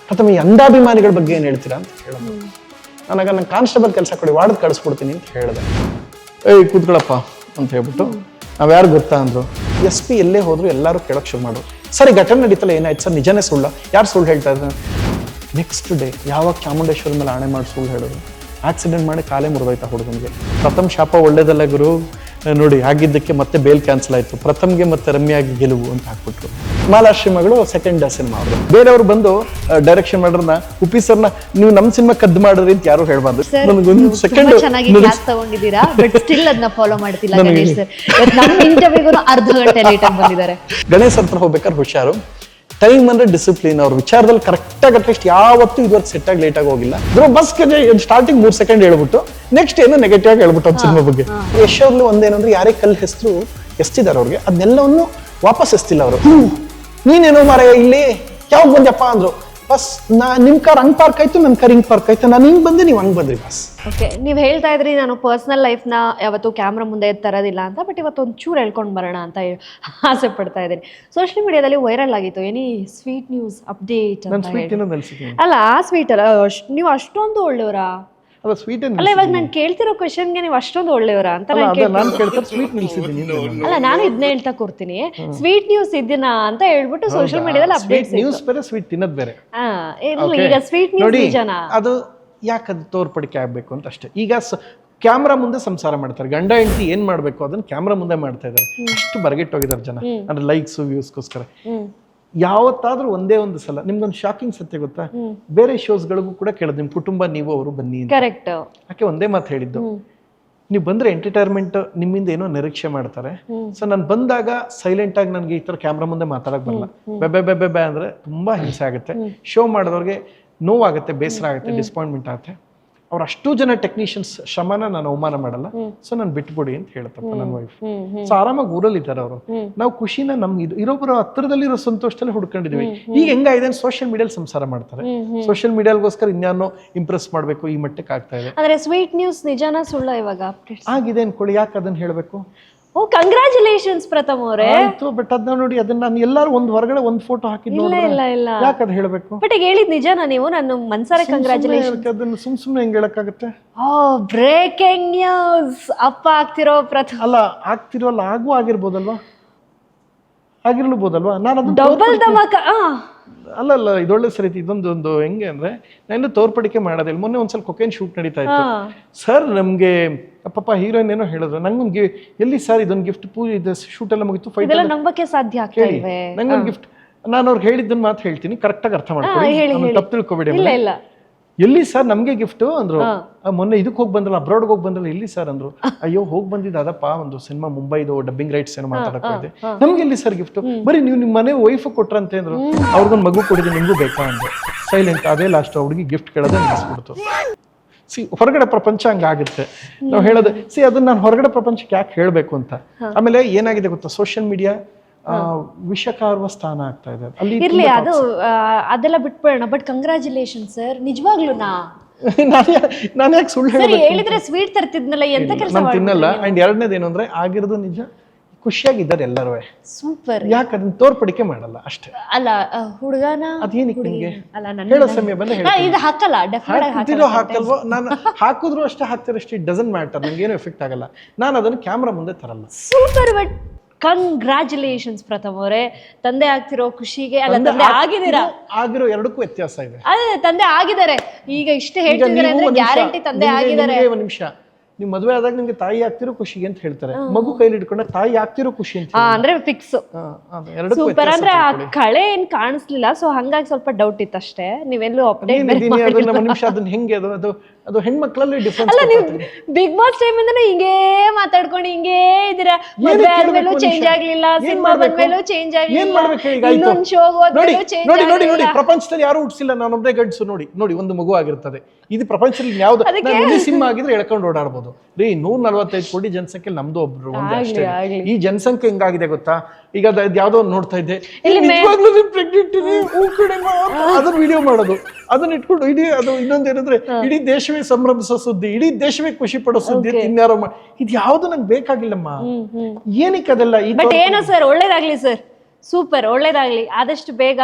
ಪ್ರಥಮ ಈ ಅಂಧಾಭಿಮಾನಿಗಳ ಬಗ್ಗೆ ಏನು ಹೇಳ್ತೀರಾ ಅಂತ ಹೇಳೋದು. ನನಗೆ ನನ್ನ ಕಾನ್ಸ್ಟೇಬಲ್ ಕೆಲಸ ಕೊಡಿ, ವಾರ್ಡ್ ಕಳಿಸ್ಬಿಡ್ತೀನಿ ಅಂತ ಹೇಳಿದೆ. ಏಯ್ ಕೂತ್ಕೊಳ್ಳಪ್ಪ ಅಂತ ಹೇಳ್ಬಿಟ್ಟು, ನಾವ್ ಯಾರು ಗೊತ್ತಾ ಅಂದ್ರು. SP ಎಲ್ಲೇ ಹೋದ್ರು ಎಲ್ಲರೂ ಕೇಳೋಕೆ ಶುರು ಮಾಡೋರು, ಸರಿ ಘಟನೆ ನಡೀತಲ್ಲ, ಏನಾಯ್ತು ಸರ್, ನಿಜನೇ ಸುಳ್ಳ, ಯಾರು ಸುಳ್ಳು ಹೇಳ್ತಾ ಇದ್ದಾರೆ? ನೆಕ್ಸ್ಟ್ ಡೇ ಯಾವಾಗ ಚಾಮುಂಡೇಶ್ವರಿ ಮೇಲೆ ಆಣೆ ಮಾಡಿ ಸುಳ್ಳು ಹೇಳೋದು, ಆಕ್ಸಿಡೆಂಟ್ ಮಾಡಿ ಕಾಲೇ ಮುರಿದೋಯ್ತಾ ಹುಡುಗನಿಗೆ. ಪ್ರಥಮ್ ಶಾಪ ಒಳ್ಳೇದಲ್ಲ ಗುರು, ನೋಡಿ ಆಗಿದ್ದಕ್ಕೆ ಮತ್ತೆ ಬೇಲ್ ಕ್ಯಾನ್ಸಲ್ ಆಯ್ತು, ಪ್ರಥಮ್ಗೆ ಮತ್ತೆ ರಮ್ಯಾಗಿ ಗೆಲುವು ಅಂತ ಹಾಕ್ಬಿಟ್ರು. ಮಾಲಾಶ್ರೀ ಮಗಳು ಸೆಕೆಂಡ್ ಸಿನಿಮಾ ಅವರು. ಬೇರೆಯವರು ಬಂದು ಡೈರೆಕ್ಷನ್ ಮಾಡೋರ್ನ, ಉಪ್ಪಿ ಸರ್ನ ನೀವು ನಮ್ಮ ಸಿನಿಮಾ ಕದ್ದು ಮಾಡಿದ್ರಿ ಅಂತ ಯಾರು ಹೇಳ್ಬಾರ್ದು. ನನಗೊಂದು ಸೆಕೆಂಡ್ ಚೆನ್ನಾಗಿ ಕ್ಲಾಸ್ ತಗೊಂಡಿದ್ದೀರಾ, ಬಟ್ ಸ್ಟಿಲ್ ಅದನ್ನ ಫಾಲೋ ಮಾಡ್ತಿಲ್ಲ ಗಣೇಶ್ ಸರ್. ನಮ್ಮ ಇಂಟರ್ವ್ಯೂಗೂ ಅರ್ಧ ಗಂಟೆ ಲೇಟ್ ಆಗಿ ಬಂದಿದ್ದಾರೆ. ಗಣೇಶ್ ಹತ್ರ ಹೋಗ್ಬೇಕಾದ್ರೆ ಹುಷಾರು, ಟೈಮ್ ಅಂದ್ರೆ ಡಿಸಿಪ್ಲಿನ್, ಅವ್ರ ವಿಚಾರದಲ್ಲಿ ಕರೆಕ್ಟ್ ಆಗಿ ಅಟ್ಲೀಸ್ಟ್ ಯಾವತ್ತೂ ಇದುವರೆಗೆ ಸೆಟ್ ಆಗಿ ಲೇಟ್ ಆಗಿ ಹೋಗಿಲ್ಲ. ಬಸ್ಗೆ ಸ್ಟಾರ್ಟಿಂಗ್ 3 ಸೆಕೆಂಡ್ ಹೇಳ್ಬಿಟ್ಟು ನೆಕ್ಸ್ಟ್ ಏನೋ ನೆಗೆಟಿವ್ ಆಗಿ ಹೇಳ್ಬಿಟ್ಟು ಅವ್ರ ಸಿನಿಮಾ ಬಗ್ಗೆ. ಯಶ್ ಅವ್ರಲ್ಲಿ ಒಂದೇನಂದ್ರೆ ಯಾರೇ ಕಲ್ಲು ಹೆಸರು ಎಸ್ತಿದ್ದಾರೆ ಅವ್ರಿಗೆ, ಅದನ್ನೆಲ್ಲವನ್ನು ವಾಪಸ್ ಎಸ್ತಿಲ್ಲ ಅವರು. ನೀನೇನೋ ಮಾರಾಯ ಇಲ್ಲಿ ಯಾವಾಗ ಬಂದ್ಯಪ್ಪ ಅಂದ್ರು, ಬಸ್ ನಿಮ್ ಕಾರ್ ಹಂಗ್ ಪಾರ್ಕ್ ಆಯ್ತು, ನನ್ ಕಾರ್ ಹಿಂಗ್ ಪಾರ್ಕ್ ಆಯ್ತು, ನಾನು ಹಿಂಗ್ ಬಂದೆ, ನೀವು ಹಂಗ್ ಬಂದ್ರಿ ಬಸ್. ಓಕೆ, ನೀವ್ ಹೇಳ್ತಾ ಇದ್ರಿ ನಾನು ಪರ್ಸನಲ್ ಲೈಫ್ ನ ಯಾವತ್ತು ಕ್ಯಾಮ್ರಾ ಮುಂದೆ ತರೋದಿಲ್ಲ ಅಂತ, ಬಟ್ ಇವತ್ತು ಒಂಚೂರು ಹೇಳ್ಕೊಂಡು ಬರೋಣ ಅಂತ ಆಸೆ ಪಡ್ತಾ ಇದ್ದೀನಿ. ಸೋಷಿಯಲ್ ಮೀಡಿಯಾದಲ್ಲಿ ವೈರಲ್ ಆಗಿತ್ತು ಎನಿ ಸ್ವೀಟ್ ನ್ಯೂಸ್ ಅಪ್ಡೇಟ್ ಅಂತ. ಅಲ್ಲ ಆ ಸ್ವೀಟ್ ಅಲ್ಲ, ನೀವು ಅಷ್ಟೊಂದು ಒಳ್ಳೆಯವರಾ? ಅಲ್ಲ, ಇವಾಗ ನಾನು ಕೇಳ್ತಿರೋ ಕ್ವೆಶನ್ಗೆ ನೀವು ಅಷ್ಟೊಂದು ಒಳ್ಳೆಯವರಾ ಅಂತ ಅಲ್ಲ, ನಾನು ಇದನ್ನ ಹೇಳ್ತಾ ಕೊಡ್ತೀನಿ. ಸ್ವೀಟ್ ನ್ಯೂಸ್ ಇದನ್ನ ಅಂತ ಹೇಳ್ಬಿಟ್ಟು ಸೋಷಿಯಲ್ ಮೀಡಿಯಾದಲ್ಲಿ ಅಪ್ಡೇಟ್. ನ್ಯೂಸ್ ಬೇರೆ, ಸ್ವೀಟ್ ತಿನ್ನೋದು ಬೇರೆ. ಈಗ ಸ್ವೀಟ್ ನ್ಯೂಸ್ ನಿಜನಾ? ಅದು ಯಾಕದು ತೋರ್ಪಡಿಕೆ ಆಗ್ಬೇಕು ಅಂತ ಅಷ್ಟೇ. ಈಗ ಕ್ಯಾಮ್ರಾ ಮುಂದೆ ಸಂಸಾರ ಮಾಡ್ತಾರೆ, ಗಂಡ ಹೆಂಡತಿ ಏನ್ ಮಾಡ್ಬೇಕು ಅದನ್ನ ಕ್ಯಾಮ್ರಾ ಮುಂದೆ ಮಾಡ್ತಾ ಇದಾರೆ. ಅಷ್ಟು ಬರಗೆಟ್ಟೋಗಿದ್ದಾರೆ ಜನ, ಅಂದ್ರೆ ಲೈಕ್ಸ್ ವ್ಯೂಸ್ಗೋಸ್ಕರ. ಯಾವತ್ತಾದ್ರೂ ಒಂದೇ ಒಂದು ಸಲ ನಿಮ್ಗೊಂದು ಶಾಕಿಂಗ್ ಸತ್ಯ ಗೊತ್ತಾ, ಬೇರೆ ಶೋಸ್ಗಳಿಗೂ ಕೂಡ ಕೇಳೋದು, ನಿಮ್ ಕುಟುಂಬ ನೀವು ಅವರು ಬನ್ನಿ ಅಂತ. ಕರೆಕ್ಟ್. ಯಾಕೆ ಒಂದೇ ಮಾತು ಹೇಳಿದ್ದು, ನೀವು ಬಂದ್ರೆ ಎಂಟರ್ಟೈನ್ಮೆಂಟ್ ನಿಮ್ಮಿಂದ ಏನೋ ನಿರೀಕ್ಷೆ ಮಾಡ್ತಾರೆ. ಸೊ ನಾನು ಬಂದಾಗ ಸೈಲೆಂಟ್ ಆಗಿ ನನಗೆ ಈ ತರ ಕ್ಯಾಮ್ರಾ ಮುಂದೆ ಮಾತಾಡಕ್ ಬರಲ್ಲ, ಬೆಬೆ ಬೆಬೆ ಬೆ ಅಂದ್ರೆ ತುಂಬಾ ಹಿಂಸೆ ಆಗುತ್ತೆ. ಶೋ ಮಾಡಿದವ್ರಿಗೆ ನೋವಾಗುತ್ತೆ, ಬೇಸರ ಆಗುತ್ತೆ, ಡಿಸಪಾಯಿಂಟ್ಮೆಂಟ್ ಆಗುತ್ತೆ. ಅವ್ರು ಅಷ್ಟು ಜನ ಟೆಕ್ನಿಷಿಯನ್ಸ್ ಶ್ರಮನ ನಾನು ಅವಮಾನ ಮಾಡಲ್ಲ, ಸೊ ನಾನು ಬಿಟ್ಬಿಡಿ ಅಂತ ಹೇಳ್ತಪ್ಪ ನನ್ನ ವೈಫ್. ಸೊ ಆರಾಮಾಗಿ ಊರಲ್ಲಿ ಇದ್ದಾರೆ ಅವರು. ನಾವು ಖುಷಿನ ನಮ್ಗೆ ಇರೋಬ್ಬರ ಹತ್ರದಲ್ಲಿರೋ ಸಂತೋಷದಲ್ಲಿ ಹುಡ್ಕೊಂಡಿದೀವಿ. ಈಗ ಹೆಂಗಾಗಿದೆ ಸೋಷಿಯಲ್ ಮೀಡಿಯಲ್ಲಿ ಸಂಸಾರ ಮಾಡ್ತಾರೆ, ಸೋಷಿಯಲ್ ಮೀಡಿಯಾಗೋಸ್ಕರ ಇನ್ಯಾನೋ ಇಂಪ್ರೆಸ್ ಮಾಡ್ಬೇಕು, ಈ ಮಟ್ಟಕ್ಕೆ ಆಗ್ತಾ ಇದೆ. ಅಂದ್ರೆ ಸ್ವೀಟ್ ನ್ಯೂಸ್ ನಿಜಾನ ಸುಳ್ಳ ಇವಾಗ ಆಗಿದೆ ಅನ್ಕೊಳ್ಳಿ, ಯಾಕೆ ಅದನ್ನ ಹೇಳ್ಬೇಕು? ಓ, ಕಂಗ್ರಾಚುಲೇಷನ್ಸ್ ಪ್ರಥಮ್ ಅವರೇ. ಆಯ್ತು, ಬಟ್ ಅದನ್ನ ನೋಡಿ, ಅದನ್ನ ನಾನು ಎಲ್ಲಾರು ಒಂದ್ ಹೊರಗಡೆ ಒಂದ್ ಫೋಟೋ ಹಾಕಿದ್ ಯಾಕೆ ಅದ್ ಹೇಳ್ಬೇಕು? ಬಟ್ ಈಗ ಹೇಳಿದ್ ನಿಜನಾ ನೀವು? ನಾನು ಮನ್ಸಾರೆ ಕಂಗ್ರಾಚುಲೇಷನ್. ಅದನ್ನ ಸುಮ್ನೆ ಹೆಂಗ್ ಹೇಳಕ್ಕಾಗತ್ತೆ? ಓ, ಬ್ರೇಕಿಂಗ್ ನ್ಯೂಸ್, ಅಪ್ಪ ಆಗ್ತಿರೋ ಪ್ರಥಮ್. ಅಲ್ಲ, ಆಗ್ತಿರೋಲ್ಲ, ಆಗಿರ್ಬೋದಲ್ವಾ, ಆಗಿರ್ಬೋದಲ್ವಾ? ನಾನು ಅದು ಡಬಲ್ ಧಮಾಕ. ಅಲ್ಲ, ಇದೊಳ್ಳೆ ಸರಿ. ಇದೊಂದು ಹೆಂಗೆ ಅಂದ್ರೆ, ನಾನು ತೋರ್ಪಡಿಕೆ ಮಾಡೋದಿಲ್ಲ. ಮೊನ್ನೆ ಒಂದ್ಸಲ ಕೊಕೇನ್ ಶೂಟ್ ನಡೀತಾ ಇತ್ತು. ಸರ್ ನಮ್ಗೆ ಪಾಪ ಹೀರೋಯಿನ್ ಏನೋ ಹೇಳಿದ್ರು, ನಂಗೊಂದು ಎಲ್ಲಿ ಸರ್ ಇದೊಂದು ಗಿಫ್ಟ್, ಇದು ಶೂಟ್ ಎಲ್ಲ ಮುಗಿತು, ಫೈಟ್ ಎಲ್ಲ ನಂಬಕ್ಕೆ ಸಾಧ್ಯ ಆಗ್ತಾ ಇಲ್ವೇ? ನಂಗೊಂದು ಗಿಫ್ಟ್. ನಾನು ಅವ್ರಿಗೆ ಹೇಳಿದ್ದನ್ನ ಮಾತು ಹೇಳ್ತೀನಿ, ಕರೆಕ್ಟ್ ಆಗಿ ಅರ್ಥ ಮಾಡ್ಕೊಳ್ಳಿ, ತಪ್ಪು ತಿಳ್ಕೊಬೇಡಿ. ಎಲ್ಲಿ ಸರ್ ನಮ್ಗೆ ಗಿಫ್ಟ್ ಅಂದ್ರು. ಮೊನ್ನೆ ಇದಕ್ಕೆ ಹೋಗಿ ಬಂದ್ರಲ್ಲ, ಅಬ್ರಾಡ್ಗೆ ಹೋಗಿ ಬಂದ್ರಲ್ಲ, ಎಲ್ಲಿ ಸರ್ ಅಂದ್ರು. ಅಯ್ಯೋ ಹೋಗಿ ಬಂದಿದ್ದ ಅದಪ್ಪ, ಒಂದು ಸಿನಿಮಾ ಮುಂಬೈದು ಡಬ್ಬಿಂಗ್ ರೈಟ್ಸ್ ಏನೋ ಮಾತಾಡಕ್ ಹೋಗಿದೆ. ನಮ್ಗೆ ಎಲ್ಲಿ ಸರ್ ಗಿಫ್ಟ್? ಬರೀ ನೀವು ನಿಮ್ಮ ಮನೆ ವೈಫ್ ಕೊಟ್ರಂತೆ ಅಂದ್ರು. ಅವ್ರಿಗೊಂದು ಮಗು ಕೊಡಿದ್ರೆ ನಿಮ್ಗೂ ಬೇಕಾ ಅಂದ್ರು. ಸೈಲೆಂಟ್. ಅದೇ ಲಾಸ್ಟ್ ಹುಡುಗಿ ಗಿಫ್ಟ್ ಕೇಳೋದೇ ನಿಲ್ಲಿಸ್ಬಿಡ್ತು. ಹೊರಗಡೆ ಪ್ರಪಂಚ ಹಂಗಾಗುತ್ತೆ. ನಾವು ಹೇಳೋದು ಅದನ್ನ ನಾನು ಹೊರಗಡೆ ಪ್ರಪಂಚಕ್ಕೆ ಯಾಕೆ ಹೇಳ್ಬೇಕು ಅಂತ. ಆಮೇಲೆ ಏನಾಗಿದೆ ಗೊತ್ತಾ, ಸೋಷಿಯಲ್ ಮೀಡಿಯಾ ವಿಷಕಾರುವ ಸ್ಥಾನ ಆಗ್ತಾ ಇದೆ. ಅಲ್ಲಿ ಇರ್ಲಿ, ಅದು ಅದೆಲ್ಲ ಬಿಟ್ಬಿಡೋಣ. ಬಟ್ ಕಂಗ್ರಾಚುಲೇಷನ್ ಸರ್, ನಿಜವಾಗ್ಲೂ ನಾನು ಯಾಕೆ ಸುಳ್ಳು ಹೇಳಿದ್ರೆ ಸ್ವೀಟ್ ತರ್ತಿದ್ನಲ್ಲ, ಎಂತ ಕೆಲಸ ನಾನು ತಿನ್ನಲ್ಲ. ಅಂಡ್ ಎರಡನೇದೇನು ಅಂದ್ರೆ, ಆಗಿರೋದು ನಿಜ, ಖುಷಿಯಾಗಿದ್ದಾರೆ ಎಲ್ಲರೂ. ಸೂಪರ್. ಯಾಕೆ ಅದನ್ನ ತೋರ್ಪಡಿಕೆ ಮಾಡಲ್ಲ ಅಷ್ಟೇ. ಅಲ್ಲ ಹುಡುಗನ ಅದೇನಿಕ್ಕೆ ನಿಮ್ಗೆ ಹೇಳೋ ಸಮಯ ಬಂದ ಇದು ಹಾಕಲ್ಲ, ಹಾಕಲ್ವೋ? ನಾನು ಹಾಕಿದ್ರು ಅಷ್ಟೇ, ಹಾಕ್ತಿರಷ್ಟೇ, ಇಟ್ ಡಸಂಟ್ ಮ್ಯಾಟರ್, ನಂಗೆ ಏನು ಎಫೆಕ್ಟ್ ಆಗಲ್ಲ. ನಾನು ಅದನ್ನು ಕ್ಯಾಮ್ರಾ ಮುಂದೆ ತರಲ್ಲ. ಸೂಪರ್. ಬಟ್ ಕಂಗ್ರಾಚುಲೇಷನ್ಸ್ ಪ್ರಥಮ್ ಅವರೇ, ತಂದೆ ಆಗ್ತಿರೋ ಖುಷಿಗೆ. ಅಲ್ಲ, ತಂದೆ ಆಗಿದ್ದೀರಾ, ಆಗಿರೋ ಎರಡಕ್ಕೂ ವ್ಯತ್ಯಾಸ ಇದೆ. ಅದೇ ತಂದೆ ಆಗಿದ್ದಾರೆ, ಈಗ ಇಷ್ಟೇ ಹೇಳ್ತಿದ್ದಾರೆ ಅಂದ್ರೆ ಗ್ಯಾರಂಟಿ ತಂದೆ ಆಗಿದ್ದಾರೆ. ಒಂದು ನಿಮಿಷ, ನೀವು ಮದುವೆ ಆದಾಗ ನಿಮ್ಗೆ ತಾಯಿ ಆಗ್ತಿರೋ ಖುಷಿಗೆ ಅಂತ ಹೇಳ್ತಾರೆ, ಮಗು ಕೈಲಿ ಇಟ್ಕೊಂಡ ತಾಯಿ ಆಗ್ತಿರೋ ಖುಷಿ ಅಂತ ಅಂದ್ರೆ ಫಿಕ್ಸ್. ಸೂಪರ್. ಅಂದ್ರೆ ಆ ಕಳೆ ಏನ್ ಕಾಣಿಸ್ಲಿಲ್ಲ, ಸೊ ಹಂಗಾಗಿ ಸ್ವಲ್ಪ ಡೌಟ್ ಇತ್ತು ಅಷ್ಟೇ. ನೀವೆಲ್ಲೂ ಅಪ್ಡೇಟ್ ನಿಮಿಷ ಅದನ್ನ ಹೆಂಗೆ ಅದು ಹೆಣ್ಮಕ್ಳಲ್ಲಿ ಡಿಫ್ರೆನ್ಸ್. ಅಲ್ಲ, ನೀವು ಬಿಗ್ ಬಾಸ್ ಟೈಮ್ ಇಂದ ಹಿಂಗೇ ಮಾತಾಡ್ಕೊಂಡು ಹಿಂಗೇ ಇದೀರಾ. ಮದುವೆ ಆದ್ಮೇಲೂ ಚೇಂಜ್ ಆಗ್ಲಿಲ್ಲ, ಸಿನಿಮಾ ಬಂದ್ಮೇಲೂ ಚೇಂಜ್ ಆಗ್ಲಿಲ್ಲ, ಇನ್ನೊಂದು ಶೋ ಹೋದ್ಮೇಲೂ ಚೇಂಜ್ ಆಗ್ಲಿಲ್ಲ. ನೋಡಿ, ಪ್ರಪಂಚದಲ್ಲಿ ಯಾರು ಹುಟ್ಟಿಸಿಲ್ಲ, ನಾನೊಬ್ಬರೇ ಗಂಡಸು. ನೋಡಿ ಒಂದು ಮಗು ಆಗಿರ್ತದೆ. ಇದು ಪ್ರಪಂಚದಲ್ಲಿ ಯಾವ್ದು ಸಿನಿಮಾ ಆಗಿದ್ರೆ ಎಳ್ಕೊಂಡು ಓಡಾಡ್ಬೋದು ರೀ. 145 ಕೋಟಿ ಜನಸಂಖ್ಯೆ ನಮ್ದು ಒಬ್ರು ಅಷ್ಟೇ. ಈ ಜನಸಂಖ್ಯೆ ಹೆಂಗಾಗಿದೆ ಗೊತ್ತಾ? ಈಗ ಯಾವ್ದೋ ನೋಡ್ತಾ ಇದ್ದೆ, ಪ್ರೆಗ್ನೆಂಟ್ ಇದೆ, ಅದನ್ನ ವಿಡಿಯೋ ಮಾಡೋದು, ಅದನ್ನ ಇಟ್ಕೊಂಡು ಅದು ಇನ್ನೊಂದೇನಂದ್ರೆ ಇಡೀ ದೇಶವೇ ಸಂಭ್ರಮಿಸೋ ಸುದ್ದಿ, ಇಡೀ ದೇಶವೇ ಖುಷಿ ಪಡೋ ಸುದ್ದಿ. ಇನ್ಯಾರೋ ಇದು ಯಾವ್ದು ನಂಗೆ ಬೇಕಾಗಿಲ್ಲಮ್ಮ. ಏನಕ್ಕೆ ಅದೆಲ್ಲ? ಬಟ್ ಏನೋ ಸರ್, ಒಳ್ಳೇದಾಗ್ಲಿ ಸರ್, ಸೂಪರ್, ಒಳ್ಳೇದಾಗ್ಲಿ. ಆದಷ್ಟು ಬೇಗ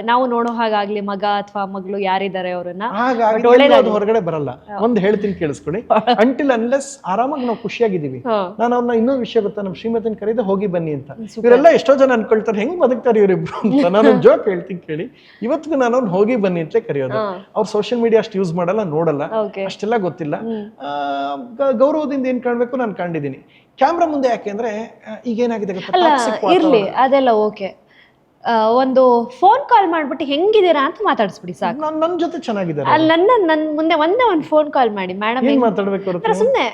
ನಾವು ನೋಡೋ ಹಾಗಾಗ್ಲಿ ಮಗ ಅಥವಾ ಮಗಳು ಯಾರಿದ್ದಾರೆ ಅವ್ರನ್ನ ಹಾಗಾಗಿ ಅದು ಹೊರಗಡೆ ಬರಲ್ಲ. ಒಂದ್ ಹೇಳ್ತೀನಿ ಕೇಳಿಸ್ಕೊಳ್ಳಿ, ಅಂಟಿಲ್ ಅನ್ಲೆಸ್ ಆರಾಮಾಗಿ ನಾವು ಖುಷಿಯಾಗಿದ್ದೀವಿ. ನಾನು ಅವ್ರನ್ನ ಇನ್ನೊಂದು ವಿಷಯ ಗೊತ್ತಾ, ನಮ್ಮ ಶ್ರೀಮತಿನ ಕರೀದೆ ಹೋಗಿ ಬನ್ನಿ ಅಂತ. ಇವರೆಲ್ಲ ಎಷ್ಟೋ ಜನ ಅನ್ಕೊಳ್ತಾರೆ ಹೆಂಗ್ ಬದುಕ್ತಾರೆ ಇವರಿಬ್ರು ಅಂತ. ನಾನು ಜೋಕ್ ಹೇಳ್ತೀನಿ ಕೇಳಿ, ಇವತ್ತಿಗೂ ನಾನು ಅವ್ನು ಹೋಗಿ ಬನ್ನಿ ಅಂತಲೇ ಕರೆಯೋದು. ಅವ್ರು ಸೋಷಿಯಲ್ ಮೀಡಿಯಾ ಅಷ್ಟು ಯೂಸ್ ಮಾಡಲ್ಲ, ನೋಡಲ್ಲ, ಅಷ್ಟೆಲ್ಲ ಗೊತ್ತಿಲ್ಲ. ಗೌರವದಿಂದ ಏನ್ ಕಾಣ್ಬೇಕು ನಾನು ಕಂಡಿದ್ದೀನಿ. ಕ್ಯಾಮ್ರಾ ಮುಂದೆ ಯಾಕೆ ಅಂದ್ರೆ ಈಗ ಏನಾಗಿದೆ ಗೊತ್ತಾ, ಇರ್ಲಿ ಅದೆಲ್ಲ ಓಕೆ. ಒಂದು ಫೋನ್ ಕಾಲ್ ಮಾಡ್ಬಿಟ್ಟು ಹೆಂಗಿದ್ದೀರಾ ಅಂತ ಮಾತಾಡಿಸ್ಬಿಡಿ ಸಾಕು. ನನ್ನ ಜೊತೆ ಚೆನ್ನಾಗಿದ್ದಾರೆ, ಅಲ್ಲಿ ನನ್ನ ಮುಂದೆ ಒಂದು ಫೋನ್ ಕಾಲ್ ಮಾಡಿ ಮೇಡಮ್ ಏನ್ ಮಾತಾಡ್ಬೇಕು ಸುಮ್ಮನೆ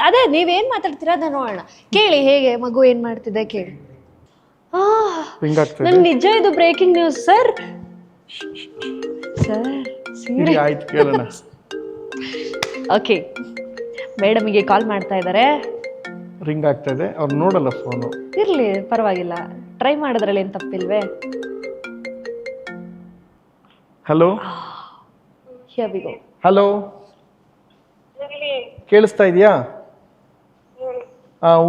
ಅದೇ ನೀವೇನ್ ಮಾತಾಡ್ತೀರಾ ಅದನ್ನ ನೋಡೋಣ, ಕೇಳಿ ಹೇಗೆ ಮಗು ಏನ್ ಮಾಡ್ತಿದೆ ಕೇಳಿ. ನನ್ ನಿಜ ಇದು ಬ್ರೇಕಿಂಗ್ ನ್ಯೂಸ್ ಸರ್. ಆಯ್ತು ಕೇಳೋಣ. ಓಕೆ, ಮೇಡಮಿಗೆ ಕಾಲ್ ಮಾಡ್ತಾ ಇದ್ದಾರೆ, ರಿಂಗ್ ಆಗ್ತಾ ಇದೆ, ಅವ್ರು ನೋಡಲ್ಲ ಫೋನು. ಇರ್ಲಿ ಪರವಾಗಿಲ್ಲ, ಟ್ರೈ ಮಾಡಿದ್ರಲ್ಲಿ ಏನ್ ತಪ್ಪಿಲ್ವೇ. ಹಲೋ ಹಲೋ, ಕೇಳಿಸ್ತಾ ಇದೆಯಾ?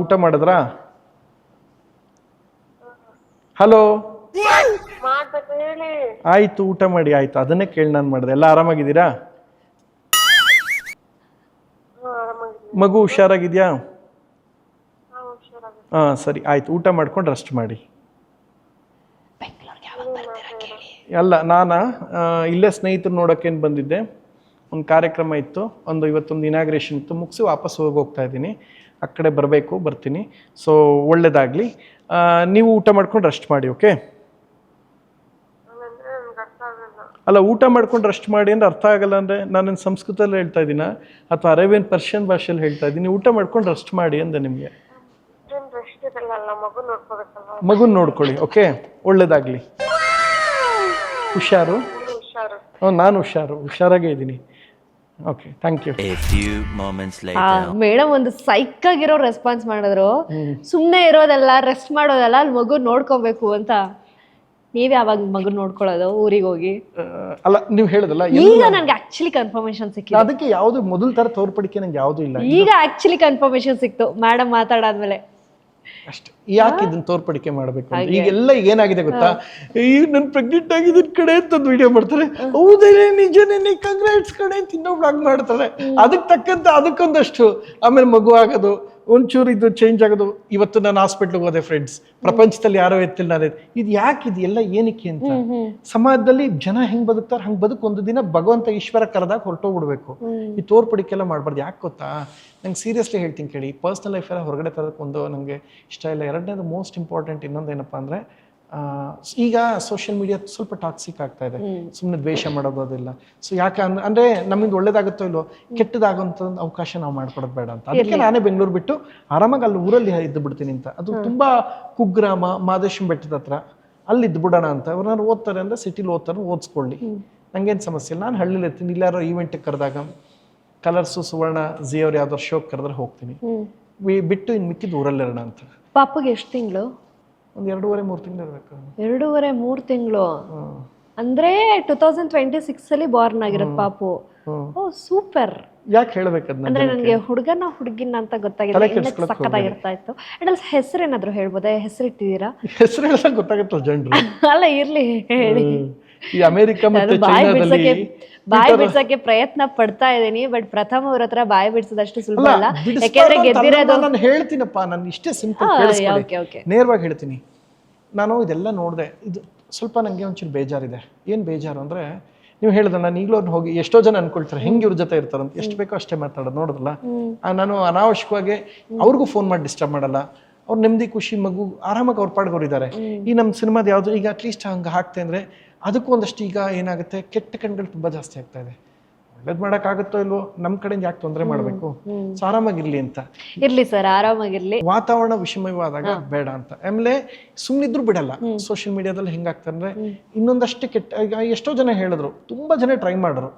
ಊಟ ಮಾಡಿದ್ರಾ? ಹಲೋ, ಆಯ್ತು ಊಟ ಮಾಡಿ ಆಯ್ತು, ಅದನ್ನೇ ಕೇಳಿ ನಾನು ಮಾಡಿದೆ. ಎಲ್ಲ ಆರಾಮಾಗಿದ್ದೀರಾ? ಮಗು ಹುಷಾರಾಗಿದ್ಯಾ? ಸರಿ ಆಯ್ತು, ಊಟ ಮಾಡ್ಕೊಂಡು ರೆಸ್ಟ್ ಮಾಡಿ. ಅಲ್ಲ ನಾನಾ ಇಲ್ಲೇ ಸ್ನೇಹಿತರು ನೋಡೋಕ್ಕೇನು ಬಂದಿದ್ದೆ, ಒಂದು ಕಾರ್ಯಕ್ರಮ ಇತ್ತು, ಇವತ್ತೊಂದು ಇನಾಗ್ರೇಷನ್ ಇತ್ತು, ಮುಗಿಸಿ ವಾಪಸ್ ಹೋಗ್ತಾ ಇದ್ದೀನಿ. ಆ ಕಡೆ ಬರ್ತೀನಿ. ಸೊ ಒಳ್ಳೇದಾಗಲಿ, ನೀವು ಊಟ ಮಾಡ್ಕೊಂಡು ರೆಸ್ಟ್ ಮಾಡಿ. ಓಕೆ? ಅಲ್ಲ, ಊಟ ಮಾಡ್ಕೊಂಡು ರೆಸ್ಟ್ ಮಾಡಿ ಅಂದ್ರೆ ಅರ್ಥ ಆಗಲ್ಲ ಅಂದರೆ ನಾನು ಸಂಸ್ಕೃತದಲ್ಲಿ ಹೇಳ್ತಾ ಇದ್ದೀನ ಅಥವಾ ಅರೇಬಿಯನ್ ಪರ್ಷಿಯನ್ ಭಾಷೆಯಲ್ಲಿ ಹೇಳ್ತಾ ಇದ್ದೀನಿ. ಊಟ ಮಾಡ್ಕೊಂಡು ರೆಸ್ಟ್ ಮಾಡಿ ಅಂದೆ ನಿಮಗೆ. ಮಗುನ್ ನೋಡ್ಕೊಳ್ಳಿ. ಓಕೆ, ಒಳ್ಳೇದಾಗ್ಲಿ, ಹುಷಾರು. ನಾನು ಹುಷಾರಾಗೇ ಇದ್ದೀನಿ. Okay, thank you. ಮೇಡಮ್ ಒಂದು ಸೈಕ್ ಆಗಿರೋ ರೆಸ್ಪಾನ್ಸ್ ಮಾಡಿದ್ರು. ಸುಮ್ಮನೆ ಇರೋದಲ್ಲ, ರೆಸ್ಟ್ ಮಾಡೋದಲ್ಲ, ಅಲ್ಲಿ ಮಗು ನೋಡ್ಕೋಬೇಕು ಅಂತ. ನೀವ್ ಯಾವಾಗ ಮಗು ನೋಡ್ಕೊಳ್ಳೋದು ಊರಿಗೆ ಹೋಗಿ? ಅಲ್ಲ, ನೀವು ಹೇಳದಲ್ಲ, ಈಗ ನನ್ಗೆ ಆಕ್ಚುಲಿ ಕನ್ಫರ್ಮೇಶನ್ ಸಿಕ್ಕಿದೆ. ಅದಕ್ಕೆ ಯಾವ್ದು ಮೊದಲ ತರ ತೋರ್ಪಡಿಕೆ ನಂಗೆ ಯಾವ್ದು ಇಲ್ಲ. ಈಗ ಆಕ್ಚುಲಿ ಕನ್ಫರ್ಮೇಶನ್ ಸಿಕ್ತು ಮೇಡಮ್ ಮಾತಾಡಾದ್ಮೇಲೆ ಅಷ್ಟೇ. ಯಾಕೆ ಇದನ್ನ ತೋರ್ಪಡಿಕೆ ಮಾಡ್ಬೇಕು ಅಂತ. ಈಗೆಲ್ಲ ಏನಾಗಿದೆ ಗೊತ್ತಾ, ಈಗ ನನ್ ಪ್ರೆಗ್ನೆಂಟ್ ಆಗಿದ್ದ ಕಡೆ ಅಂತ ವಿಡಿಯೋ ಮಾಡ್ತಾರೆ. ಹೌದೇ, ನಿಜನೇ, ಕಂಗ್ರಾಟ್ಸ್ ಕಡೆ ಅಂತ ಇನ್ನೊಬ್ಳು ಹಂಗ್ ಮಾಡ್ತಾರೆ. ಅದಕ್ಕೆ ತಕ್ಕಂತ ಅದಕ್ಕೊಂದಷ್ಟು, ಆಮೇಲೆ ಮಗು ಆಗೋದು, ಒಂಚೂರು ಇದು ಚೇಂಜ್ ಆಗೋದು. ಇವತ್ತು ನಾನು ಹಾಸ್ಪಿಟ್ಲಿಗೆ ಹೋದೆ ಫ್ರೆಂಡ್ಸ್, ಪ್ರಪಂಚದಲ್ಲಿ ಯಾರೋ ಎತ್ತಿಲ್ಲ ನಾನು. ಇದು ಯಾಕೆ, ಇದು ಎಲ್ಲ ಏನಕ್ಕೆ ಅಂತ. ಸಮಾಜದಲ್ಲಿ ಜನ ಹೆಂಗ್ ಬದುಕ್ತಾರೆ ಹಂಗ್ ಒಂದು ದಿನ ಭಗವಂತ ಈಶ್ವರ ಕರೆದಾಗ ಹೊರಟೋಗ್ಬಿಡ್ಬೇಕು. ಈ ತೋರ್ಪಡಿಕೆಲ್ಲ ಮಾಡ್ಬಾರ್ದು. ಯಾಕೆ ಗೊತ್ತಾ, ನಂಗೆ ಸೀರಿಯಸ್ಲಿ ಹೇಳ್ತೀನಿ ಕೇಳಿ, ಪರ್ಸ್ನಲ್ ಲೈಫ್ ಎಲ್ಲ ಹೊರಗಡೆ ತರೋದಕ್ಕೊಂದು ನನಗೆ ಇಷ್ಟ ಇಲ್ಲ. ಎರಡನೇದು ಮೋಸ್ಟ್ ಇಂಪಾರ್ಟೆಂಟ್ ಇನ್ನೊಂದೇನಪ್ಪ ಅಂದರೆ, ಈಗ ಸೋಷಿಯಲ್ ಮೀಡಿಯಾ ಸ್ವಲ್ಪ ಟಾಕ್ಸಿಕ್ ಆಗ್ತಾ ಇದೆ. ಸುಮ್ಮನೆ ದ್ವೇಷ ಮಾಡೋದು ಅದೆಲ್ಲ. ಸೊ ಯಾಕೆ ಅಂದರೆ ನಮ್ಮಿಂದ ಒಳ್ಳೇದಾಗುತ್ತೋ ಇಲ್ಲೋ, ಕೆಟ್ಟದಾಗೋಂಥ ಅವಕಾಶ ನಾವು ಮಾಡ್ಕೊಡೋದು ಬೇಡ ಅಂತ. ಅದಕ್ಕೆ ನಾನೇ ಬೆಂಗಳೂರು ಬಿಟ್ಟು ಆರಾಮಾಗಿ ಅಲ್ಲಿ ಊರಲ್ಲಿ ಇದ್ದು ಬಿಡ್ತೀನಿ ಅಂತ. ಅದು ತುಂಬ ಕುಗ್ರಾಮ, ಮಾದೇಶ್ವರ ಬೆಟ್ಟದ ಹತ್ರ, ಅಲ್ಲಿ ಇದ್ದು ಬಿಡೋಣ ಅಂತ. ಅವ್ರನ್ನ ಓದ್ತಾರೆ ಅಂದರೆ ಸಿಟಿಲಿ ಓದ್ತಾರೆ, ಓದಿಸ್ಕೊಳ್ಳಿ, ನಂಗೇನು ಸಮಸ್ಯೆ ಇಲ್ಲ. ನಾನು ಹಳ್ಳಿಲಿ ಇರ್ತೀನಿ. ಇಲ್ಲಾರೋ ಈವೆಂಟಿಗೆ ಕರೆದಾಗ ಕಲರ್ಸು, ಸುವರ್ಣ, ಜಿ ಅವ್ರು ಯಾವ್ದಾರು ಶೋಕ್ ಕರೆದ್ರೆ ಹೋಗ್ತೀನಿ. ಬಿಟ್ಟು ಇನ್ನು ಮಿಕ್ಕಿದ್ದು ಊರಲ್ಲಿರೋಣ ಅಂತ. ಪಾಪಗೆ ಎಷ್ಟು ತಿಂಗಳು? ಒಂದು 2.5-3 ತಿಂಗಳು ಇರಬೇಕು. 2.5-3 ತಿಂಗಳು ಅಂದ್ರೆ 2026 ಅಲ್ಲಿ ಬಾರ್ನ್ ಆಗಿರೋದು ಪಾಪು. ಓ ಸೂಪರ್. ಯಾಕೆ ಹೇಳ್ಬೇಕದ್ನ ಅಂದ್ರೆ ನನಗೆ ಹುಡುಗನ ಹುಡುಗಿನ ಅಂತ ಗೊತ್ತಾಗಿಲ್ಲ, ಸಕ್ಕತ್ತಾಗಿರ್ತಾ ಇತ್ತು. ಅಂಡ್ ಅಲ್ಲಿ ಹೆಸರೇನಾದ್ರು ಹೇಳ್ಬೋದಾ? ಹೆಸರಿಟ್ಟಿದ್ದೀರಾ? ಹೆಸರು ಹೇಳಕ್ ಗೊತ್ತಾಗತ್ತಲ್ಲ ಜನರು. ಅಲ್ಲ ಇರ್ಲಿ ಹೇಳಿ. ಈ ಅಮೆರಿಕ ಮತ್ತೆ ಚೈನಾದಲ್ಲಿ ಬಾಯಿ ಬಿಡ್ಸಕ್ಕೆ ಪ್ರಯತ್ನ ಪಡ್ತಾ ಇದ್ದೀನಿ, ಬಟ್ ಪ್ರಥಮ ಅವ್ರ ಹತ್ರ ಬಾಯಿ ಬಿಡ್ಸೋದಷ್ಟು ಸುಲಭ ಅಲ್ಲ. ಯಾಕೆಂದ್ರೆ ಗೆದ್ದಿರೋದು ನಾನು ಹೇಳ್ತೀನಪ್ಪ, ನಾನು ಇಷ್ಟೇ ಸಿಂಪಲ್ ನೇರವಾಗಿ ಹೇಳ್ತೀನಿ. ನಾನು ಇದೆಲ್ಲ ನೋಡಿದೆ, ಇದು ಸ್ವಲ್ಪ ನನಗೆ ಒಂಚೂರು ಬೇಜಾರಿದೆ. ಏನು ಬೇಜಾರು ಅಂದರೆ, ನೀವು ಹೇಳಿದ್ರೆ ನಾನು ಈಗಲೂ ಹೋಗಿ ಎಷ್ಟೋ ಜನ ಅನ್ಕೊಳ್ತಾರೆ ಹೆಂಗೆ ಇವ್ರ ಜೊತೆ ಇರ್ತಾರಂತ. ಎಷ್ಟು ಬೇಕೋ ಅಷ್ಟೇ ಮಾತಾಡೋದು. ನೋಡಿದ್ರಲ್ಲ, ನಾನು ಅನಾವಶ್ಯಕವಾಗಿ ಅವ್ರಿಗೂ ಫೋನ್ ಮಾಡಿ ಡಿಸ್ಟರ್ಬ್ ಮಾಡಲ್ಲ. ಅವ್ರು ನೆಮ್ಮದಿ ಖುಷಿ ಮಗು ಆರಾಮಾಗಿ ಅವ್ರ ಪಾಡ್ಗೋರಿದ್ದಾರೆ. ಈ ನಮ್ಮ ಸಿನಿಮಾದ ಯಾವುದು ಈಗ ಅಟ್ಲೀಸ್ಟ್ ಹಂಗೆ ಹಾಕ್ತೆ ಅಂದರೆ ಅದಕ್ಕೂ ಒಂದಷ್ಟು ಈಗ ಏನಾಗುತ್ತೆ, ಕೆಟ್ಟ ಕಣ್ಗಳು ತುಂಬ ಜಾಸ್ತಿ ಆಗ್ತಾ ಇದೆ. ಒಳ್ಳೇದು ಮಾಡೋಕ್ಕಾಗುತ್ತೋ ಇಲ್ವೋ, ನಮ್ಮ ಕಡೆಯಿಂದ ಯಾಕೆ ತೊಂದರೆ ಮಾಡಬೇಕು, ಆರಾಮಾಗಿರ್ಲಿ ಅಂತ. ಇರ್ಲಿ ಸರ್, ಆರಾಮಾಗಿರ್ಲಿ. ವಾತಾವರಣ ವಿಷಮಯವಾದಾಗ ಬೇಡ ಅಂತ. ಆಮೇಲೆ ಸುಮ್ಮನಿದ್ರು ಬಿಡಲ್ಲ. ಸೋಷಿಯಲ್ ಮೀಡಿಯಾದಲ್ಲಿ ಹೆಂಗಾಗ್ತದೆ ಅಂದ್ರೆ, ಇನ್ನೊಂದಷ್ಟು ಕೆಟ್ಟ. ಈಗ ಎಷ್ಟೋ ಜನ ಹೇಳಿದ್ರು, ತುಂಬಾ ಜನ ಟ್ರೈ ಮಾಡಿದ್ರು,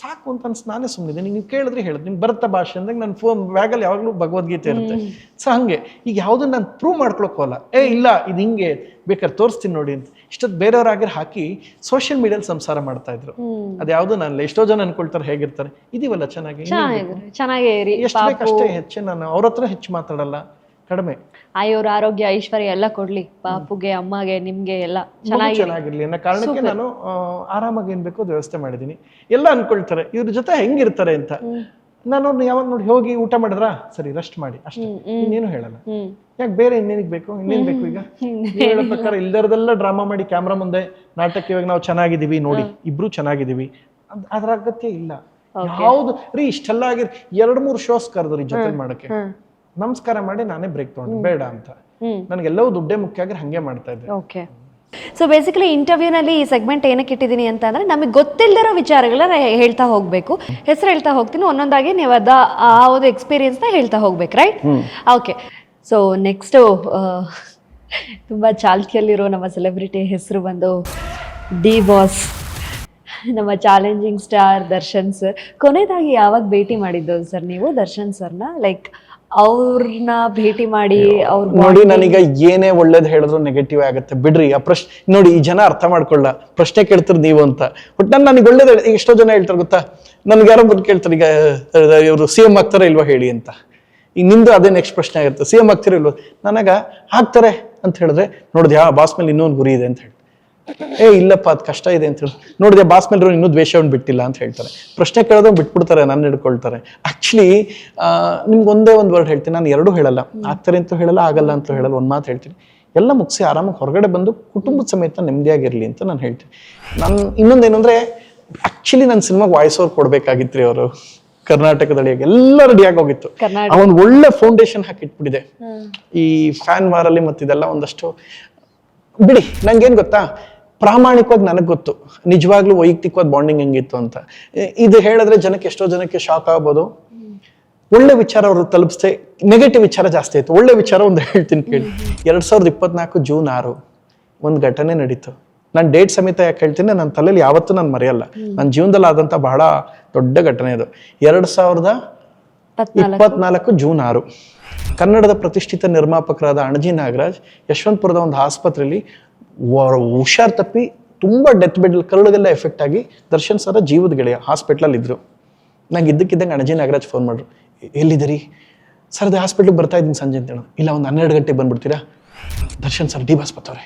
ಸಾಕು ಅಂತ ಅನ್ಸ್ ನಾನೇ ಸುಮ್ಮನಿದೆ. ನೀವು ಕೇಳಿದ್ರೆ ಹೇಳಿದ್ ನಿಮ್ಗೆ ಬರುತ್ತಾ ಭಾಷೆ ಅಂದಾಗ ನನ್ನ ಫೋನ್ ಬ್ಯಾಗಲ್ಲಿ ಯಾವಾಗಲೂ ಭಗವದ್ಗೀತೆ ಇರುತ್ತೆ. ಸೊ ಹಂಗೆ ಈಗ ಯಾವುದನ್ನ ನಾನು ಪ್ರೂವ್ ಮಾಡ್ಕೊಳಕೋಲ್ಲ. ಇಲ್ಲ ಇದು ಹಿಂಗೆ ಬೇಕಾದ್ರೆ ತೋರಿಸ್ತೀನಿ ನೋಡಿ ಅಂತ ಇಷ್ಟೊತ್ತು ಬೇರೆಯವ್ರಾಗಿರ್ ಹಾಕಿ ಸೋಷಿಯಲ್ ಮೀಡಿಯಲ್ಲಿ ಸಂಸಾರ ಮಾಡ್ತಾ ಇದ್ರು. ಅದ್ಯಾವುದು ನಾನು ಎಷ್ಟೋ ಜನ ಅನ್ಕೊಳ್ತಾರೆ ಹೇಗಿರ್ತಾರೆ, ಇದೀವಲ್ಲ ಚೆನ್ನಾಗಿ, ಚೆನ್ನಾಗಿ ಎಷ್ಟು ಬೇಕಷ್ಟೇ ಹೆಚ್ಚು. ನಾನು ಅವ್ರ ಹತ್ರ ಹೆಚ್ಚು ಮಾತಾಡಲ್ಲ, ಕಡಿಮೆ. ಆಯೋರ್ ಆರೋಗ್ಯ ಐಶ್ವರ್ಯ ಎಲ್ಲ ಕೊಡ್ಲಿ, ಪಾಪುಗೆ ಅಮ್ಮಗೆ ನಿಮ್ಗೆ ಎಲ್ಲ ಚೆನ್ನಾಗಿರ್ಲಿ ಅನ್ನೋ ಕಾರಣಕ್ಕೆ ನಾನು ಆರಾಮಾಗಿ ಏನ್ ಬೇಕೋ ವ್ಯವಸ್ಥೆ ಮಾಡಿದೀನಿ. ಎಲ್ಲ ಅನ್ಕೊಳ್ತಾರೆ ಇವ್ರ ಜೊತೆ ಹೆಂಗಿರ್ತಾರೆ ಅಂತ. ನಾನು ಯಾವಾಗ ನೋಡಿ ಹೋಗಿ ಊಟ ಮಾಡಿದ್ರ ಸರಿ ರೆಸ್ಟ್ ಮಾಡಿ ಅಷ್ಟೇ, ಇನ್ನೇನು ಹೇಳಲ್ಲ. ಯಾಕೆ ಬೇರೆ ಇನ್ನೇನಿಗೆ ಬೇಕು, ಇನ್ನೇನ್ ಬೇಕು ಈಗ? ಹೇಳೋ ಪ್ರಕಾರ ಇಲ್ದರದೆಲ್ಲ ಡ್ರಾಮಾ ಮಾಡಿ ಕ್ಯಾಮ್ರಾ ಮುಂದೆ ನಾಟಕ, ಇವಾಗ ನಾವು ಚೆನ್ನಾಗಿದೀವಿ ನೋಡಿ, ಇಬ್ರು ಚೆನ್ನಾಗಿದೀವಿ, ಅದ್ರ ಅಗತ್ಯ ಇಲ್ಲ. ಯಾವ್ದು ರೀ ಇಷ್ಟೆಲ್ಲ ಆಗಿ 2-3 ಶೋಸ್ ಕರೆದ್ರಿ ಜೊತೆ ಮಾಡಕ್ಕೆ, ನಮಸ್ಕಾರ ಮಾಡಿ ನಾನೇ ಬ್ರೇಕ್ ತಗೊಂಡು ಬೇಡ ಅಂತ. ನನಗೆಲ್ಲವೂ ದುಡ್ಡೇ ಮುಖ್ಯ ಆಗಿ ಹಂಗೆ ಮಾಡ್ತಾ ಇದ್ದೆ. ಓಕೆ. ಸೊ ಬೇಸಿಕಲಿ ಇಂಟರ್ವ್ಯೂನಲ್ಲಿ ಈ ಸೆಗ್ಮೆಂಟ್ ಏನಕ್ಕೆ ಇಟ್ಟಿದ್ದೀನಿ ಅಂತ ಅಂದರೆ, ನಮಗೆ ಗೊತ್ತಿಲ್ಲದಿರೋ ವಿಚಾರಗಳನ್ನ ಹೇಳ್ತಾ ಹೋಗಬೇಕು. ಹೆಸರು ಹೇಳ್ತಾ ಹೋಗ್ತೀನಿ, ಒಂದೊಂದಾಗಿ ನೀವು ಆ ಒಂದು ಎಕ್ಸ್ಪೀರಿಯನ್ಸ್ನ ಹೇಳ್ತಾ ಹೋಗ್ಬೇಕು, ರೈಟ್? ಓಕೆ. ಸೊ ನೆಕ್ಸ್ಟು ತುಂಬ ಚಾಲ್ತಿಯಲ್ಲಿರೋ ನಮ್ಮ ಸೆಲೆಬ್ರಿಟಿ ಹೆಸರು ಬಂದು ಡಿ ಬಾಸ್, ನಮ್ಮ ಚಾಲೆಂಜಿಂಗ್ ಸ್ಟಾರ್ ದರ್ಶನ್ ಸರ್. ಕೊನೆಯದಾಗಿ ಯಾವಾಗ ಭೇಟಿ ಮಾಡಿದ್ದು ಸರ್ ನೀವು ದರ್ಶನ್ ಸರ್ನ? ಲೈಕ್ ಅವ್ರನ್ನ ಭೇಟಿ ಮಾಡಿ ನೋಡಿ, ನನಗ ಏನೇ ಒಳ್ಳೇದು ಹೇಳಿದ್ರು ನೆಗೆಟಿವ್ ಆಗುತ್ತೆ ಬಿಡ್ರಿ. ಆ ಪ್ರಶ್ನೆ ನೋಡಿ, ಈ ಜನ ಅರ್ಥ ಮಾಡ್ಕೊಳ್ಳ, ಪ್ರಶ್ನೆ ಕೇಳ್ತಾರೆ ನೀವು ಅಂತ. ಬಟ್ ನನಗೆ ಒಳ್ಳೇದು ಎಷ್ಟೋ ಜನ ಹೇಳ್ತಾರೆ ಗೊತ್ತಾ, ನನ್ಗೆ ಯಾರೋ ಬಂದು ಕೇಳ್ತಾರೆ ಈಗ ಇವರು CM ಆಗ್ತಾರ ಇಲ್ವಾ ಹೇಳಿ ಅಂತ. ಈಗ ನಿಂದು ಅದೇ ನೆಕ್ಸ್ಟ್ ಪ್ರಶ್ನೆ ಆಗಿರುತ್ತೆ, CM ಆಗ್ತಾರ ಇಲ್ವಾ? ನನಗ ಹಾಕ್ತಾರೆ ಅಂತ ಹೇಳಿದ್ರೆ, ನೋಡಿದ್ಯಾ ಬಾಸ್ ಮೇಲೆ ಇನ್ನೊಂದು ಗುರಿ ಇದೆ ಅಂತ ಹೇಳಿ, ಇಲ್ಲಪ್ಪ ಅದು ಕಷ್ಟ ಇದೆ ಅಂತ ಹೇಳಿ, ನೋಡಿದೆ ಬಾಸ್ ಮೇಲೆ ಇನ್ನೂ ದ್ವೇಷವನ್ನು ಬಿಟ್ಟಿಲ್ಲ ಅಂತ ಹೇಳ್ತಾರೆ. ಪ್ರಶ್ನೆ ಕೇಳೋದು ಬಿಟ್ಬಿಡ್ತಾರೆ, ನನ್ನ ಹಿಡ್ಕೊಳ್ತಾರೆ. ಆಕ್ಚುಲಿ ನಿಮ್ಗೆ ಒಂದೇ ಒಂದು ವರ್ಡ್ ಹೇಳ್ತೀನಿ, ನಾನು ಎರಡೂ ಹೇಳಲ್ಲ, ಆಗ್ತಾರೆ ಅಂತೂ ಹೇಳಲ್ಲ, ಆಗಲ್ಲ ಅಂತೂ ಹೇಳಲ್ಲ, ಒಂದು ಮಾತು ಹೇಳ್ತೀನಿ, ಎಲ್ಲ ಮುಗಿಸಿ ಆರಾಮಾಗಿ ಹೊರಗಡೆ ಬಂದು ಕುಟುಂಬದ ಸಮೇತ ನೆಮ್ಮದಿಯಾಗಿರ್ಲಿ ಅಂತ ನಾನು ಹೇಳ್ತೀನಿ. ನಾನು ಇನ್ನೊಂದೇನಂದ್ರೆ, ಆಕ್ಚುಲಿ ನನ್ನ ಸಿನಿಮಾಗೆ ವಾಯ್ಸ್ ಓವರ್ ಕೊಡ್ಬೇಕಾಗಿತ್ರಿ ಅವರು ಕರ್ನಾಟಕದಲ್ಲಿ, ಎಲ್ಲ ರೆಡಿಯಾಗಿ ಹೋಗಿತ್ತು. ಒಂದು ಒಳ್ಳೆ ಫೌಂಡೇಶನ್ ಹಾಕಿಟ್ಬಿಟ್ಟಿದೆ ಈ ಫ್ಯಾನ್ ವಾರಲ್ಲಿ. ಮತ್ತಿದೆಲ್ಲ ಒಂದಷ್ಟು ಬಿಡಿ, ನಂಗೇನ್ ಗೊತ್ತಾ, ಪ್ರಾಮಾಣಿಕವಾಗಿ ನನಗೆ ಗೊತ್ತು ನಿಜವಾಗ್ಲೂ ವೈಯಕ್ತಿಕವಾದ ಬಾಂಡಿಂಗ್ ಹೆಂಗಿತ್ತು ಅಂತ. ಇದು ಹೇಳಿದ್ರೆ ಜನಕ್ಕೆ, ಎಷ್ಟೋ ಜನಕ್ಕೆ ಶಾಕ್ ಆಗ್ಬೋದು. ಒಳ್ಳೆ ವಿಚಾರ ಅವರು ತಲುಪಿಸ್ದೆ, ನೆಗೆಟಿವ್ ವಿಚಾರ ಜಾಸ್ತಿ ಆಯ್ತು. ಒಳ್ಳೆ ವಿಚಾರ ಒಂದು ಹೇಳ್ತೀನಿ ಕೇಳಿ. 2024 ಜೂನ್ 6 ಒಂದು ಘಟನೆ ನಡೀತು. ನಾನು ಡೇಟ್ ಸಮೇತ ಯಾಕೆ ಹೇಳ್ತೀನಿ, ನನ್ನ ತಲೆಯಲ್ಲಿ ಯಾವತ್ತೂ ನಾನು ಮರೆಯಲ್ಲ. ನನ್ನ ಜೀವನದಲ್ಲಿ ಆದಂಥ ಬಹಳ ದೊಡ್ಡ ಘಟನೆ ಇದು. 2024 ಜೂನ್ 6 ಕನ್ನಡದ ಪ್ರತಿಷ್ಠಿತ ನಿರ್ಮಾಪಕರಾದ ಅಣಜಿ ನಾಗರಾಜ್ ಯಶವಂತಪುರದ ಒಂದು ಆಸ್ಪತ್ರೆಯಲ್ಲಿ ಹುಷಾರ್ ತಪ್ಪಿ ತುಂಬಾ ಡೆತ್ ಬೆಡ್ ಕರುಳಿಗೆಲ್ಲ ಎಫೆಕ್ಟ್ ಆಗಿ ದರ್ಶನ್ ಸರ ಜೀವದ ಗೆಳೆಯ ಹಾಸ್ಪಿಟ್ಲಲ್ಲಿ ಇದ್ರು. ನಂಗೆ ಇದ್ದಕ್ಕಿದ್ದಂಗೆ ಅಣಜಿ ನಾಗರಾಜ್ ಫೋನ್ ಮಾಡ್ರು, ಎಲ್ಲಿದ್ದೀರಿ ಸರ್? ಅದೇ ಹಾಸ್ಪಿಟ್ಲಿಗೆ ಬರ್ತಾ ಇದ್ದೀನಿ ಸಂಜೆ ಅಂತ ಹೇಳೋದು. ಇಲ್ಲ, ಒಂದು 12 ಗಂಟೆಗೆ ಬಂದ್ಬಿಡ್ತೀರಾ? ದರ್ಶನ್ ಸರ್ ಡಿ ಬಾಸ್ ಬರ್ತಾವ್ರೆ,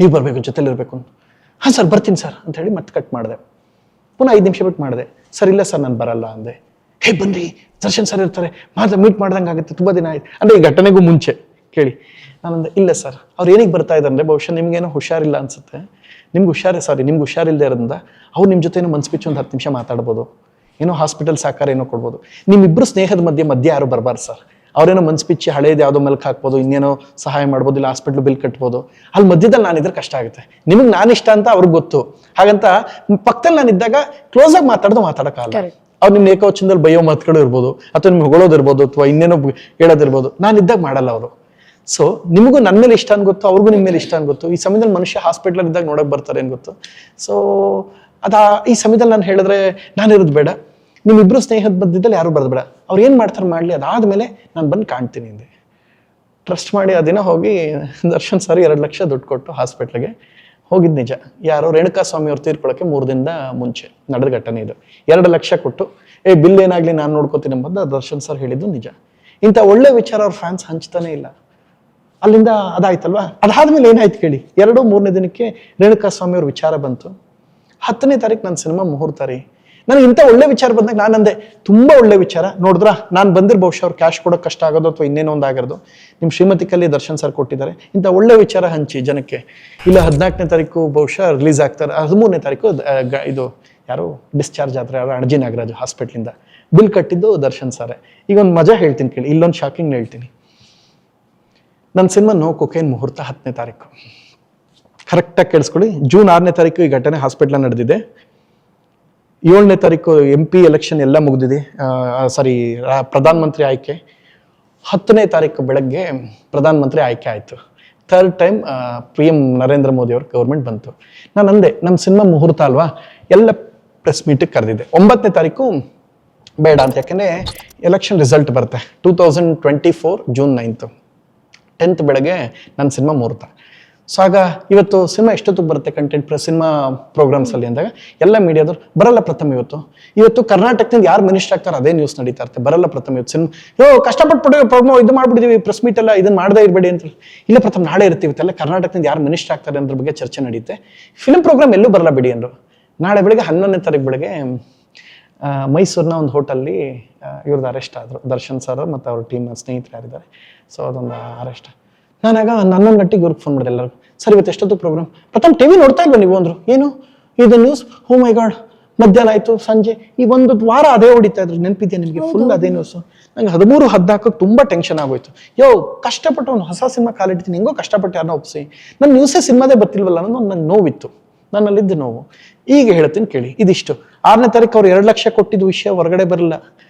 ನೀವು ಬರಬೇಕು, ಜೊತೆಲಿರ್ಬೇಕು. ಹಾಂ ಸರ್ ಬರ್ತೀನಿ ಸರ್ ಅಂತ ಹೇಳಿ ಮತ್ತೆ ಕಟ್ ಮಾಡಿದೆ. ಪುನಃ 5 ನಿಮಿಷ ಬಿಟ್ಟು ಮಾಡಿದೆ. ಸರ್ ಇಲ್ಲ ಸರ್ ನಾನು ಬರಲ್ಲ ಅಂದೆ. ಬನ್ರಿ ದರ್ಶನ್ ಸರ್ ಇರ್ತಾರೆ, ಮೀಟ್ ಮಾಡ್ದಂಗೆ ಆಗುತ್ತೆ, ತುಂಬ ದಿನ ಆಯ್ತು ಅಂದರೆ ಈ ಘಟನೆಗೂ ಮುಂಚೆ ಕೇಳಿ. ನಾನಂದೆ ಇಲ್ಲ ಸರ್, ಅವ್ರು ಏನಿಗೆ ಬರ್ತಾ ಇದ್ದಾರೆ, ಬಹುಶಃ ನಿಮ್ಗೇನೋ ಹುಷಾರಿಲ್ಲ ಅನ್ಸುತ್ತೆ, ನಿಮ್ಗೆ ನಿಮ್ಗೆ ಹುಷಾರಿಲ್ಲದೆ ಇರೋದ್ರಿಂದ ಅವ್ರು ನಿಮ್ಮ ಜೊತೆ ಮನ್ಸು ಬಿಚ್ಚು ಒಂದು 10 ನಿಮಿಷ ಮಾತಾಡ್ಬೋದು, ಏನೋ ಹಾಸ್ಪಿಟಲ್ ಸಾಕಾರ ಏನೋ ಕೊಡ್ಬೋದು. ನಿಮ್ಮಿಬ್ಬರು ಸ್ನೇಹದ ಮಧ್ಯೆ ಯಾರು ಬರಬಾರ್ದು ಸರ್. ಅವ್ರೇನೋ ಮನ್ಸು ಬಿಚ್ಚಿ ಹಳೇದು ಯಾವುದೋ ಮೆಲ್ಕ್ ಹಾಕ್ಬೋದು, ಇನ್ನೇನೋ ಸಹಾಯ ಮಾಡ್ಬೋದು, ಇಲ್ಲ ಹಾಸ್ಪಿಟ್ಲ್ ಬಿಲ್ ಕಟ್ಬೋದು. ಅಲ್ಲಿ ಮಧ್ಯದಲ್ಲಿ ನಾನಿದ್ರೆ ಕಷ್ಟ ಆಗುತ್ತೆ. ನಿಮಗೆ ನಾನಿಷ್ಟ ಅಂತ ಅವ್ರಿಗೆ ಗೊತ್ತು, ಹಾಗಂತ ಪಕ್ಕದಲ್ಲಿ ನಾನಿದ್ದಾಗ ಕ್ಲೋಸ್ ಆಗಿ ಮಾತಾಡೋಕ್ಕಾಗಲ್ಲ. ಅವ್ರು ನಿಮ್ಮ ಏಕವಚನದಲ್ಲಿ ಬೈಯೋ ಮಾತುಗಳು ಇರ್ಬೋದು, ಅಥವಾ ನಿಮ್ಗೆ ಹೊಗಳೋದಿರ್ಬೋದು, ಅಥವಾ ಇನ್ನೇನೋ ಹೇಳೋದಿರ್ಬೋದು. ನಾನಿದ್ದಾಗ ಮಾಡಲ್ಲ ಅವರು. ಸೊ ನಿಮಗೂ ನನ್ನ ಮೇಲೆ ಇಷ್ಟ ಅಂತ ಗೊತ್ತು, ಅವ್ರಿಗೂ ನಿಮ್ಮ ಮೇಲೆ ಇಷ್ಟ ಅಂತ ಗೊತ್ತು. ಈ ಸಮಯದಲ್ಲಿ ಮನುಷ್ಯ ಹಾಸ್ಪಿಟ್ಲಲ್ಲಿ ಇದ್ದಾಗ ನೋಡಕ್ ಬರ್ತಾರೆ ಅಂತ ಗೊತ್ತು. ಸೊ ಈ ಸಮಯದಲ್ಲಿ ನಾನು ಹೇಳಿದ್ರೆ ನಾನಿರೋದು ಬೇಡ, ನಿಮ್ಮಿಬ್ರು ಸ್ನೇಹದ ಮಧ್ಯದಲ್ಲಿ ಯಾರು ಬರೋದು ಬೇಡ, ಅವ್ರು ಏನು ಮಾಡ್ತಾರೆ ಮಾಡಲಿ, ಅದಾದ್ಮೇಲೆ ನಾನು ಬಂದು ಕಾಣ್ತೀನಿ ಅಂದೆ. ಟ್ರಸ್ಟ್ ಮಾಡಿ ಆ ದಿನ ಹೋಗಿ ದರ್ಶನ್ ಸರ್ 2 ಲಕ್ಷ ದುಡ್ಡು ಕೊಟ್ಟು ಹಾಸ್ಪಿಟ್ಲಿಗೆ ಹೋಗಿದ್ದು ನಿಜ. ಯಾರೋ ರೇಣುಕಾ ಸ್ವಾಮಿ ಅವ್ರು ತೀರ್ಕೊಳ್ಳೋಕೆ 3 ದಿನದ ಮುಂಚೆ ನಡೆದ ಘಟನೆ ಇದು. 2 ಲಕ್ಷ ಕೊಟ್ಟು ಬಿಲ್ ಏನಾಗ್ಲಿ ನಾನು ನೋಡ್ಕೋತೀನಿ ಎಂಬುದು ದರ್ಶನ್ ಸರ್ ಹೇಳಿದ್ದು ನಿಜ. ಇಂಥ ಒಳ್ಳೆ ವಿಚಾರ ಅವ್ರ ಫ್ಯಾನ್ಸ್ ಹಂಚ್ತಾನೆ ಇಲ್ಲ. ಅಲ್ಲಿಂದ ಅದಾಯ್ತಲ್ವಾ, ಅದಾದ್ಮೇಲೆ ಏನಾಯ್ತು ಕೇಳಿ. 2-3ನೇ ದಿನಕ್ಕೆ ರೇಣುಕಾ ಸ್ವಾಮಿ ಅವ್ರ ವಿಚಾರ ಬಂತು. 10ನೇ ತಾರೀಕು ನನ್ನ ಸಿನಿಮಾ ಮುಹೂರ್ತ ರೀ. ನನಗೆ ಇಂಥ ಒಳ್ಳೆ ವಿಚಾರ ಬಂದಾಗ ನಾನಂದೆ, ತುಂಬಾ ಒಳ್ಳೆ ವಿಚಾರ ನೋಡಿದ್ರ, ನಾನು ಬಂದಿರ್ ಬಹುಶಃ ಅವ್ರು ಕ್ಯಾಶ್ ಕೊಡೋಕೆ ಕಷ್ಟ ಆಗೋದು ಅಥವಾ ಇನ್ನೇನೋ ಒಂದು ಆಗಿರೋದು. ನಿಮ್ಮ ಶ್ರೀಮತಿ ಕಲ್ಲಿ ದರ್ಶನ್ ಸರ್ ಕೊಟ್ಟಿದ್ದಾರೆ, ಇಂಥ ಒಳ್ಳೆ ವಿಚಾರ ಹಂಚಿ ಜನಕ್ಕೆ. ಇಲ್ಲ 14ನೇ ತಾರೀಕು ಬಹುಶಃ ರಿಲೀಸ್ ಆಗ್ತಾರೆ, 13ನೇ ತಾರೀಕು ಇದು ಯಾರು ಡಿಸ್ಚಾರ್ಜ್ ಆದ್ರೆ ಯಾರು ಅಣಜಿ ನಾಗರಾಜ್ ಹಾಸ್ಪಿಟ್ಲಿಂದ ಬಿಲ್ ಕಟ್ಟಿದ್ದು ದರ್ಶನ್ ಸರ್. ಈಗ ಒಂದು ಮಜಾ ಹೇಳ್ತೀನಿ ಕೇಳಿ, ಇಲ್ಲೊಂದು ಶಾಕಿಂಗ್ ಹೇಳ್ತೀನಿ. ನನ್ನ ಸಿನಿಮಾ ನೋ ಕೊಕೇನ್ ಮುಹೂರ್ತ 10ನೇ ತಾರೀಕು. ಕರೆಕ್ಟಾಗಿ ಕೇಳಿಸ್ಕೊಳ್ಳಿ. ಜೂನ್ 6ನೇ ತಾರೀಕು ಈ ಘಟನೆ ಹಾಸ್ಪಿಟ್ಲ ನಡೆದಿದೆ. 7ನೇ ತಾರೀಕು MP ಎಲೆಕ್ಷನ್ ಎಲ್ಲ ಮುಗಿದಿದೆ, ಪ್ರಧಾನಮಂತ್ರಿ ಆಯ್ಕೆ. 10ನೇ ತಾರೀಕು ಬೆಳಗ್ಗೆ ಪ್ರಧಾನಮಂತ್ರಿ ಆಯ್ಕೆ ಆಯಿತು. 3rd time PM Narendra Modi ಅವ್ರ ಗೌರ್ಮೆಂಟ್ ಬಂತು. ನಾನು ಅಂದೆ, ನಮ್ಮ ಸಿನಿಮಾ ಮುಹೂರ್ತ ಅಲ್ವಾ, ಎಲ್ಲ ಪ್ರೆಸ್ ಮೀಟಿಗೆ ಕರೆದಿದ್ದೆ. 9ನೇ ತಾರೀಕು ಬೇಡ ಅಂತ, ಯಾಕೆಂದರೆ ಎಲೆಕ್ಷನ್ ರಿಸಲ್ಟ್ ಬರುತ್ತೆ 2024 ಜೂನ್ 9th. 10th ಬೆಳಗ್ಗೆ ನನ್ನ ಸಿನಿಮಾ ಮುಹೂರ್ತ. ಸೊ ಆಗ ಇವತ್ತು ಸಿನಿಮಾ ಎಷ್ಟೊತ್ತಿಗೆ ಬರುತ್ತೆ ಕಂಟೆಂಟ್ ಸಿನಿಮಾ ಪ್ರೋಗ್ರಾಮ್ಸಲ್ಲಿ ಅಂದಾಗ ಎಲ್ಲ ಮೀಡಿಯಾದವ್ರು ಬರಲ್ಲ ಪ್ರಥಮ್ ಇವತ್ತು ಕರ್ನಾಟಕದಿಂದ ಯಾರು ಮಿನಿಸ್ಟರ್ ಆಗ್ತಾರೆ ಅದೇ ನ್ಯೂಸ್ ನಡೀತಾ ಇರುತ್ತೆ. ಬರಲ್ಲ ಪ್ರಥಮ್ ಇವತ್ತು ಸಿನಿಮಾ ಕಷ್ಟಪಟ್ಟು ಇದು ಮಾಡ್ಬಿಟ್ಟಿದೀವಿ ಪ್ರೆಸ್ ಮೀಟ್ ಎಲ್ಲ ಇದನ್ನ ಮಾಡದೇ ಇರಬೇಡಿ ಅಂತ. ಇಲ್ಲ ಪ್ರಥಮ್ ನಾಳೆ ಇರ್ತೀವಿ ಇವತ್ತೆಲ್ಲ ಕರ್ನಾಟಕದಿಂದ ಯಾರು ಮಿನಿಸ್ಟರ್ ಆಗ್ತಾರೆ ಅದ್ರ ಬಗ್ಗೆ ಚರ್ಚೆ ನಡೀತೆ. ಫಿಲ್ಮ್ ಪ್ರೋಗ್ರಾಮ್ ಎಲ್ಲೂ ಬರಲ್ಲ ಬಿಡಿ ಅಂದರು. ನಾಳೆ ಬೆಳಗ್ಗೆ 11ನೇ ತಾರೀಕು ಬೆಳಗ್ಗೆ ಮೈಸೂರಿನ ಒಂದು ಹೋಟೆಲ್ಲಿ ಇವ್ರದ್ದು ಅರೆಸ್ಟ್ ಆದರು, ದರ್ಶನ್ ಸರ್ ಮತ್ತು ಅವ್ರ ಟೀಮ್ ಸ್ನೇಹಿತರು ಯಾರಿದ್ದಾರೆ. ಸೊ ಅದೊಂದು ಅರೆಸ್ಟ್. ನಾನಾಗ 11 ಗಂಟೆಗೆ ಇವ್ರಿಗೆ ಫೋನ್ ಮಾಡಿದೆ ಎಲ್ಲರಿಗೂ. ಸರ್ ಇವತ್ತು ಎಷ್ಟೊತ್ತು ಪ್ರೋಗ್ರಾಮ್? ಪ್ರಥಮ್ ಟಿವಿ ನೋಡ್ತಾ ಇಲ್ವಾ ನೀವು ಅಂದರು. ಏನು ಇದು ನ್ಯೂಸ್? ಹೋ ಮೈ ಗಾಡ್, ಮಧ್ಯಾಹ್ನ ಆಯಿತು, ಸಂಜೆ ಈ ಒಂದು ವಾರ ಅದೇ ಹೊಡಿತಾ ಇದ್ರು. ನೆನಪಿದ್ಯಾ ನಿಮಗೆ? ಫುಲ್ ಅದೇ ನ್ಯೂಸು. ನಂಗೆ 13-14 ತುಂಬ ಟೆನ್ಷನ್ ಆಗೋಯ್ತು. ಕಷ್ಟಪಟ್ಟು ಒಂದು ಹೊಸ ಸಿನಿಮಾ ಕಾಲಿಡ್ತೀನಿ, ಹೆಂಗೋ ಕಷ್ಟಪಟ್ಟು ಯಾರನ್ನ ಒಪ್ಪಿಸಿ ನನ್ನ ನ್ಯೂಸೇ ಸಿನಿಮಾದೇ ಬರ್ತಿಲ್ವಲ್ಲ ಅನ್ನೋದು ನನ್ನ ನೋವಿತ್ತು, ನನ್ನಲ್ಲಿದ್ದ ನೋವು. ಈಗ ಹೇಳ್ತೀನಿ ಕೇಳಿ, ಇದಿಷ್ಟು. 6ನೇ ತಾರೀಕು ಅವ್ರು 2 ಲಕ್ಷ ಕೊಟ್ಟಿದ್ದು ವಿಷಯ ಹೊರಗಡೆ ಬರಲ್ಲ.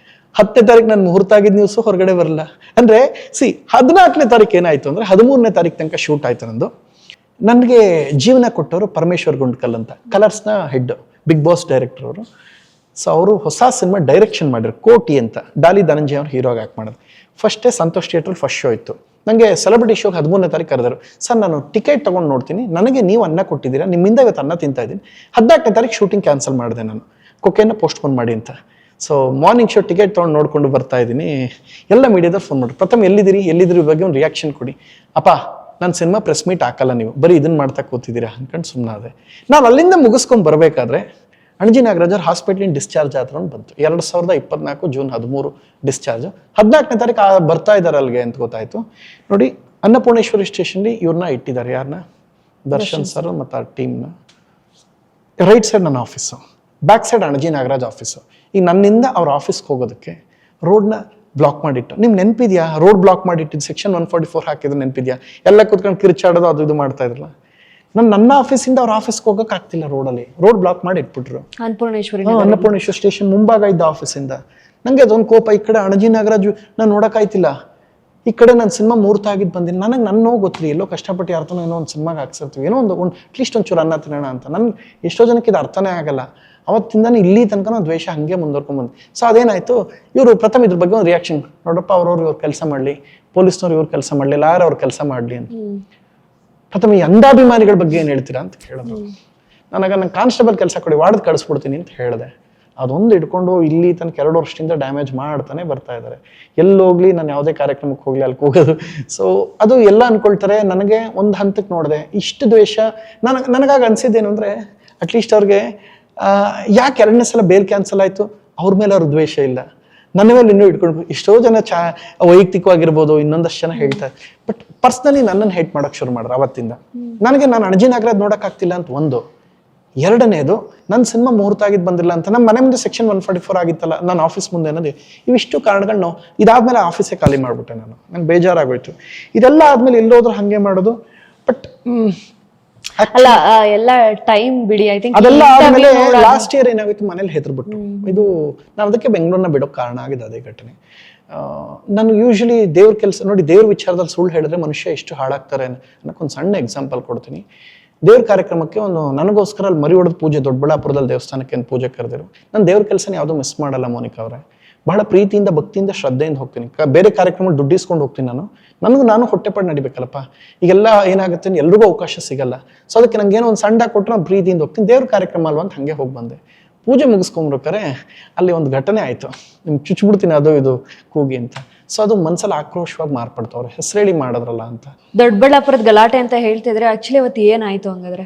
10ನೇ ತಾರೀಕು ನಾನು ಮುಹೂರ್ತ ಆಗಿದ್ದ ನ್ಯೂಸು ಹೊರಗಡೆ ಬರಲ್ಲ. ಅಂದ್ರೆ 14ನೇ ತಾರೀಕು ಏನಾಯ್ತು ಅಂದ್ರೆ 13ನೇ ತಾರೀಕು ತನಕ ಶೂಟ್ ಆಯ್ತು ನಂದು. ನನಗೆ ಜೀವನ ಕೊಟ್ಟವರು ಪರಮೇಶ್ವರ್ ಗುಂಡ್ಕಲ್ ಅಂತ, ಕಲರ್ಸ್ನ ಹೆಡ್, ಬಿಗ್ ಬಾಸ್ ಡೈರೆಕ್ಟರ್ ಅವರು. ಸೊ ಅವರು ಹೊಸ ಸಿನಿಮಾ ಡೈರೆಕ್ಷನ್ ಮಾಡಿದ್ರು, ಕೋಟಿ ಅಂತ. ಡಾಲಿ ಧನಂಜಯ ಅವ್ರು ಹೀರೋಗಿ ಆ್ಯಕ್ಟ್ ಮಾಡೋದು. ಫಸ್ಟೇ ಸಂತೋಷ್ ಥಿಯೇಟ್ರಲ್ಲಿ ಫಸ್ಟ್ ಶೋ ಇತ್ತು. ನನಗೆ ಸೆಲೆಬ್ರಿಟಿ ಶೋಗೆ 13ನೇ ತಾರೀಕು ಕರೆದರು. ಸರ್ ನಾನು ಟಿಕೆಟ್ ತೊಗೊಂಡು ನೋಡ್ತೀನಿ, ನನಗೆ ನೀವು ಅನ್ನ ಕೊಟ್ಟಿದ್ದೀರಾ, ನಿಮ್ಮಿಂದ ಇವತ್ತು ಅನ್ನ ತಿಂತಾ ಇದ್ದೀನಿ. 14ನೇ ತಾರೀಕು ಶೂಟಿಂಗ್ ಕ್ಯಾನ್ಸಲ್ ಮಾಡಿದೆ ನಾನು, ಕೊಕೆನ ಪೋಸ್ಟ್ಪೋನ್ ಮಾಡಿ ಅಂತ. ಸೊ ಮಾರ್ನಿಂಗ್ ಶೋ ಟಿಕೆಟ್ ತೊಗೊಂಡು ನೋಡ್ಕೊಂಡು ಬರ್ತಾ ಇದ್ದೀನಿ. ಎಲ್ಲ ಮೀಡಿಯಾದವ್ರು ಫೋನ್ ಮಾಡಿ, ಪ್ರಥಮ್ ಎಲ್ಲಿದ್ದೀರಿ ಬಗ್ಗೆ ಒಂದು ರಿಯಾಕ್ಷನ್ ಕೊಡಿ. ಅಪ್ಪ ನನ್ನ ಸಿನಿಮಾ ಪ್ರೆಸ್ ಮೀಟ್ ಹಾಕಲ್ಲ, ನೀವು ಬರೀ ಇದನ್ನು ಮಾಡ್ತಾ ಕೂತಿದ್ದೀರಾ ಅನ್ಕೊಂಡು ಸುಮ್ಮನಾದೆ. ನಾನು ಅಲ್ಲಿಂದ ಮುಗಿಸ್ಕೊಂಡು ಬರಬೇಕಾದ್ರೆ ಅಣಜಿ ನಾಗರಾಜ್ ಅವ್ರ ಹಾಸ್ಪಿಟ್ಲಿಂದ ಡಿಸ್ಚಾರ್ಜ್ ಆದ್ರು ಅಂತ ಬಂತು. 2024 ಜೂನ್ 13 ಡಿಸ್ಚಾರ್ಜ್. 14ನೇ ತಾರೀಕು ಬರ್ತಾ ಇದ್ದಾರೆ ಅಲ್ಲಿಗೆ ಅಂತ ಗೊತ್ತಾಯ್ತು. ನೋಡಿ, ಅನ್ನಪೂರ್ಣೇಶ್ವರಿ ಸ್ಟೇಷನ್ಲಿ ಇವ್ರನ್ನ ಇಟ್ಟಿದ್ದಾರೆ. ಯಾರನ್ನ? ದರ್ಶನ್ ಸರ್ ಮತ್ತು ಆ ಟೀಮ್ನ. ರೈಟ್ ಸೈಡ್ ನನ್ನ office, back side Anaji Nagaraj office. ಈಗ ನನ್ನಿಂದ ಅವ್ರ ಆಫೀಸ್ಗೆ ಹೋಗೋದಕ್ಕೆ ರೋಡ್ನ ಬ್ಲಾಕ್ ಮಾಡಿಟ್ಟು. ನಿಮ್ಗೆ ನೆನಪಿದ್ಯಾ? ರೋಡ್ ಬ್ಲಾಕ್ ಮಾಡಿಟ್ಟಿದ್ದು ಸೆಕ್ಷನ್ 144 ಹಾಕಿದ್ರೆ ನೆನಪಿದ್ಯಾ? ಎಲ್ಲ ಕೂತ್ಕೊಂಡು ಕಿರ್ಚಾಡೋದು ಅದು ಇದು ಮಾಡ್ತಾ ಇದ್ರಲ್ಲ. ನನ್ನ ಆಫೀಸಿಂದ ಅವ್ರ ಆಫೀಸ್ಗೆ ಹೋಗಕ್ಕೆ ಆಗ್ತಿಲ್ಲ, ರೋಡಲ್ಲಿ ರೋಡ್ ಬ್ಲಾಕ್ ಮಾಡಿ ಇಟ್ಬಿಟ್ರು. ಅನ್ನಪೂರ್ಣೇಶ್ವರಿ ಸ್ಟೇಷನ್ ಮುಂಭಾಗ ಇದ್ದ ಆಫೀಸಿಂದ. ನಂಗೆ ಅದೊಂದು ಕೋಪ. ಈ ಕಡೆ ಅಣಜಿ ನಾಗರಾಜು ನಾನು ನೋಡೋಕ್ಕಾಯ್ತಿಲ್ಲ, ಈ ಕಡೆ ನನ್ನ ಸಿನಿಮಾ ಮುಹೂರ್ತ ಆಗಿದ್ದು ಬಂದಿನಿ. ನನಗೆ ನನ್ನ ನೋವು ಗೊತ್ತಿಲ್ಲ, ಎಲ್ಲೋ ಕಷ್ಟಪಟ್ಟು ಯಾರ್ತನೋ ಏನೋ ಒಂದು ಸಿನಿಮಾಗೆ ಹಾಕ್ಸಿರ್ತೀವಿ, ಏನೋ ಒಂದು ಅಟ್ಲೀಸ್ಟ್ ಒಂಚೂರು ಅನ್ನ ತಿನ್ನೋಣ ಅಂತ. ನನ್ಗೆ ಎಷ್ಟೋ ಜನಕ್ಕೆ ಇದು ಅರ್ಥನೇ ಆಗಲ್ಲ. ಅವತ್ತಿಂದಾನೆ ಇಲ್ಲಿ ತನಕ ದ್ವೇಷ ಹಂಗೆ ಮುಂದುವರ್ಕೊಂಡ್ಬಂದು. ಸೊ ಅದೇನಾಯ್ತು, ಇವರು ಪ್ರಥಮ್ ಇದ್ರ ಬಗ್ಗೆ ಒಂದು ರಿಯಾಕ್ಷನ್, ನೋಡಪ್ಪ ಅವ್ರವ್ರು ಇವ್ರು ಕೆಲಸ ಮಾಡಲಿ, ಪೊಲೀಸ್ನವ್ರು ಇವ್ರು ಕೆಲಸ ಮಾಡಲಿ, ಲಾಯರ್ ಅವ್ರು ಕೆಲಸ ಮಾಡಲಿ ಅಂತ. ಪ್ರಥಮ್ ಈ ಅಂಧಾಭಿಮಾನಿಗಳ ಬಗ್ಗೆ ಏನು ಹೇಳ್ತೀರಾ ಅಂತ ಹೇಳಿದ್ರು. ನನಗೆ ಕಾನ್ಸ್ಟೇಬಲ್ ಕೆಲಸ ಕೊಡಿ, ವಾರ್ಡ್ ಕಳಿಸ್ಬಿಡ್ತೀನಿ ಅಂತ ಹೇಳಿದೆ. ಅದೊಂದು ಇಟ್ಕೊಂಡು ಇಲ್ಲಿ ತನಕ 2 ವರ್ಷದಿಂದ ಡ್ಯಾಮೇಜ್ ಮಾಡ್ತಾನೆ ಬರ್ತಾ ಇದ್ದಾರೆ. ಎಲ್ಲೋಗ್ಲಿ, ನಾನು ಯಾವುದೇ ಕಾರ್ಯಕ್ರಮಕ್ಕೆ ಹೋಗ್ಲಿ ಅಲ್ಲಿ ಹೋಗೋದು. ಸೊ ಅದು ಎಲ್ಲ ಅನ್ಕೊಳ್ತಾರೆ. ನನಗೆ ಒಂದು ಹಂತಕ್ಕೆ ನೋಡಿದೆ ಇಷ್ಟು ದ್ವೇಷ. ನನಗಾಗ ಅನ್ಸಿದ್ದೇನು ಅಂದರೆ, ಅಟ್ಲೀಸ್ಟ್ ಅವ್ರಿಗೆ ಯಾಕೆ 2ನೇ ಸಲ ಬೇಲ್ ಕ್ಯಾನ್ಸಲ್ ಆಯಿತು, ಅವ್ರ ಮೇಲೆ ಅವ್ರ ದ್ವೇಷ ಇಲ್ಲ, ನನ್ನ ಮೇಲೆ ಇನ್ನೂ ಇಟ್ಕೊಂಡು. ಎಷ್ಟೋ ಜನ ವೈಯಕ್ತಿಕವಾಗಿರ್ಬೋದು, ಇನ್ನೊಂದಷ್ಟು ಜನ ಹೇಳ್ತಾರೆ, ಬಟ್ ಪರ್ಸ್ನಲಿ ನನ್ನನ್ನು ಹೇಟ್ ಮಾಡೋಕ್ಕೆ ಶುರು ಮಾಡ್ರು ಅವತ್ತಿಂದ. ನಾನು ಅಣಜಿ ನಾಗರಾಜ್ ನೋಡೋಕ್ಕಾಗ್ತಿಲ್ಲ ಅಂತ ಒಂದು. 2ನೇದು, ನನ್ನ ಸಿನಿಮಾ ಮುಹೂರ್ತ ಆಗಿದ್ದು ಬಂದಿಲ್ಲ ಅಂತ. ನಮ್ಮ ಮನೆ ಮುಂದೆ ಸೆಕ್ಷನ್ 144 ಆಗಿತ್ತಲ್ಲ, ನನ್ನ ಆಫೀಸ್ ಮುಂದೆ ಅನ್ನೋದು. ಇವಿಷ್ಟು ಕಾರಣಗಳನ್ನ ಇದಾದ್ಮೇಲೆ ಆಫೀಸೇ ಖಾಲಿ ಮಾಡಿಬಿಟ್ಟೆ ನಾನು. ನಂಗೆ ಬೇಜಾರಾಗೋಯ್ತು. ಇದೆಲ್ಲ ಆದ್ಮೇಲೆ ಎಲ್ಲೋದ್ರು ಹಾಗೆ ಮಾಡೋದು. ಬಟ್ ಅಲ್ಲ, ಎಲ್ಲ ಟೈಮ್ ಬಿಡಿ. ಐ ಥಿಂಕ್ ಅದೆಲ್ಲ ಆದ್ಮೇಲೆ ಲಾಸ್ಟ್ ಇಯರ್ ಏನಾಗಿತ್ತು, ಮನೇಲಿ ಹೆದರ್ಬಿಟ್ಟು ಇದು ನಾನು ಅದಕ್ಕೆ ಬೆಂಗಳೂರನ್ನ ಬಿಡೋಕೆ ಕಾರಣ ಆಗಿದೆ ಅದೇ ಘಟನೆ. ನಾನು ಯೂಶಲಿ ದೇವ್ರ ಕೆಲಸ ನೋಡಿ, ದೇವ್ರ ವಿಚಾರದಲ್ಲಿ ಸುಳ್ಳು ಹೇಳಿದ್ರೆ ಮನುಷ್ಯ ಎಷ್ಟು ಹಾಳಾಗ್ತಾರೆ ಅನ್ನೋಕ್ಕೊಂದು ಸಣ್ಣ ಎಕ್ಸಾಂಪಲ್ ಕೊಡ್ತೀನಿ. ದೇವ್ರ ಕಾರ್ಯಕ್ರಮಕ್ಕೆ ಒಂದು ನನಗೋಸ್ಕರ ಅಲ್ಲಿ ಮರಿ ಹೊಡೆದ ಪೂಜೆ, ದೊಡ್ಡಬಳ್ಳಾಪುರದಲ್ಲಿ ದೇವಸ್ಥಾನಕ್ಕೆ ಒಂದು ಪೂಜೆ ಕರೆದಿರು. ನಾನು ದೇವ್ರ ಕೆಲಸನ ಯಾವುದೂ ಮಿಸ್ ಮಾಡಲ್ಲ ಮೋನಿಕಾ ಅವರೇ. ಬಹಳ ಪ್ರೀತಿಯಿಂದ, ಭಕ್ತಿಯಿಂದ, ಶ್ರದ್ಧೆಯಿಂದ ಹೋಗ್ತೀನಿ. ಬೇರೆ ಕಾರ್ಯಕ್ರಮಗಳು ದುಡ್ಡು ಇಸ್ಕೊಂಡು ಹೋಗ್ತೀನಿ ನಾನು ಹೊಟ್ಟೆಪಾಡು ನಡಿಬೇಕಲ್ಲಪ್ಪ. ಈಗೆಲ್ಲ ಏನಾಗುತ್ತೆ, ಎಲ್ರಿಗೂ ಅವಕಾಶ ಸಿಗಲ್ಲ. ಸೊ ಅದಕ್ಕೆ ನಂಗೆ ಏನೋ ಒಂದು ಸಣ್ಣ ಕೊಟ್ಟರೆ ನಾನು ಪ್ರೀತಿಯಿಂದ ಹೋಗ್ತೀನಿ. ದೇವ್ರ ಕಾರ್ಯಕ್ರಮ ಅಲ್ವಾ ಅಂತ ಹಾಗೆ ಹೋಗಿ ಬಂದೆ. ಪೂಜೆ ಮುಗಿಸ್ಕೊಂಡ್ಬೇಕಾರೆ ಅಲ್ಲಿ ಒಂದು ಘಟನೆ ಆಯಿತು. ನಿಮ್ಗೆ ಚುಚ್ಬಿಡ್ತೀನಿ ಅದು ಇದು ಕೂಗಿ ಅಂತ. ಸೊ ಅದು ಮನ್ಸಲ್ಲಿ ಆಕ್ರೋಶವಾಗಿ ಮಾರ್ಪಡ್ತವ್ರೆ, ಹೆಸರೇಳಿ ಮಾಡಿದ್ರಲ್ಲ ಅಂತ. ದೊಡ್ಡಬಳ್ಳಾಪುರದ ಗಲಾಟೆ ಅಂತ ಹೇಳ್ತಿದ್ರೆ, ಆಕ್ಚುಲಿ ಅವತ್ತು ಏನಾಯ್ತು ಹಂಗಾದ್ರೆ?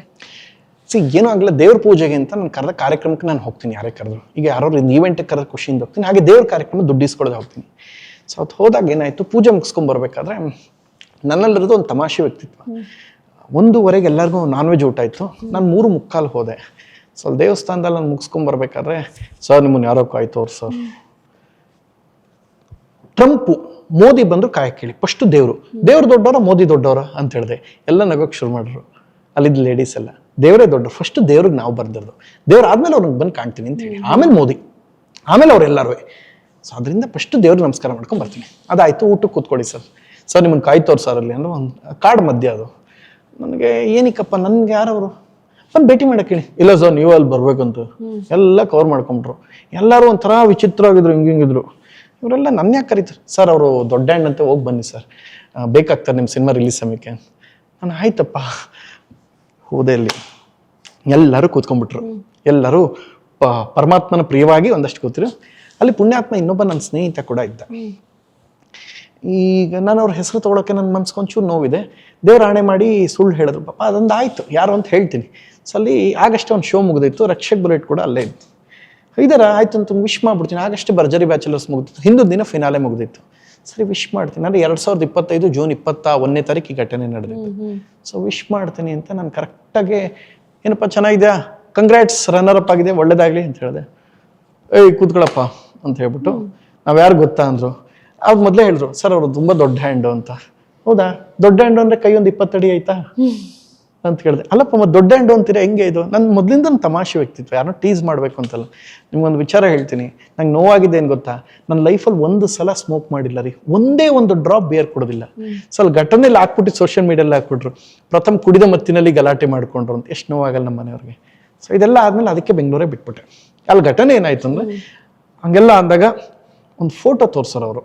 ಏನೂ ಆಗಲ್ಲ, ದೇವ್ರ ಪೂಜೆಗೆ ಅಂತ ನಾನು ಕರೆದ ಕಾರ್ಯಕ್ರಮಕ್ಕೆ ನಾನು ಹೋಗ್ತೀನಿ. ಯಾರೇ ಕರೆದ್ರು, ಈಗ ಯಾರೋ ಈವೆಂಟಿಗೆ ಕರೆದ ಖುಷಿಯಿಂದ ಹೋಗ್ತೀನಿ. ಹಾಗೆ ದೇವ್ರ ಕಾರ್ಯಕ್ರಮ ದುಡ್ಡು ಇಸ್ಕೊಳ್ಳೋದು ಹೋಗ್ತೀನಿ. ಸೊ ಅದು ಹೋದಾಗ ಏನಾಯಿತು, ಪೂಜೆ ಮುಗಿಸ್ಕೊಂಬರ್ಬೇಕಾದ್ರೆ ನನ್ನಲ್ಲಿರೋದು ಒಂದು ತಮಾಷೆ ವ್ಯಕ್ತಿತ್ವ. 1:15 ಎಲ್ಲರಿಗೂ ನಾನ್ ವೆಜ್ ಊಟ ಇತ್ತು. ನಾನು 3:45 ಹೋದೆ. ಸೊ ಅಲ್ಲಿ ದೇವಸ್ಥಾನದಲ್ಲಿ ನಾನು ಮುಗಿಸ್ಕೊಂಬರ್ಬೇಕಾದ್ರೆ, ಸರ್ ನಿಮ್ಮನ್ನು ಯಾರೋ ಕಾಯ್ತವ್ರು ಸರ್. ಟ್ರಂಪು ಮೋದಿ ಬಂದರು ಕಾಯಕ್ಕೆ ಕೇಳಿ. ಫಸ್ಟು ದೇವ್ರು ದೊಡ್ಡವರ, ಮೋದಿ ದೊಡ್ಡವರ ಅಂತ ಹೇಳಿದೆ. ಎಲ್ಲ ನಗೋಕ್ಕೆ ಶುರು ಮಾಡಿದ್ರು ಅಲ್ಲಿದ್ದ ಲೇಡೀಸ್ ಎಲ್ಲ. ದೇವರೇ ದೊಡ್ಡರು, ಫಸ್ಟ್ ದೇವ್ರಿಗೆ ನಾವು ಬರ್ದಿರೋದು, ದೇವ್ರು ಆದ್ಮೇಲೆ ಅವ್ರಿಗೆ ಬಂದು ಕಾಣ್ತೀನಿ ಅಂತ ಹೇಳಿ, ಆಮೇಲೆ ಮೋದಿ, ಆಮೇಲೆ ಅವ್ರೆಲ್ಲರೂ. ಸೊ ಅದರಿಂದ ಫಸ್ಟ್ ದೇವ್ರಿಗೆ ನಮಸ್ಕಾರ ಮಾಡ್ಕೊಂಡು ಬರ್ತೀನಿ. ಅದಾಯ್ತು, ಊಟಕ್ಕೆ ಕೂತ್ಕೊಳ್ಳಿ ಸರ್ ನಿಮ್ಮನ್ನು ಕಾಯ್ತವ್ರು ಸರ್ ಅಲ್ಲಿ ಅಂದ್ರೆ ಒಂದು ಕಾಡು ಮಧ್ಯ ಅದು. ನನಗೆ ಏನಕ್ಕಪ್ಪ, ನನ್ಗೆ ಯಾರವರು ಬಂದು ಭೇಟಿ ಮಾಡಕ್ಕೆ ಹೇಳಿ. ಇಲ್ಲ ಸರ್ ನೀವು ಅಲ್ಲಿ ಬರ್ಬೇಕಂತ ಎಲ್ಲ ಕವರ್ ಮಾಡ್ಕೊಂಡ್ರು. ಎಲ್ಲರೂ ಒಂಥರ ವಿಚಿತ್ರವಾಗಿದ್ರು, ಹಿಂಗಿದ್ರು. ಇವರೆಲ್ಲ ನನ್ನ ಯಾಕೆ ಕರೀತಾರೆ? ಸರ್ ಅವರು ದೊಡ್ಡ ಹೆಣ್ಣಂತೆ, ಹೋಗಿ ಬನ್ನಿ ಸರ್, ಬೇಕಾಗ್ತಾರೆ ನಿಮ್ಮ ಸಿನಿಮಾ ರಿಲೀಸ್ ಸಮಯಕ್ಕೆ. ನಾನು ಆಯ್ತಪ್ಪ ಹೋದೆ. ಅಲ್ಲಿ ಎಲ್ಲರೂ ಕೂತ್ಕೊಂಡ್ಬಿಟ್ರು. ಎಲ್ಲರೂ ಪರಮಾತ್ಮನ ಪ್ರಿಯವಾಗಿ ಒಂದಷ್ಟು ಕೂತಿರು. ಅಲ್ಲಿ ಪುಣ್ಯಾತ್ಮ ಇನ್ನೊಬ್ಬ ನನ್ನ ಸ್ನೇಹಿತ ಕೂಡ ಇದ್ದ. ಈಗ ನಾನು ಅವ್ರ ಹೆಸರು ತೊಗೊಳಕ್ಕೆ ನನ್ನ ಮನ್ಸ್ಕೊಂಚೂರು ನೋವಿದೆ. ದೇವ್ರ ಆಣೆ ಮಾಡಿ ಸುಳ್ಳು ಹೇಳಿದ್ರು. ಪಾಪ ಅದೊಂದು ಆಯಿತು, ಯಾರು ಅಂತ ಹೇಳ್ತೀನಿ. ಸೊ ಅಲ್ಲಿ ಆಗಷ್ಟೇ ಒಂದು ಶೋ ಮುಗಿದಿತ್ತು. ರಕ್ಷಕ್ ಬುಲೆಟ್ ಕೂಡ ಅಲ್ಲೇ ಇತ್ತು. ಇದರ ಆಯ್ತು ಅಂತ ವಿಶ್ ಮಾಡ್ಬಿಡ್ತೀನಿ. ಆಗಷ್ಟೇ ಭರ್ಜರಿ ಬ್ಯಾಚುಲರ್ಸ್ ಮುಗಿದಿತ್ತು. ಹಿಂದೊಂದು ದಿನ ಫಿನಾಲೆ ಮುಗಿದಿತ್ತು. ಸರಿ ವಿಶ್ ಮಾಡ್ತೀನಿ. ಅಂದರೆ 2025 ಜೂನ್ 21ನೇ ತಾರೀಕು ಈ ಘಟನೆ ನಡೆದಿತ್ತು. ಸೊ ವಿಶ್ ಮಾಡ್ತೀನಿ ಅಂತ ನಾನು ಕರೆಕ್ಟಾಗಿ ಏನಪ್ಪ ಚೆನ್ನಾಗಿದೆಯಾ, ಕಂಗ್ರ್ಯಾಟ್ಸ್, ರನ್ನರ್ ಅಪ್ ಆಗಿದೆ, ಒಳ್ಳೇದಾಗಲಿ ಅಂತ ಹೇಳಿದೆ. ಏಯ್ ಕೂತ್ಕೊಳ್ಳಪ್ಪ ಅಂತ ಹೇಳ್ಬಿಟ್ಟು ನಾವು ಯಾರು ಗೊತ್ತಾ ಅಂದರು. ಅವ್ರು ಮೊದಲೇ ಹೇಳಿದ್ರು, ಸರ್ ಅವರು ತುಂಬ ದೊಡ್ಡ ಹ್ಯಾಂಡು ಅಂತ. ಹೌದಾ, ದೊಡ್ಡ ಹ್ಯಾಂಡು ಅಂದರೆ ಕೈ ಒಂದು 20 ಅಡಿ ಆಯ್ತಾ ಅಂತ ಹೇಳಿದೆ. ಅಲ್ಲಪ್ಪ ಮತ್ತೆ ದೊಡ್ಡ ಹ್ಯಾಂಡು ಅಂತೀರಾ, ಹೆಂಗೆ ಇದು? ನನ್ನ ಮೊದಲಿಂದ ತಮಾಷೆ ವ್ಯಕ್ತಿತ್ವ, ಯಾರನ್ನೋ ಟೀಸ್ ಮಾಡಬೇಕು ಅಂತಲ್ಲ. ನಿಮ್ಗೊಂದು ವಿಚಾರ ಹೇಳ್ತೀನಿ, ನಂಗೆ ನೋವಾಗಿದೆ ಏನು ಗೊತ್ತಾ, ನನ್ನ ಲೈಫಲ್ಲಿ ಒಂದು ಸಲ ಸ್ಮೋಕ್ ಮಾಡಿಲ್ಲ ರೀ, ಒಂದೇ ಒಂದು ಡ್ರಾಪ್ ಬಿಯರ್ ಕೊಡೋದಿಲ್ಲ. ಸೊ ಅಲ್ಲಿ ಘಟನೆಯಲ್ಲಿ ಹಾಕ್ಬಿಟ್ಟು ಸೋಷಿಯಲ್ ಮೀಡಿಯಲ್ಲಿ ಹಾಕ್ಬಿಟ್ರು, ಪ್ರಥಮ ಕುಡಿದ ಮತ್ತಿನಲ್ಲಿ ಗಲಾಟೆ ಮಾಡ್ಕೊಂಡ್ರು ಅಂತ. ಎಷ್ಟು ನೋವಾಗಲ್ಲ ನಮ್ಮ ಮನೆಯವ್ರಿಗೆ. ಸೊ ಇದೆಲ್ಲ ಆದಮೇಲೆ ಅದಕ್ಕೆ ಬೆಂಗಳೂರೇ ಬಿಟ್ಬಿಟ್ಟೆ. ಅಲ್ಲಿ ಘಟನೆ ಏನಾಯ್ತು ಅಂದರೆ, ಹಂಗೆಲ್ಲ ಅಂದಾಗ ಒಂದು ಫೋಟೋ ತೋರ್ಸೋರು ಅವರು.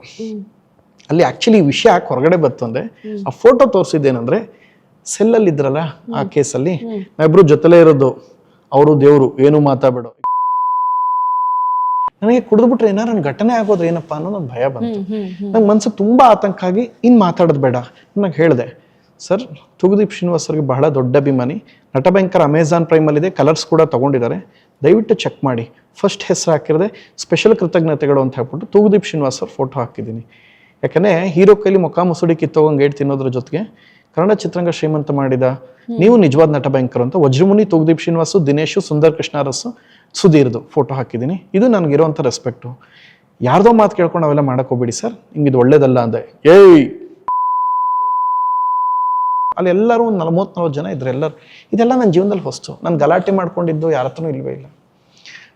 ಅಲ್ಲಿ ಆ್ಯಕ್ಚುಲಿ ಈ ವಿಷಯ ಯಾಕೆ ಹೊರಗಡೆ ಬಂತು ಅಂದರೆ, ಆ ಫೋಟೋ ತೋರಿಸಿದ್ದೇನೆಂದರೆ, ಸೆಲ್ಲಲ್ಲಿ ಇದ್ರಲ್ಲ ಆ ಕೇಸಲ್ಲಿ ನಾವಿಬ್ರು ಜೊತೆಲೇ ಇರೋದು, ಅವರು ದೇವರು, ಏನು ಮಾತಾಡಬೇಡ. ನನಗೆ ಕುಡಿದ್ಬಿಟ್ರೆ ಏನಾರು ನನ್ನ ಘಟನೆ ಆಗೋದು ಏನಪ್ಪ ಅನ್ನೋದು ಒಂದು ಭಯ ಬಂತು. ನಂಗೆ ಮನ್ಸಿಗೆ ತುಂಬ ಆತಂಕ ಆಗಿ ಇನ್ನು ಮಾತಾಡೋದು ಬೇಡ. ನನಗೆ ಹೇಳಿದೆ, ಸರ್ ತೂಗುದೀಪ್ ಶ್ರೀನಿವಾಸ್ ಅವ್ರಿಗೆ ಬಹಳ ದೊಡ್ಡ ಅಭಿಮಾನಿ, ನಟ ಭಯಂಕರ್ ಅಮೆಝಾನ್ ಪ್ರೈಮಲ್ಲಿದೆ, ಕಲರ್ಸ್ ಕೂಡ ತೊಗೊಂಡಿದ್ದಾರೆ, ದಯವಿಟ್ಟು ಚೆಕ್ ಮಾಡಿ. ಫಸ್ಟ್ ಹೆಸರು ಹಾಕಿರದೆ ಸ್ಪೆಷಲ್ ಕೃತಜ್ಞತೆಗಳು ಅಂತ ಹೇಳ್ಬಿಟ್ಟು ತೂಗುದೀಪ್ ಶ್ರೀನಿವಾಸ್ ಅವ್ರ ಫೋಟೋ ಹಾಕಿದ್ದೀನಿ. ಯಾಕಂದರೆ ಹೀರೋ ಕೈಲಿ ಮುಖ ಮುಸುಡಿ ಕಿತ್ತೋಗಂಗೆ ಏಟ್ ತಿನ್ನೋದ್ರ ಜೊತೆಗೆ ಕನ್ನಡ ಚಿತ್ರರಂಗ ಶ್ರೀಮಂತ ಮಾಡಿದ ನೀವು ನಿಜವಾದ ನಟ ಭಯಂಕರ್ ಅಂತ ವಜ್ರಮುನಿ ತೂಗುದೀಪ್ ಶ್ರೀನಿವಾಸು, ದಿನೇಶು, ಸುಂದರ್ ಕೃಷ್ಣ ಅರಸು, ಸುಧೀರ್ದು ಫೋಟೋ ಹಾಕಿದ್ದೀನಿ. ಇದು ನನಗಿರೋವಂಥ ರೆಸ್ಪೆಕ್ಟು. ಯಾರ್ದೋ ಮಾತು ಕೇಳ್ಕೊಂಡು ಅವೆಲ್ಲ ಮಾಡಕ್ಕೆ ಹೋಗ್ಬೇಡಿ ಸರ್, ಹಿಂಗಿದು ಒಳ್ಳೇದಲ್ಲ ಅಂದೆ. ಏಯ್ ಅಲ್ಲಿ ಎಲ್ಲರೂ ಒಂದು 40 ಜನ ಇದ್ರು. ಎಲ್ಲರೂ ಇದೆಲ್ಲ ನನ್ನ ಜೀವನದಲ್ಲಿ ಹೊಸ್ತು. ನಾನು ಗಲಾಟೆ ಮಾಡ್ಕೊಂಡಿದ್ದು ಯಾರ ಹತ್ರನೂ ಇಲ್ವೇ ಇಲ್ಲ.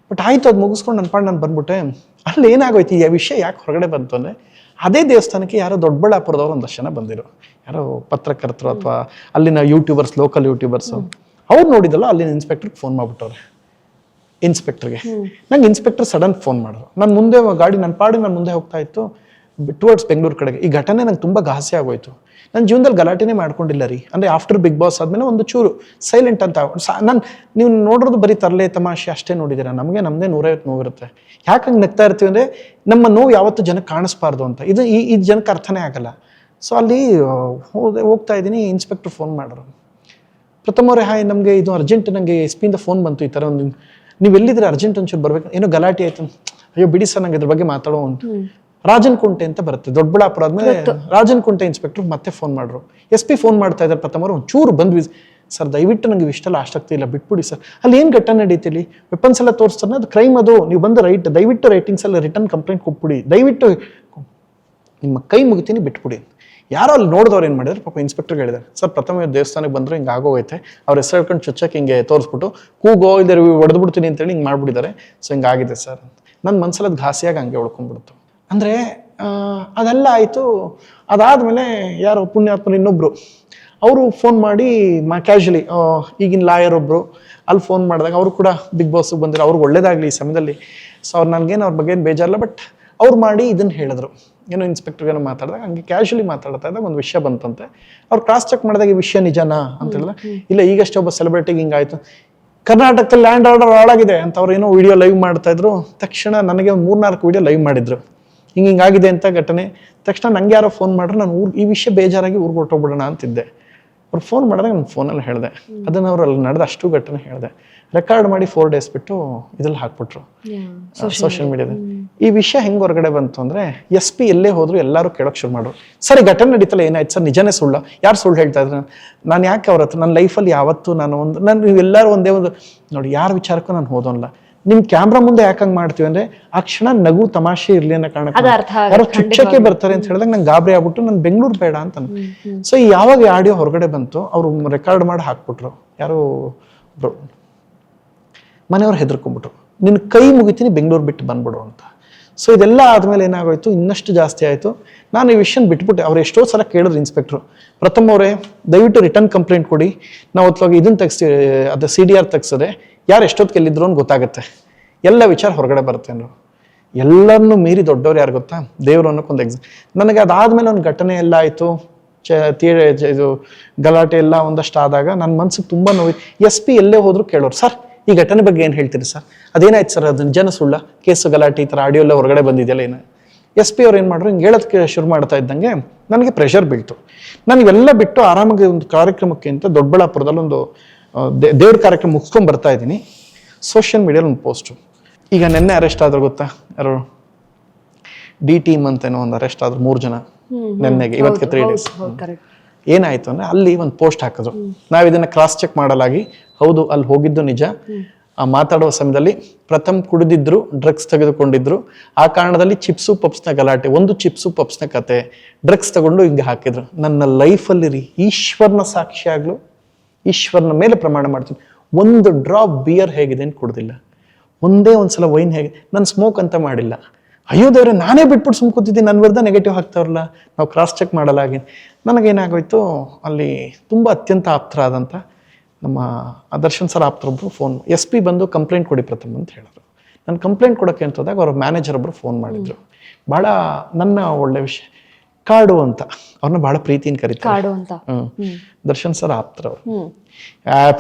ಬಟ್ ಆಯಿತು, ಅದು ಮುಗಿಸ್ಕೊಂಡು ನನ್ನ ಪಾಡು ನಾನು ಬಂದ್ಬಿಟ್ಟೆ. ಅಲ್ಲಿ ಏನಾಗೋಯ್ತು, ಈ ವಿಷಯ ಯಾಕೆ ಹೊರಗಡೆ ಬಂತು ಅಂದರೆ, ಅದೇ ದೇವಸ್ಥಾನಕ್ಕೆ ಯಾರೋ ದೊಡ್ಡಬಳ್ಳಾಪುರದವ್ರು ಒಂದಷ್ಟು ಜನ ಬಂದಿರು, ಯಾರೋ ಪತ್ರಕರ್ತರು ಅಥವಾ ಅಲ್ಲಿನ ಯೂಟ್ಯೂಬರ್ಸ್, ಲೋಕಲ್ ಯೂಟ್ಯೂಬರ್ಸು. ಅವ್ರು ನೋಡಿದಲ್ಲ, ಅಲ್ಲಿನ ಇನ್ಸ್ಪೆಕ್ಟ್ರಿಗೆ ಫೋನ್ ಮಾಡಿಬಿಟ್ಟವ್ರೆ. ಇನ್ಸ್ಪೆಕ್ಟರ್ಗೆ ನಂಗೆ ಇನ್ಸ್ಪೆಕ್ಟರ್ ಸಡನ್ ಫೋನ್ ಮಾಡಿದ್ರು. ನಾನು ಮುಂದೆ ಗಾಡಿ ನನ್ನ ಪಾಡಿಗೆ ನಾನು ಮುಂದೆ ಹೋಗ್ತಾ ಇತ್ತು ಟುವರ್ಡ್ಸ್ ಬೆಂಗಳೂರು ಕಡೆಗೆ. ಈ ಘಟನೆ ನಂಗೆ ತುಂಬ ಘಾಸಿ ಆಗೋಯ್ತು. ನನ್ನ ಜೀವನದಲ್ಲಿ ಗಲಾಟೆನೇ ಮಾಡ್ಕೊಂಡಿಲ್ಲ ರೀ. ಅಂದರೆ ಆಫ್ಟರ್ ಬಿಗ್ ಬಾಸ್ ಆದಮೇಲೆ ಒಂದು ಚೂರು ಸೈಲೆಂಟ್ ಅಂತ ನಾನು, ನೀವು ನೋಡೋದು ಬರೀ ತರಲೆ ತಮಾಷೆ ಅಷ್ಟೇ ನೋಡಿದ್ದೀರಾ. ನಮಗೆ ನಮ್ಮದೇ 150 ನೋವಿರುತ್ತೆ. ಯಾಕೆ ಹಂಗೆ ನಗ್ತಾ ಇರ್ತೀವಿ ಅಂದರೆ, ನಮ್ಮ ನೋವು ಯಾವತ್ತೂ ಜನಕ್ಕೆ ಕಾಣಿಸ್ಬಾರ್ದು ಅಂತ. ಇದು ಜನಕ್ಕೆ ಅರ್ಥನೇ ಆಗಲ್ಲ. ಸೊ ಅಲ್ಲಿ ಹೋಗ್ತಾ ಇದ್ದೀನಿ, ಇನ್ಸ್ಪೆಕ್ಟರ್ ಫೋನ್ ಮಾಡೋರು. ಪ್ರಥಮವರೇ, ಹಾಯ್ ನಮಗೆ ಇದು ಅರ್ಜೆಂಟ್, ನನಗೆ SP ಇಂದ ಫೋನ್ ಬಂತು, ಈ ಥರ ಒಂದು ನೀವು ಎಲ್ಲಿದ್ರೆ ಅರ್ಜೆಂಟ್ ಒಂಚೂರು ಬರ್ಬೇಕು, ಏನೋ ಗಲಾಟೆ ಆಯ್ತು. ಅಯ್ಯೋ ಬಿಡಿ ಸರ್, ನಂಗೆ ಇದ್ರ ಬಗ್ಗೆ ಮಾತಾಡೋ ಉಂಟು. ರಾಜನ್ ಕುಂಟೆ ಅಂತ ಬರುತ್ತೆ ದೊಡ್ಡಬಳ್ಳಾಪುರ ಆದ್ಮೇಲೆ, ರಾಜನ್ ಕುಂಟೆ ಇನ್ಸ್ಪೆಕ್ಟರ್ ಮತ್ತೆ ಫೋನ್ ಮಾಡ್ರು. SP ಫೋನ್ ಮಾಡ್ತಾ ಇದ್ದಾರೆ ಪ್ರಥಮರು, ಒಂಚೂರು ಬಂದ್ವಿ ಸರ್, ದಯವಿಟ್ಟು ನನಗೆ ಇಷ್ಟೆಲ್ಲ ಆಸಕ್ತಿ ಇಲ್ಲ, ಬಿಟ್ಬಿಡಿ ಸರ್. ಅಲ್ಲಿ ಏನು ಘಟನೆ ನಡೀತಿಲ್ಲಿ, ವೆಪನ್ಸ್ ಎಲ್ಲ ತೋರಿಸ್ತಾನೆ, ಅದು ಕ್ರೈಮ್, ಅದು ನೀವು ಬಂದು ದಯವಿಟ್ಟು ರೈಟಿಂಗ್ಸ್ ಎಲ್ಲ ರಿಟರ್ನ್ ಕಂಪ್ಲೇಂಟ್ ಕೊಟ್ಬಿಡಿ, ದಯವಿಟ್ಟು ನಿಮ್ಮ ಕೈ ಮುಗಿತೀನಿ, ಬಿಟ್ಬಿಡಿ. ಯಾರೋ ಅಲ್ಲಿ ನೋಡಿದವ್ರು ಏನು ಮಾಡಿದ್ರು, ಪಾಪ ಇನ್ಸ್ಪೆಕ್ಟರ್ಗೆ ಹೇಳಿದ್ದಾರೆ, ಸರ್ ಪ್ರಥಮ ದೇವಸ್ಥಾನಕ್ಕೆ ಬಂದರು, ಹಿಂಗೆ ಆಗೋಗೈತೆ, ಅವ್ರ ಹೆಸರು ಹೇಳ್ಕೊಂಡು ಚುಚ್ಚಕ್ಕೆ ಹಿಂಗೆ ತೋರಿಸ್ಬಿಟ್ಟು ಕೂಗೋ ಇದ್ದಾರೆ, ಹೊಡೆದ್ಬಿಡ್ತೀನಿ ಅಂತೇಳಿ ಹಿಂಗೆ ಮಾಡ್ಬಿಟ್ಟಿದ್ದಾರೆ. ಸೊ ಹಿಂಗಾಗಿದೆ ಸರ್ ಅಂತ. ನನ್ನ ಮನಸ್ಸಲ್ಲಿ ಅದು ಘಾಸಿಯಾಗಿ ಹಂಗೆ ಉಳ್ಕೊಂಡ್ಬಿಡ್ತು. ಅಂದರೆ ಅದೆಲ್ಲ ಆಯಿತು. ಅದಾದಮೇಲೆ ಯಾರೋ ಪುಣ್ಯಾತ್ಮರು ಇನ್ನೊಬ್ಬರು ಅವರು ಫೋನ್ ಮಾಡಿ ಕ್ಯಾಶುಲಿ, ಈಗಿನ ಲಾಯರ್ ಒಬ್ಬರು ಅಲ್ಲಿ ಫೋನ್ ಮಾಡಿದಾಗ ಅವರು ಕೂಡ ಬಿಗ್ ಬಾಸ್ಗೆ ಬಂದಿರೋ, ಅವ್ರಿಗೆ ಒಳ್ಳೇದಾಗಲಿ ಈ ಸಮಯದಲ್ಲಿ. ಸೊ ಅವ್ರು ನನಗೇನು ಅವ್ರ ಬಗ್ಗೆ ಏನು ಬೇಜಾರಲ್ಲ. ಬಟ್ ಅವ್ರು ಮಾಡಿ ಇದನ್ನು ಹೇಳಿದ್ರು, ಏನೋ ಇನ್ಸ್ಪೆಕ್ಟರ್ಗೇನೋ ಮಾತಾಡಿದಾಗ ಹಂಗೆ ಕ್ಯಾಶುಲಿ ಮಾತಾಡ್ತಾ ಇದ್ದಾಗ ಒಂದು ವಿಷಯ ಬಂತಂತೆ. ಅವ್ರು ಕ್ರಾಸ್ ಚೆಕ್ ಮಾಡಿದಾಗ ಈ ವಿಷಯ ನಿಜನಾ ಅಂತ ಹೇಳಿದ್ರೆ, ಇಲ್ಲ ಈಗಷ್ಟೇ ಒಬ್ಬ ಸೆಲೆಬ್ರಿಟಿಗೆ ಹಿಂಗಾಯ್ತು, ಕರ್ನಾಟಕದಲ್ಲಿ ಲ್ಯಾಂಡ್ ಆರ್ಡರ್ ಹಾಳಾಗಿದೆ ಅಂತ ಅವ್ರು ಏನೋ ವಿಡಿಯೋ ಲೈವ್ ಮಾಡ್ತಾ ಇದ್ರು. ತಕ್ಷಣ ನನಗೆ ಒಂದು 3-4 ವಿಡಿಯೋ ಲೈವ್ ಮಾಡಿದ್ರು, ಹಿಂಗಾಗಿದೆ ಅಂತ ಘಟನೆ. ತಕ್ಷಣ ನಂಗೆ ಯಾರೋ ಫೋನ್ ಮಾಡ್ರು, ನಾನು ಈ ವಿಷಯ ಬೇಜಾರಾಗಿ ಊರಿಗೆ ಹೊರಟೋಗ್ಬಿಡೋಣ ಅಂತಿದ್ದೆ. ಅವ್ರು ಫೋನ್ ಮಾಡಿದಾಗ ನಾನು ಫೋನಲ್ಲಿ ಹೇಳಿದೆ, ಅದನ್ನು ಅವ್ರು ಅಲ್ಲಿ ನಡೆದ ಅಷ್ಟು ಘಟನೆ ಹೇಳಿದೆ. ರೆಕಾರ್ಡ್ ಮಾಡಿ 4 ಡೇಸ್ ಬಿಟ್ಟು ಇದ್ರಲ್ಲಿ ಹಾಕ್ಬಿಟ್ರು ಸೋಷಿಯಲ್ ಮೀಡಿಯಾದಲ್ಲಿ. ಈ ವಿಷಯ ಹೆಂಗೆ ಹೊರಗಡೆ ಬಂತು ಅಂದರೆ, SP ಎಲ್ಲೇ ಹೋದ್ರು ಎಲ್ಲರೂ ಕೇಳೋಕೆ ಶುರು ಮಾಡ್ರು, ಸರ್ ಈ ಘಟನೆ ನಡೀತಲ್ಲ ಏನಾಯ್ತು ಸರ್, ನಿಜನೇ ಸುಳ್ಳು, ಯಾರು ಸುಳ್ಳು ಹೇಳ್ತಾ ಇದ್ರು, ನಾನು ಯಾಕೆ ಅವ್ರ ಹತ್ರ ನನ್ನ ಲೈಫಲ್ಲಿ ಯಾವತ್ತೂ ನಾನು ನೀವೆಲ್ಲರೂ ಒಂದೇ ಒಂದು ನೋಡಿ, ಯಾರ ವಿಚಾರಕ್ಕೂ ನಾನು ಹೋದೋಲ್ಲ. ನಿಮ್ ಕ್ಯಾಮ್ರಾ ಮುಂದೆ ಯಾಕೆ ಹಂಗೆ ಮಾಡ್ತೀವಿ ಅಂದ್ರೆ, ಆ ಕ್ಷಣ ನಗು ತಮಾಷೆ ಇರ್ಲಿ ಅನ್ನೋ ಕಾರಣಕ್ಕೆ ಯಾರೋ ಚುಚ್ಚಕ್ಕೆ ಬರ್ತಾರೆ ಅಂತ ಹೇಳಿದಾಗ ನಂಗೆ ಗಾಬರಿ ಆಗ್ಬಿಟ್ಟು ನಾನು ಬೆಂಗಳೂರು ಬೇಡ ಅಂತ. ಸೊ ಯಾವಾಗ ಆಡಿಯೋ ಹೊರಗಡೆ ಬಂತು, ಅವರು ರೆಕಾರ್ಡ್ ಮಾಡಿ ಹಾಕ್ಬಿಟ್ರು. ಯಾರೋ ಮನೆಯವ್ರು ಹೆದರ್ಕೊಂಡ್ಬಿಟ್ರು, ನಿನ್ನ ಕೈ ಮುಗಿತೀನಿ ಬೆಂಗಳೂರು ಬಿಟ್ಟು ಬಂದ್ಬಿಡು ಅಂತ. ಸೊ ಇದೆಲ್ಲ ಆದಮೇಲೆ ಏನಾಗೋಯ್ತು, ಇನ್ನಷ್ಟು ಜಾಸ್ತಿ ಆಯಿತು. ನಾನು ಈ ವಿಷಯನ ಬಿಟ್ಬಿಟ್ಟೆ. ಅವ್ರು ಎಷ್ಟೋ ಸಲ ಕೇಳಿದ್ರು ಇನ್ಸ್ಪೆಕ್ಟ್ರು, ಪ್ರಥಮ ಅವರೇ ದಯವಿಟ್ಟು ರಿಟರ್ನ್ ಕಂಪ್ಲೇಂಟ್ ಕೊಡಿ, ನಾವು ಹೊತ್ವಾಗಿ ಇದನ್ನು ತೆಗಿಸ್ತೀವಿ, ಅದು CDR ತೆಗ್ಸದೆ, ಯಾರು ಎಷ್ಟೊತ್ತಿಗೆ ಎಲ್ಲಿದ್ರು ಅಂತ ಗೊತ್ತಾಗುತ್ತೆ, ಎಲ್ಲ ವಿಚಾರ ಹೊರಗಡೆ ಬರುತ್ತೆ ಅನ್ನೋ. ಎಲ್ಲರನ್ನೂ ಮೀರಿ ದೊಡ್ಡವ್ರು ಯಾರು ಗೊತ್ತಾ, ದೇವರು ಅನ್ನೋಕ್ಕೊಂದು ನನಗೆ ಅದಾದಮೇಲೆ ಒಂದು ಘಟನೆ ಎಲ್ಲ ಆಯಿತು. ಇದು ಗಲಾಟೆ ಎಲ್ಲ ಒಂದಷ್ಟು ಆದಾಗ ನನ್ನ ಮನ್ಸಿಗೆ ತುಂಬ ನೋವು. SP ಎಲ್ಲೇ ಹೋದ್ರು ಕೇಳೋರು, ಸರ್ ಈ ಘಟನೆ ಬಗ್ಗೆ ಏನು ಹೇಳ್ತೀರಿ ಸರ್, ಅದೇನಾಯ್ತು ಸರ್, ಅದನ್ನ ಜನ ಸುಳ್ಳ, ಕೇಸು ಗಲಾಟೆ ಈ ಥರ ಆಡಿಯೋ ಎಲ್ಲ ಹೊರಗಡೆ ಬಂದಿದೆಯಲ್ಲ ಏನು. SP ಅವ್ರು ಏನು ಮಾಡ್ರು, ಹಿಂಗೆ ಹೇಳೋದಕ್ಕೆ ಶುರು ಮಾಡ್ತಾ ಇದ್ದಂಗೆ ನನಗೆ ಪ್ರೆಷರ್ ಬೀಳ್ತು. ನಾನು ಇವೆಲ್ಲ ಬಿಟ್ಟು ಆರಾಮಾಗಿ ಒಂದು ಕಾರ್ಯಕ್ರಮಕ್ಕೆ ಅಂತ ದೊಡ್ಡಬಳ್ಳಾಪುರದಲ್ಲಿ ಒಂದು ದೇವ್ರ ಕಾರ್ಯಕ್ರಮ ಮುಗಿಸ್ಕೊಂಡು ಬರ್ತಾ ಇದ್ದೀನಿ. ಸೋಷಿಯಲ್ ಮೀಡಿಯಲ್ಲಿ ಒಂದು ಪೋಸ್ಟು, ಈಗ ನೆನ್ನೆ ಅರೆಸ್ಟ್ ಆದ್ರು ಗೊತ್ತಾ, ಯಾರು D ಟೀಮ್ ಅಂತೇನೋ ಒಂದು ಅರೆಸ್ಟ್ ಆದ್ರು 3 ಜನ ನೆನ್ನೆಗೆ, ಇವತ್ತಿಗೆ 3 days. ಏನಾಯ್ತು ಅಂದ್ರೆ ಅಲ್ಲಿ ಒಂದು ಪೋಸ್ಟ್ ಹಾಕಿದ್ರು, ನಾವು ಇದನ್ನ ಕ್ರಾಸ್ ಚೆಕ್ ಮಾಡಲಾಗಿ ಹೌದು ಅಲ್ಲಿ ಹೋಗಿದ್ದು ನಿಜ, ಆ ಮಾತಾಡುವ ಸಮಯದಲ್ಲಿ ಪ್ರಥಮ್ ಕುಡಿದಿದ್ರು, ಡ್ರಗ್ಸ್ ತೆಗೆದುಕೊಂಡಿದ್ರು, ಆ ಕಾರಣದಲ್ಲಿ ಚಿಪ್ಸು ಪಪ್ಸ್ನ ಗಲಾಟೆ, ಒಂದು ಚಿಪ್ಸು ಪಪ್ಸ್ನ ಕತೆ, ಡ್ರಗ್ಸ್ ತಗೊಂಡು ಹಿಂಗೆ ಹಾಕಿದ್ರು. ನನ್ನ ಲೈಫಲ್ಲಿ ರೀ ಈಶ್ವರನ ಸಾಕ್ಷಿಯಾಗ್ಲು, ಈಶ್ವರನ ಮೇಲೆ ಪ್ರಮಾಣ ಮಾಡ್ತೀನಿ, ಒಂದು ಡ್ರಾಪ್ ಬಿಯರ್ ಹೇಗಿದೆ ಅಂತ ಕುಡ್ದಿಲ್ಲ, ಒಂದೇ ಒಂದ್ಸಲ ವೈನ್ ಹೇಗೆ, ನಾನು ಸ್ಮೋಕ್ ಅಂತ ಮಾಡಿಲ್ಲ. ಅಯ್ಯೋ ದೇವ್ರೆ, ನಾನೇ ಬಿಟ್ಬಿಟ್ಟು ಸುಮ್ ಕೂತಿದ್ದೀನಿ, ನನ್ನ ವಿರುದ್ಧ ನೆಗೆಟಿವ್ ಹಾಕ್ತಾವ್ರಲ್ಲ, ನಾವು ಕ್ರಾಸ್ ಚೆಕ್ ಮಾಡಲಾಗಿ. ನನಗೇನಾಗೋಯ್ತು, ಅಲ್ಲಿ ತುಂಬ ಅತ್ಯಂತ ಆಪ್ತರಾದಂಥ ನಮ್ಮ ದರ್ಶನ್ ಸರ್ ಆಪ್ತರೊಬ್ಬರು ಫೋನ್, SP ಬಂದು ಕಂಪ್ಲೇಂಟ್ ಕೊಡಿ ಪ್ರಥಮ್ ಅಂತ ಹೇಳಿದ್ರು. ನಾನು ಕಂಪ್ಲೇಂಟ್ ಕೊಡೋಕ್ಕೆ ಅಂತ ಹೋದಾಗ ಅವ್ರ ಮ್ಯಾನೇಜರ್ ಒಬ್ಬರು ಫೋನ್ ಮಾಡಿದ್ರು. ಭಾಳ ನನ್ನ ಒಳ್ಳೆ ವಿಷಯ, ಕಾಡು ಅಂತ ಅವ್ರನ್ನ ಭಾಳ ಪ್ರೀತಿಯಿಂದ ಕರೀತಾರೆ. ದರ್ಶನ್ ಸರ್ ಆಪ್ತರವ್ರು.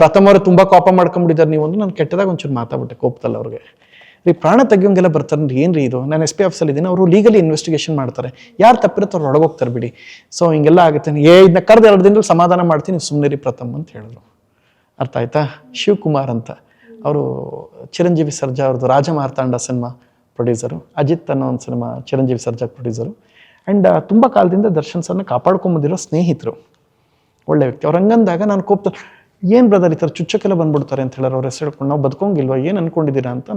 ಪ್ರಥಮ್ ಅವರು ತುಂಬಾ ಕೋಪ ಮಾಡ್ಕೊಂಡ್ಬಿಟ್ಟಿದ್ದಾರೆ ನೀವು ಅಂದ್ರೆ, ನಾನು ಕೆಟ್ಟದಾಗ ಒಂಚೂರು ಮಾತಾಡ್ಬಿಟ್ಟೆ ಕೋಪದಲ್ಲಿ ಅವ್ರಿಗೆ. ರೀ ಪ್ರಾಣ ತೆಗಿಯೋಂಗೆಲ್ಲ ಬರ್ತಾರೆ ಏನ್ರಿ ಇದು, ನಾನು SP ಆಫೀಸಲ್ಲಿ ಇದ್ದೀನಿ, ಅವರು ಲೀಗಲಿ ಇನ್ವೆಸ್ಟಿಗೇಷನ್ ಮಾಡ್ತಾರೆ, ಯಾರು ತಪ್ಪಿರುತ್ತೆ ಅವ್ರು ಒಳಗೋಗ್ತಾರೆ ಬಿಡಿ, ಸೊ ಹಿಂಗೆಲ್ಲ ಆಗುತ್ತೆ, ಇದನ್ನ ಕರೆದು 2 ದಿನದಲ್ಲಿ ಸಮಾಧಾನ ಮಾಡ್ತೀನಿ, ಸುಮ್ಮನೆ ರೀ ಪ್ರಥಮ್ ಅಂತ ಹೇಳಿದ್ರು. ಅರ್ಥ ಆಯ್ತಾ? ಶಿವಕುಮಾರ್ ಅಂತ ಅವರು ಚಿರಂಜೀವಿ ಸರ್ಜಾ ಅವ್ರದ್ದು ರಾಜ ಮಾರ್ತಾಂಡ ಸಿನಿಮಾ ಪ್ರೊಡ್ಯೂಸರು, ಅಜಿತ್ ಅನ್ನೋ ಒಂದು cinema Chiranjeevi Sarja producer, and ತುಂಬ ಕಾಲದಿಂದ ದರ್ಶನ್ ಸರ್ನ ಕಾಪಾಡ್ಕೊಂಬಂದಿರೋ ಸ್ನೇಹಿತರು, ಒಳ್ಳೆ ವ್ಯಕ್ತಿ. ಅವ್ರು ಹಂಗಂದಾಗ ನಾನು ಕೋಪ, ಏನು ಬ್ರದರ್ ಈ ಥರ ಚುಚ್ಚಕ್ಕೆಲ್ಲ ಬಂದ್ಬಿಡ್ತಾರೆ ಅಂತ ಹೇಳೋರು, ಅವ್ರ ಹೆಸರು ಹೇಳ್ಕೊಂಡು ನಾವು ಬದುಕೋಂಗಿಲ್ವ, ಏನು ಅನ್ಕೊಂಡಿದ್ದೀರಾ ಅಂತ.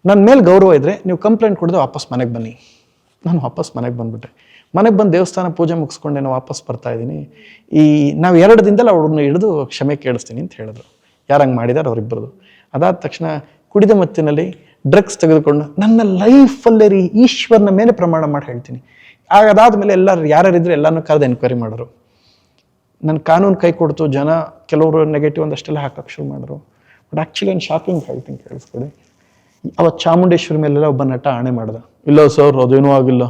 ನನ್ನ ಮೇಲೆ ಗೌರವ ಇದ್ದರೆ ನೀವು ಕಂಪ್ಲೇಂಟ್ ಕೊಡದೆ ವಾಪಸ್ ಮನೆಗೆ ಬನ್ನಿ. ನಾನು ವಾಪಸ್ ಮನೆಗೆ ಬಂದುಬಿಟ್ಟೆ. ಮನೆಗೆ ಬಂದು ದೇವಸ್ಥಾನ ಪೂಜೆ ಮುಗಿಸ್ಕೊಂಡೆ ನಾನು ವಾಪಸ್ ಬರ್ತಾ ಇದ್ದೀನಿ. ನಾವು 2 ದಿನದಲ್ಲಿ ಅವ್ರನ್ನ ಹಿಡಿದು ಕ್ಷಮೆ ಕೇಳಿಸ್ತೀನಿ ಅಂತ ಹೇಳಿದ್ರು, ಯಾರು ಹಂಗೆ ಮಾಡಿದಾರೆ ಅವರಿಬ್ಬರದು. ಅದಾದ ತಕ್ಷಣ ಕುಡಿದ ಮತ್ತಿನಲ್ಲಿ ಡ್ರಗ್ಸ್ ತೆಗೆದುಕೊಂಡು ನನ್ನ ಲೈಫಲ್ಲೇ ರೀ ಈಶ್ವರನ ಮೇಲೆ ಪ್ರಮಾಣ ಮಾಡಿ ಹೇಳ್ತೀನಿ. ಅದಾದ್ಮೇಲೆ ಎಲ್ಲರೂ ಯಾರ್ಯಾರಿದ್ರೆ ಎಲ್ಲನೂ ಕರೆದು ಎನ್ಕ್ವೈರಿ ಮಾಡೋರು. ನನ್ನ ಕಾನೂನು ಕೈ ಕೊಡ್ತು, ಜನ ಕೆಲವರು ನೆಗೆಟಿವ್ ಒಂದಷ್ಟೆಲ್ಲ ಹಾಕಕ್ಕೆ ಶುರು ಮಾಡಿದ್ರು. ಬಟ್ ಆ್ಯಕ್ಚುಲಿ ಒಂದು ಶಾಕಿಂಗ್ ಹೇಳ್ತೀನಿ, ಕೇಳಿಸ್ಕೊಡಿ. ಅವತ್ತು ಚಾಮುಂಡೇಶ್ವರಿ ಮೇಲೆಲ್ಲ ಒಬ್ಬ ನಟ ಆಣೆ ಮಾಡ್ದ, ಇಲ್ಲ ಸರ್ ಅದೇನೂ ಆಗಿಲ್ಲ,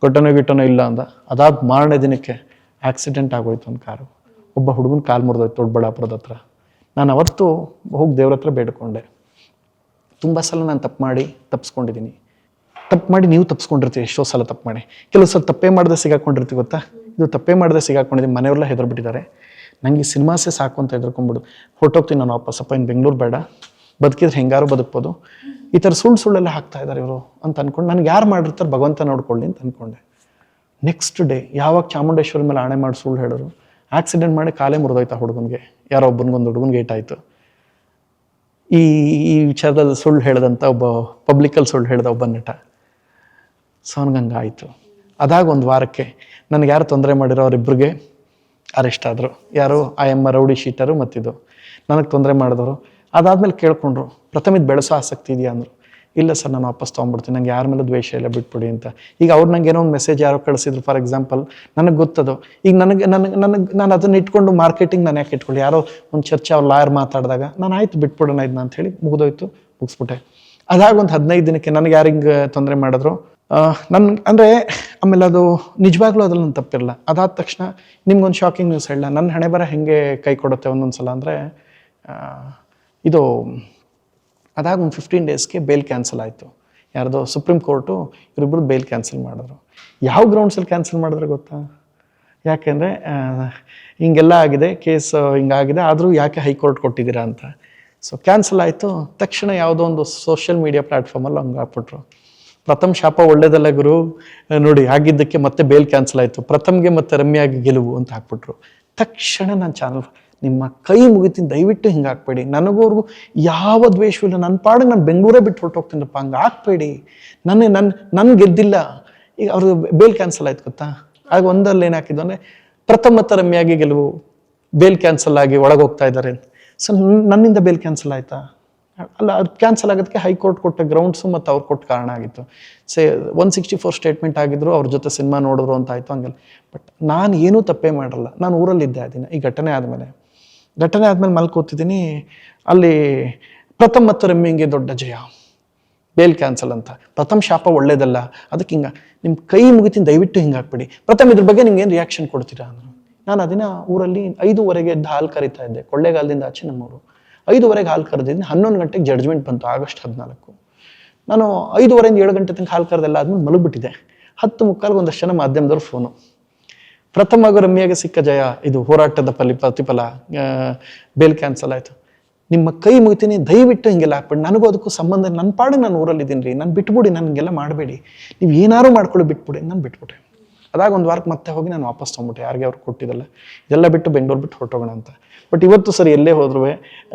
ಘಟನೆ ಇಲ್ಲ ಅಂದ. ಅದಾದ ಮಾರನೇ ದಿನಕ್ಕೆ ಆಕ್ಸಿಡೆಂಟ್ ಆಗೋಯ್ತು ಒಂದು ಕಾರು, ಒಬ್ಬ ಹುಡುಗನ ಕಾಲು ಮುರಿದೋಯ್ತು ದೊಡ್ಡಬಳ್ಳಾಪುರದ ಹತ್ರ. ನಾನು ಅವತ್ತು ಹೋಗಿ ದೇವ್ರ ಹತ್ರ ಬೇಡ್ಕೊಂಡೆ. ತುಂಬ ಸಲ ನಾನು ತಪ್ಪಿಸ್ಕೊಂಡಿದ್ದೀನಿ, ತಪ್ಪು ಮಾಡಿ ನೀವು ತಪ್ಪಿಸ್ಕೊಂಡಿರ್ತೀವಿ, ಎಷ್ಟೋ ಸಲ ತಪ್ಪು ಮಾಡಿ, ಕೆಲವು ಸಲ ತಪ್ಪೇ ಮಾಡದೆ ಸಿಗಾಕೊಂಡಿರ್ತೀವಿ ಗೊತ್ತಾ. ಇದು ತಪ್ಪೇ ಮಾಡದೆ ಸಿಗಾಕೊಂಡಿದ್ದೀನಿ, ಮನೆಯವರೆಲ್ಲ ಹೆದರ್ಬಿಟ್ಟಿದ್ದಾರೆ, ನನಗೆ ಸಿನಿಮಾಸೇ ಸಾಕು ಅಂತ ಹೆದರ್ಕೊಂಡ್ಬಿಡು, ಹೊರಟೋಗ್ತೀನಿ ನಾನು ವಾಪಸ್ಸಪ್ಪ, ಇನ್ನು ಬೆಂಗಳೂರು ಬೇಡ, ಬದುಕಿದ್ರೆ ಹೆಂಗಾರು ಬದುಕ್ಬೋದು, ಈ ಥರ ಸುಳ್ಳೆಲ್ಲ ಹಾಕ್ತಾ ಇದ್ದಾರೆ ಇವರು ಅಂತ ಅನ್ಕೊಂಡು, ನನಗೆ ಯಾರು ಮಾಡಿರ್ತಾರೆ ಭಗವಂತ ನೋಡ್ಕೊಳ್ಳಿ ಅಂತ ಅಂದ್ಕೊಂಡೆ. ನೆಕ್ಸ್ಟ್ ಡೇ ಯಾವಾಗ ಚಾಮುಂಡೇಶ್ವರಿ ಮೇಲೆ ಆಣೆ ಮಾಡಿ ಸುಳ್ಳು ಹೇಳೋರು, ಆಕ್ಸಿಡೆಂಟ್ ಮಾಡಿ ಕಾಲೇ ಮುರಿದೋಯ್ತಾ ಹುಡುಗನಿಗೆ, ಯಾರೋ ಒಬ್ಬನಿಗೊಂದು ಹುಡುಗನಿಗೆ ಏಟಾಯಿತು. ಈ ವಿಚಾರದಲ್ಲಿ ಸುಳ್ಳು ಹೇಳ್ದಂಥ ಒಬ್ಬ ಪಬ್ಲಿಕಲ್ಲಿ ಸುಳ್ಳು ಹೇಳ್ದ ಒಬ್ಬ ನಟ, ಸೊ ಅವ್ನಿಗೆ ಆಯಿತು. ಅದಾಗ ಒಂದು ವಾರಕ್ಕೆ ನನಗೆ ಯಾರು ತೊಂದರೆ ಮಾಡಿರೋ ಅವರಿಬ್ಬರಿಗೆ ಅರೆಸ್ಟ್ ಆದರು. ಯಾರು ರೌಡಿ ಶೀಟರು ಮತ್ತಿದು ನನಗೆ ತೊಂದರೆ ಮಾಡಿದವರು. ಅದಾದ್ಮೇಲೆ ಕೇಳ್ಕೊಂಡ್ರು, ಪ್ರಥಮಿದ್ ಬೆಳೆಸೋ ಆಸಕ್ತಿ ಇದೆಯಾ ಅಂದರು. ಇಲ್ಲ ಸರ್ ನಾನು ವಾಪಸ್ ತೊಗೊಂಡ್ಬಿಡ್ತೀನಿ, ನಂಗೆ ಯಾರ ಮೇಲೂ ದ್ವೇಷ ಇಲ್ಲ, ಬಿಟ್ಬಿಡಿ ಅಂತ. ಈಗ ಅವ್ರು ನಂಗೆ ಏನೋ ಒಂದು ಮೆಸೇಜ್ ಯಾರೋ ಕಳಿಸಿದ್ರು ಫಾರ್ ಎಕ್ಸಾಂಪಲ್, ನನಗೆ ಗೊತ್ತದು. ಈಗ ನಾನು ಅದನ್ನ ಇಟ್ಕೊಂಡು ಮಾರ್ಕೆಟಿಂಗ್ ನಾನು ಯಾಕೆ ಇಟ್ಕೊಳ್ಳಿ, ಯಾರೋ ಒಂದು ಚರ್ಚೆ ಅವ್ರು ಲಾಯರ್ ಮಾತಾಡಿದಾಗ ನಾನು ಆಯ್ತು ಬಿಟ್ಬಿಡೋಣ ಇದನ್ನ ಅಂತ ಹೇಳಿ ಮುಗಿಸ್ಬಿಟ್ಟೆ. ಅದಾಗ ಒಂದು 15 ದಿನಕ್ಕೆ ನನಗೆ ಯಾರಿಂಗೆ ತೊಂದರೆ ಮಾಡಿದ್ರು, ಅಂದರೆ ಆಮೇಲೆ ಅದು ನಿಜವಾಗ್ಲೂ ಅದ್ರಲ್ಲಿ ನನ್ನ ತಪ್ಪಿರಲ್ಲ. ಅದಾದ ತಕ್ಷಣ ನಿಮ್ಗೊಂದು ಶಾಕಿಂಗ್ ನ್ಯೂಸ್ ಹೇಳ, ನನ್ನ ಹಣೆ ಬರ ಹೆಂಗೆ ಕೈ ಕೊಡುತ್ತೆ ಒಂದೊಂದ್ಸಲ ಅಂದರೆ, ಇದು ಅದಾಗ ಒಂದು 15 ಡೇಸ್ಗೆ ಬೇಲ್ ಕ್ಯಾನ್ಸಲ್ ಆಯಿತು. ಯಾರ್ದೋ ಸುಪ್ರೀಂ ಕೋರ್ಟು ಇವರಿಬ್ಬರು ಬೇಲ್ ಕ್ಯಾನ್ಸಲ್ ಮಾಡಿದ್ರು. ಯಾವ ಗ್ರೌಂಡ್ಸಲ್ಲಿ ಕ್ಯಾನ್ಸಲ್ ಮಾಡಿದ್ರೆ ಗೊತ್ತಾ? ಯಾಕೆಂದರೆ ಹಿಂಗೆಲ್ಲ ಆಗಿದೆ, ಕೇಸ್ ಹಿಂಗಾಗಿದೆ, ಆದರೂ ಯಾಕೆ ಹೈಕೋರ್ಟ್ ಕೊಟ್ಟಿದ್ದೀರಾ ಅಂತ. ಸೊ ಕ್ಯಾನ್ಸಲ್ ಆಯಿತು. ತಕ್ಷಣ ಯಾವುದೋ ಒಂದು ಸೋಷಿಯಲ್ ಮೀಡಿಯಾ ಪ್ಲ್ಯಾಟ್ಫಾರ್ಮಲ್ಲಿ ಹಂಗೆ ಹಾಕ್ಬಿಟ್ರು, ಪ್ರಥಮ್ ಶಾಪ ಒಳ್ಳೇದಲ್ಲ ಗುರು, ನೋಡಿ ಆಗಿದ್ದಕ್ಕೆ ಮತ್ತೆ ಬೇಲ್ ಕ್ಯಾನ್ಸಲ್ ಆಯಿತು, ಪ್ರಥಮ್ಗೆ ಮತ್ತೆ ರಮ್ಯಾಗೆ ಗೆಲುವು ಅಂತ ಹಾಕ್ಬಿಟ್ರು. ತಕ್ಷಣ ನನ್ನ ಚಾನಲ್, ನಿಮ್ಮ ಕೈ ಮುಗಿತೀನಿ, ದಯವಿಟ್ಟು ಹಿಂಗೆ ಹಾಕ್ಬೇಡಿ, ನನಗೋರ್ಗೂ ಯಾವ ದ್ವೇಷವಿಲ್ಲ, ನನ್ನ ಪಾಡಿಗೆ ನಾನು ಬೆಂಗಳೂರೇ ಬಿಟ್ಟು ಹೊರಟೋಗ್ತೀನಪ್ಪ, ಹಂಗೆ ಹಾಕ್ಬೇಡಿ, ನನ್ನ ಗೆದ್ದಿಲ್ಲ. ಈಗ ಅವ್ರದ್ದು ಬೇಲ್ ಕ್ಯಾನ್ಸಲ್ ಆಯ್ತು ಗೊತ್ತಾ. ಆಗ ಒಂದಲ್ಲಿ ಏನು ಹಾಕಿದ್ದು ಅಂದರೆ, ಪ್ರಥಮ್ ಮತ್ತು ರಮ್ಯಾಗೆ ಗೆಲುವು, ಬೇಲ್ ಕ್ಯಾನ್ಸಲ್ ಆಗಿ ಒಳಗೆ ಹೋಗ್ತಾ ಇದ್ದಾರೆ ಅಂತ. ಸೊ ನನ್ನಿಂದ ಬೇಲ್ ಕ್ಯಾನ್ಸಲ್ ಆಯಿತಾ? ಅಲ್ಲ, ಅದು ಕ್ಯಾನ್ಸಲ್ ಆಗೋದಕ್ಕೆ ಹೈಕೋರ್ಟ್ ಕೊಟ್ಟ ಗ್ರೌಂಡ್ಸು ಮತ್ತು ಅವ್ರು ಕೊಟ್ಟ ಕಾರಣ ಆಗಿತ್ತು. 164 ಸ್ಟೇಟ್ಮೆಂಟ್ ಆಗಿದ್ರು, ಅವ್ರ ಜೊತೆ ಸಿನಿಮಾ ನೋಡಿದ್ರು ಅಂತ ಆಯಿತು, ಹಂಗೆಲ್ಲ. ಬಟ್ ನಾನು ಏನೂ ತಪ್ಪೇ ಮಾಡಲ್ಲ, ನಾನು ಊರಲ್ಲಿದ್ದೆ ಆ ದಿನ. ಈ ಘಟನೆ ಆದಮೇಲೆ ಮಲ್ಕೋತಿದ್ದೀನಿ, ಅಲ್ಲಿ ಪ್ರಥಮ್ ಮತ್ತು ರಮ್ಯಂಗೆ ದೊಡ್ಡ ಜಯ, ಬೇಲ್ ಕ್ಯಾನ್ಸಲ್ ಅಂತ. ಪ್ರಥಮ್ ಶಾಪ ಒಳ್ಳೇದಲ್ಲ, ಅದಕ್ಕೆ ಹಿಂಗೆ ನಿಮ್ಮ ಕೈ ಮುಗಿತೀನಿ ದಯವಿಟ್ಟು ಹಿಂಗೆ ಹಾಕ್ಬಿಡಿ. ಪ್ರಥಮ್ ಇದ್ರ ಬಗ್ಗೆ ನಿಮ್ಗೆ ಏನು ರಿಯಾಕ್ಷನ್ ಕೊಡ್ತೀರಾ ಅಂದರು. ನಾನು ಅದನ್ನ ಊರಲ್ಲಿ 5:15 ಎದ್ದು ಹಾಲು ಕರಿತಾ ಇದ್ದೆ, ಕೊಳ್ಳೇಗಾಲದಿಂದ ಆಚೆ ನಮ್ಮೂರು. 5:15 ಹಾಲು ಕರೆದಿದ್ದೀನಿ, 11 ಗಂಟೆಗೆ ಜಡ್ಜ್ಮೆಂಟ್ ಬಂತು, ಆಗಸ್ಟ್ 14. ನಾನು 5:15 7 ಗಂಟೆ ತನಕ ಹಾಲು ಕರೆದೆಲ್ಲ ಆದ್ಮೇಲೆ ಮಲಗಿಬಿಟ್ಟಿದ್ದೆ. 10:15 ಒಂದಷ್ಟು ಜನ ಮಾಧ್ಯಮದವ್ರು ಫೋನು, ಪ್ರಥಮ್ ಹಾಗೂ ರಮ್ಯಾಗೆ ಸಿಕ್ಕ ಜಯ, ಇದು ಹೋರಾಟದ ಪ್ರತಿಫಲ, ಬೇಲ್ ಕ್ಯಾನ್ಸಲ್ ಆಯಿತು, ನಿಮ್ಮ ಕೈ ಮುಗಿತೀನಿ ದಯವಿಟ್ಟು ಹಿಂಗೆಲ್ಲ ಹಾಕ್ಬಿಡಿ, ನನಗೂ ಅದಕ್ಕೂ ಸಂಬಂಧ, ನನ್ನ ಪಾಡಿಗೆ ನಾನು ಊರಲ್ಲಿದ್ದೀನಿ ರೀ, ನಾನು ಬಿಟ್ಬಿಡಿ, ನನಗೆಲ್ಲ ಮಾಡಬೇಡಿ, ನೀವು ಏನಾರು ಮಾಡ್ಕೊಳ್ಳಿ ಬಿಟ್ಬಿಡಿ. ನಾನು ಬಿಟ್ಬಿಟ್ಟೆ. ಅದಾಗ ಒಂದು ವಾರಕ್ಕೆ ಮತ್ತೆ ಹೋಗಿ ನಾನು ವಾಪಸ್ ತೊಗೊಂಬಿಟ್ಟೆ, ಯಾರಿಗೆ ಅವ್ರು ಕೊಟ್ಟಿದ್ದಲ್ಲ, ಇದೆಲ್ಲ ಬಿಟ್ಟು ಬೆಂಗಳೂರು ಬಿಟ್ಟು ಹೊರಟೋಗೋಣ ಅಂತ. ಬಟ್ ಇವತ್ತು ಸರಿ ಎಲ್ಲೇ ಹೋದ್ರೂ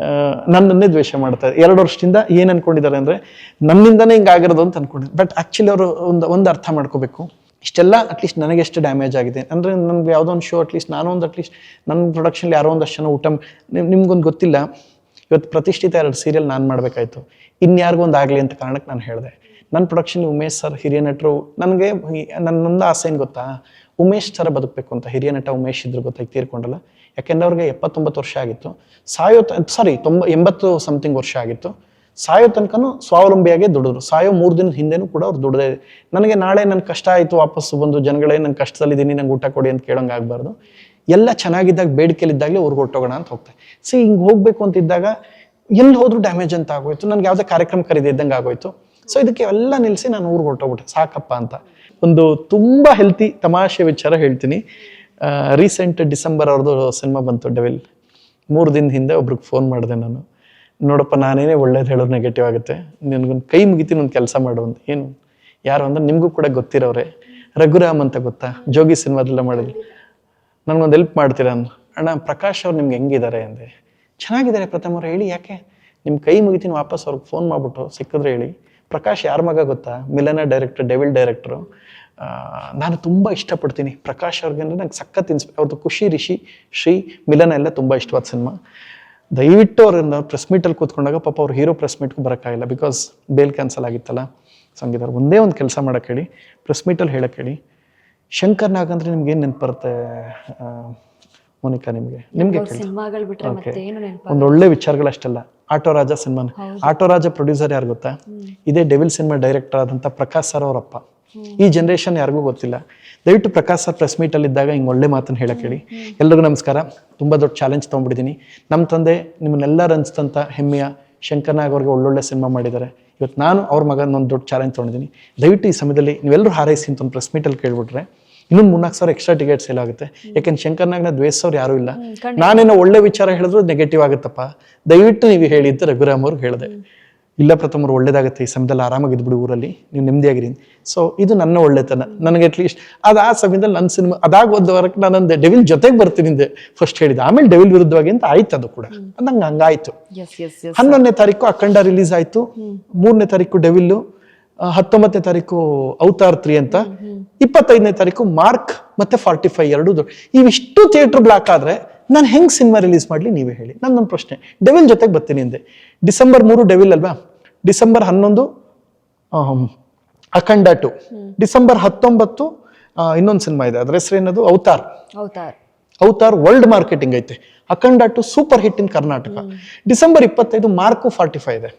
ನನ್ನನ್ನೇ ದ್ವೇಷ ಮಾಡ್ತಾರೆ. 2 ವರ್ಷದಿಂದ ಏನು ಅನ್ಕೊಂಡಿದ್ದಾರೆ ಅಂದರೆ ನನ್ನಿಂದನೇ ಹಿಂಗಾಗಿರೋದು ಅಂತ ಅನ್ಕೊಂಡಿದ್ದೆ. ಬಟ್ ಆ್ಯಕ್ಚುಲಿ ಅವರು ಒಂದು ಅರ್ಥ ಮಾಡ್ಕೋಬೇಕು, ಇಷ್ಟೆಲ್ಲ ಅಟ್ಲೀಸ್ಟ್ ನನಗೆ ಎಷ್ಟು ಡ್ಯಾಮೇಜ್ ಆಗಿದೆ ಅಂದರೆ, ನನಗೆ ಯಾವುದೋ ಒಂದು ಶೋ ಅಟ್ಲೀಸ್ಟ್ ನಾನು ಒಂದು ಅಟ್ಲೀಸ್ಟ್ ನನ್ನ ಪ್ರೊಡಕ್ಷನ್ಲಿ ಯಾರೋ ಒಂದಷ್ಟು ಜನ ಊಟ ನಿಮ್ಗೊಂದು ಗೊತ್ತಿಲ್ಲ, ಇವತ್ತು ಪ್ರತಿಷ್ಠಿತ 2 ಸೀರಿಯಲ್ ನಾನು ಮಾಡಬೇಕಾಯ್ತು, ಇನ್ಯಾರಿಗೂ ಒಂದು ಆಗಲಿ ಅಂತ ಕಾರಣಕ್ಕೆ ನಾನು ಹೇಳಿದೆ. ನನ್ನ ಪ್ರೊಡಕ್ಷನ್ಲಿ ಉಮೇಶ್ ಸರ್ ಹಿರಿಯ ನಟರು, ನನಗೆ ನನ್ನೊಂದು ಆಸೆ ಏನು ಗೊತ್ತಾ, ಉಮೇಶ್ ಥರ ಬದುಕಬೇಕು ಅಂತ. ಹಿರಿಯ ನಟ ಉಮೇಶ್ ಇದ್ರು ಗೊತ್ತಾಗಿ ತೀರ್ಕೊಂಡಲ್ಲ, ಯಾಕೆಂದ್ರೆ ಅವ್ರಿಗೆ 79 ವರ್ಷ ಆಗಿತ್ತು, 80 ಸಮಥಿಂಗ್ ವರ್ಷ ಆಗಿತ್ತು. ಸಾಯೋ ತನಕನೂ ಸ್ವಾವಲಂಬಿಯಾಗೆ ದುಡಿದ್ರು. ಸಾಯೋ 3 ದಿನದ ಹಿಂದೆನೂ ಕೂಡ ಅವ್ರು ದುಡ್ದೇ. ನನಗೆ ನಾಳೆ ನನ್ನ ಕಷ್ಟ ಆಯಿತು ವಾಪಸ್ಸು ಬಂದು ಜನಗಳೇ ನನ್ನ ಕಷ್ಟದಲ್ಲಿದ್ದೀನಿ ನಂಗೆ ಊಟ ಕೊಡಿ ಅಂತ ಕೇಳೋಂಗೆ ಆಗಬಾರ್ದು. ಎಲ್ಲ ಚೆನ್ನಾಗಿದ್ದಾಗ ಬೇಡಿಕೆಲಿದ್ದಾಗಲೇ ಊರಿಗೆ ಹೊರಟೋಗೋಣ ಅಂತ ಹೋಗ್ತಾರೆ. ಹಿಂಗೆ ಹೋಗಬೇಕು ಅಂತಿದ್ದಾಗ ಎಲ್ಲಿ ಹೋದ್ರೂ ಡ್ಯಾಮೇಜ್ ಅಂತ ಆಗೋಯ್ತು, ನನಗೆ ಯಾವುದೇ ಕಾರ್ಯಕ್ರಮ ಕರೀದಿದ್ದಂಗೆ ಆಗೋಯ್ತು. ಸೊ ಇದಕ್ಕೆ ಎಲ್ಲ ನಿಲ್ಲಿಸಿ ನಾನು ಊರಿಗೆ ಹೊರಟೋಗ್ಬಿಟ್ಟೆ, ಸಾಕಪ್ಪ ಅಂತ. ಒಂದು ತುಂಬ ಹೆಲ್ತಿ ತಮಾಷೆ ವಿಚಾರ ಹೇಳ್ತೀನಿ. ರೀಸೆಂಟ್ ಡಿಸೆಂಬರ್ ಅವ್ರದ್ದು ಸಿನಿಮಾ ಬಂತು ಡೆವಿಲ್. 3 ದಿನದ ಹಿಂದೆ ಒಬ್ರಿಗೆ ಫೋನ್ ಮಾಡಿದೆ ನಾನು, ನೋಡಪ್ಪ ನಾನೇನೇ ಒಳ್ಳೇದು ಹೇಳೋದು ನೆಗೆಟಿವ್ ಆಗುತ್ತೆ, ನಿನಗೊಂದು ಕೈ ಮುಗಿತೀನಿ ಒಂದು ಕೆಲಸ ಮಾಡು ಅಂತ. ಏನು ಯಾರು ಅಂದ್ರೆ ನಿಮಗೂ ಕೂಡ ಗೊತ್ತಿರೋರೆ, ರಘುರಾಮ್ ಅಂತ ಗೊತ್ತಾ, ಜೋಗಿ ಸಿನಿಮಾದೆಲ್ಲ ಮಾಡಿದ್ರು. ನನಗೊಂದು ಹೆಲ್ಪ್ ಮಾಡ್ತೀರಾ ಅಂದ್ರು. ಅಣ್ಣ ಪ್ರಕಾಶ್ ಅವ್ರು ನಿಮ್ಗೆ ಹೆಂಗಿದ್ದಾರೆ ಅಂದೆ. ಚೆನ್ನಾಗಿದ್ದಾರೆ ಪ್ರಥಮ್ ಅವ್ರು, ಹೇಳಿ ಯಾಕೆ, ನಿಮ್ಮ ಕೈ ಮುಗಿತೀನಿ ವಾಪಸ್ ಅವ್ರಿಗೆ ಫೋನ್ ಮಾಡ್ಬಿಟ್ಟು ಸಿಕ್ಕಿದ್ರೆ ಹೇಳಿ. ಪ್ರಕಾಶ್ ಯಾರ ಮಗ ಗೊತ್ತಾ, ಮಿಲನ ಡೈರೆಕ್ಟರ್, ಡೆವಿಲ್ ಡೈರೆಕ್ಟ್ರು. ನಾನು ತುಂಬ ಇಷ್ಟಪಡ್ತೀನಿ ಪ್ರಕಾಶ್ ಅವ್ರಿಗೆ, ಅಂದರೆ ನಂಗೆ ಸಖತ್ ಅವ್ರದ್ದು ಖುಷಿ, ರಿಷಿ, ಶ್ರೀ, ಮಿಲನ ಎಲ್ಲ ತುಂಬ ಇಷ್ಟವಾದ ಸಿನಿಮಾ. ದಯವಿಟ್ಟು ಅವ್ರನ್ನ ಪ್ರೆಸ್ ಮೀಟಲ್ಲಿ ಕೂತ್ಕೊಂಡಾಗ ಪಾಪ ಅವ್ರು ಹೀರೋ ಪ್ರೆಸ್ ಮೀಟ್ಗೂ ಬರೋಕ್ಕಾಗಿಲ್ಲ, ಬಿಕಾಸ್ ಬೇಲ್ ಕ್ಯಾನ್ಸಲ್ ಆಗಿತ್ತಲ್ಲ. ಸಂಗೀತ ಒಂದೇ ಒಂದು ಕೆಲಸ ಮಾಡೋಕ್ಕೆ ಹೇಳಿ, ಪ್ರೆಸ್ ಮೀಟಲ್ಲಿ ಹೇಳಕ್ಕೆ ಹೇಳಿ. ಶಂಕರ್ ನಾಗ್ ಅಂದರೆ ನಿಮ್ಗೆ ಏನು ನೆನಪು ಬರುತ್ತೆ ಮೋನಿಕಾ? ನಿಮಗೆ ಒಂದು ಒಳ್ಳೆ ವಿಚಾರಗಳಷ್ಟೆಲ್ಲ. ಆಟೋ ರಾಜ ಸಿನಿಮಾನ, ಆಟೋ ರಾಜ ಪ್ರೊಡ್ಯೂಸರ್ ಯಾರು ಗೊತ್ತಾ, ಇದೇ ಡೆವಿಲ್ ಸಿನಿಮಾ ಡೈರೆಕ್ಟರ್ ಆದಂಥ ಪ್ರಕಾಶ್ ಸರ್ ಅವರಪ್ಪ. ಈ ಜನರೇಷನ್ ಯಾರಿಗೂ ಗೊತ್ತಿಲ್ಲ. ದಯವಿಟ್ಟು ಪ್ರಕಾಶ್ ಸರ್ ಪ್ರೆಸ್ ಮೀಟಲ್ಲಿ ಇದ್ದಾಗ ಹಿಂಗೆ ಒಳ್ಳೆ ಮಾತನ್ನು ಹೇಳಕ್ಕೆ ಹೇಳಿ. ಎಲ್ರಿಗೂ ನಮಸ್ಕಾರ. ತುಂಬ ದೊಡ್ಡ ಚಾಲೆಂಜ್ ತೊಗೊಂಡ್ಬಿಟ್ಟಿದ್ದೀನಿ. ನಮ್ಮ ತಂದೆ ನಿಮ್ಮನ್ನೆಲ್ಲರೂ ಅನಿಸ್ತಂಥ ಹೆಮ್ಮೆಯ ಶಂಕರ್ನಾಗ್ ಅವ್ರಿಗೆ ಒಳ್ಳೊಳ್ಳೆ ಸಿನಿಮಾ ಮಾಡಿದ್ದಾರೆ. ಇವತ್ತು ನಾನು ಅವ್ರ ಮಗನ ಒಂದು ದೊಡ್ಡ ಚಾಲೆಂಜ್ ತೊಗೊಂಡಿದ್ದೀನಿ. ದಯವಿಟ್ಟು ಈ ಸಮಯದಲ್ಲಿ ನೀವೆಲ್ಲರೂ ಹಾರೈಸಿ ಅಂತ ಒಂದು ಪ್ರೆಸ್ ಮೀಟಲ್ಲಿ ಕೇಳ್ಬಿಟ್ರೆ ಇನ್ನೊಂದು 3-4 ಎಕ್ಸ್ಟ್ರಾ ಟಿಕೆಟ್ ಸೇಲ್ ಆಗುತ್ತೆ. ಯಾಕೆಂದ್ರೆ ಶಂಕರ್ನಾಗ್ನ ದ್ವೇಷವ್ರು ಯಾರೂ ಇಲ್ಲ. ನಾನೇನೋ ಒಳ್ಳೆ ವಿಚಾರ ಹೇಳಿದ್ರು ನೆಗೆಟಿವ್ ಆಗುತ್ತಪ್ಪ, ದಯವಿಟ್ಟು ನೀವು ಹೇಳಿ ಅಂತ ರಘುರಾಮ್ ಅವ್ರಿಗೆ ಹೇಳಿದೆ. ಇಲ್ಲ ಪ್ರಥಮ್ ಅವ್ರು ಒಳ್ಳೇದಾಗುತ್ತೆ, ಈ ಸಮಯದಲ್ಲಿ ಆರಾಮಾಗಿ ಇದ್ಬಿಡು ಊರಲ್ಲಿ, ನೀವು ನೆಮ್ಮದಿಯಾಗಿರಿ. ಸೊ ಇದು ನನ್ನ ಒಳ್ಳೆತನ. ನನಗೆ ಅಟ್ಲೀಸ್ಟ್ ಅದು ಆ ಸಮಯದಲ್ಲಿ ನನ್ನ ಸಿನಿಮಾ ಅದಾಗ ಹೋದವರಕ್ಕೆ ನಾನಂದೆ ಡೆವಿಲ್ ಜೊತೆಗೆ ಬರ್ತೀನಿ ಅಂದೆ ಫಸ್ಟ್ ಹೇಳಿದೆ. ಆಮೇಲೆ ಡೆವಿಲ್ ವಿರುದ್ಧವಾಗಿ ಅಂತ ಆಯ್ತು, ಅದು ಕೂಡ ನಂಗೆ ಹಂಗಾಯ್ತು. 11ನೇ ತಾರೀಕು ಅಖಂಡ ರಿಲೀಸ್ ಆಯ್ತು, 3ನೇ ತಾರೀಕು ಡೆವಿಲ್ಲು, 19ನೇ ತಾರೀಕು ಅವತಾರ್ 3 ಅಂತ, 25ನೇ ತಾರೀಕು ಮಾರ್ಕ್ ಮತ್ತೆ 45 ಎರಡೂ. ಇವಿಷ್ಟು ಥಿಯೇಟರ್ ಬ್ಲಾಕ್ ಆದ್ರೆ ನಾನು ಹೆಂಗ್ ಸಿನಿಮಾ ರಿಲೀಸ್ ಮಾಡ್ಲಿ ನೀವೇ ಹೇಳಿ. ನನ್ನೊಂದು ಪ್ರಶ್ನೆ. ಡೆವಿಲ್ ಜೊತೆಗೆ ಬರ್ತೀನಿ ಅಂದೆ. ಡಿಸೆಂಬರ್ 3 ಡೆವಿಲ್ ಅಲ್ವಾ, ಡಿಸೆಂಬರ್ 11 ಅಖಂಡ 2, ಡಿಸೆಂಬರ್ 19 ಇನ್ನೊಂದು ಸಿನಿಮಾ ಇದೆ, ಅದ್ರ ಹೆಸರು ಏನದು, ಅವತಾರ್ ವರ್ಲ್ಡ್ ಮಾರ್ಕೆಟಿಂಗ್ ಐತೆ. ಅಖಂಡ 2 ಸೂಪರ್ ಹಿಟ್ ಇನ್ ಕರ್ನಾಟಕ. ಡಿಸೆಂಬರ್ 25 ಮಾರ್ಕು 45 ಇದೆ.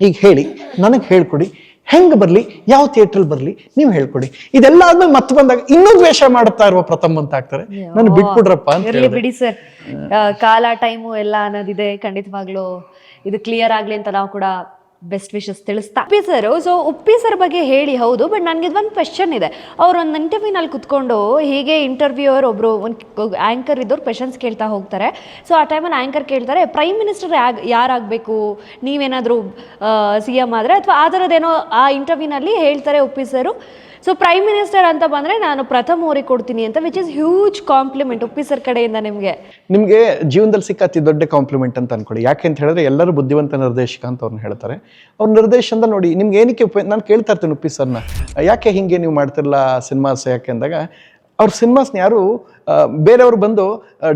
ಈಗ ಹೇಳಿ, ನನಗೆ ಹೇಳ್ಕೊಡಿ, ಹೆಂಗ್ ಬರ್ಲಿ, ಯಾವ ಥಿಯೇಟರ್ ಬರ್ಲಿ, ನೀವು ಹೇಳ್ಕೊಡಿ. ಇದೆಲ್ಲ ಆದ್ಮೇಲೆ ಮತ್ತೆ ಬಂದಾಗ ಇನ್ನೂ ದ್ವೇಷ ಮಾಡ್ತಾ ಇರುವ ಪ್ರಥಮ್ ಅಂತ ಆಗ್ತಾರೆ. ನಾನು ಬಿಟ್ಬಿಡ್ರಪ್ಪ ಅಂತ ಬಿಡಿ ಸರ್, ಕಾಲ ಟೈಮು ಎಲ್ಲ ಅನ್ನೋದಿದೆ. ಖಂಡಿತವಾಗ್ಲೂ ಇದು ಕ್ಲಿಯರ್ ಆಗ್ಲಿ ಅಂತ ನಾವು ಕೂಡ ಬೆಸ್ಟ್ ವಿಶಸ್ ತಿಳಿಸ್ತಾ. Uppi sir, so Uppi sir ಬಗ್ಗೆ ಹೇಳಿ, ಹೌದು. ಬಟ್ ನನಗೆ ಒಂದು ಕ್ವೆಶನ್ ಇದೆ. ಅವ್ರು ಒಂದು ಇಂಟರ್ವ್ಯೂನಲ್ಲಿ ಕುತ್ಕೊಂಡು ಹೀಗೆ ಇಂಟರ್ವ್ಯೂವರ್ ಒಬ್ರು ಒಂದು ಆ್ಯಂಕರ್ ಇದ್ದವ್ರು ಕ್ವೆಶನ್ಸ್ ಕೇಳ್ತಾ ಹೋಗ್ತಾರೆ. ಸೊ ಆ ಟೈಮಲ್ಲಿ ಆ್ಯಂಕರ್ ಕೇಳ್ತಾರೆ, ಪ್ರೈಮ್ ಮಿನಿಸ್ಟರ್ ಯಾರಾಗಬೇಕು, ನೀವೇನಾದರೂ CM ಆದರೆ ಅಥವಾ ಆ ಥರದ್ದೇನೋ ಆ ಇಂಟರ್ವ್ಯೂನಲ್ಲಿ ಹೇಳ್ತಾರೆ Uppi sir. So prime minister ಅಂತ ಬಂದರೆ ನಾನು ಪ್ರಥಮ್ ಅವ್ರಿಗೆ ಕೊಡ್ತೀನಿ ಅಂತ, which is huge compliment Uppi sir ಕಡೆಯಿಂದ ನಿಮಗೆ ಜೀವನದಲ್ಲಿ ಸಿಕ್ಕ ಅತಿ ದೊಡ್ಡ ಕಾಂಪ್ಲಿಮೆಂಟ್ ಅಂತ ಅನ್ಕೊಳ್ಳಿ. ಯಾಕೆ ಅಂತ ಹೇಳಿದ್ರೆ ಎಲ್ಲರೂ ಬುದ್ಧಿವಂತ ನಿರ್ದೇಶಕ ಅಂತ ಅವ್ರನ್ನ ಹೇಳ್ತಾರೆ. ಅವ್ರ ನಿರ್ದೇಶನದಲ್ಲಿ ನೋಡಿ ನಿಮ್ಗೆ ಏನಕ್ಕೆ ನಾನು ಕೇಳ್ತಾ ಇರ್ತೀನಿ ಉಪ್ಪಿ ಸರ್ನ, ಯಾಕೆ ಹಿಂಗೆ ನೀವು ಮಾಡ್ತಿರಲ್ಲ ಸಿನಿಮಾಸ್ ಯಾಕೆ ಅಂದಾಗ, ಅವ್ರ ಸಿನಿಮಾಸ್ನ ಯಾರು ಬೇರೆಯವರು ಬಂದು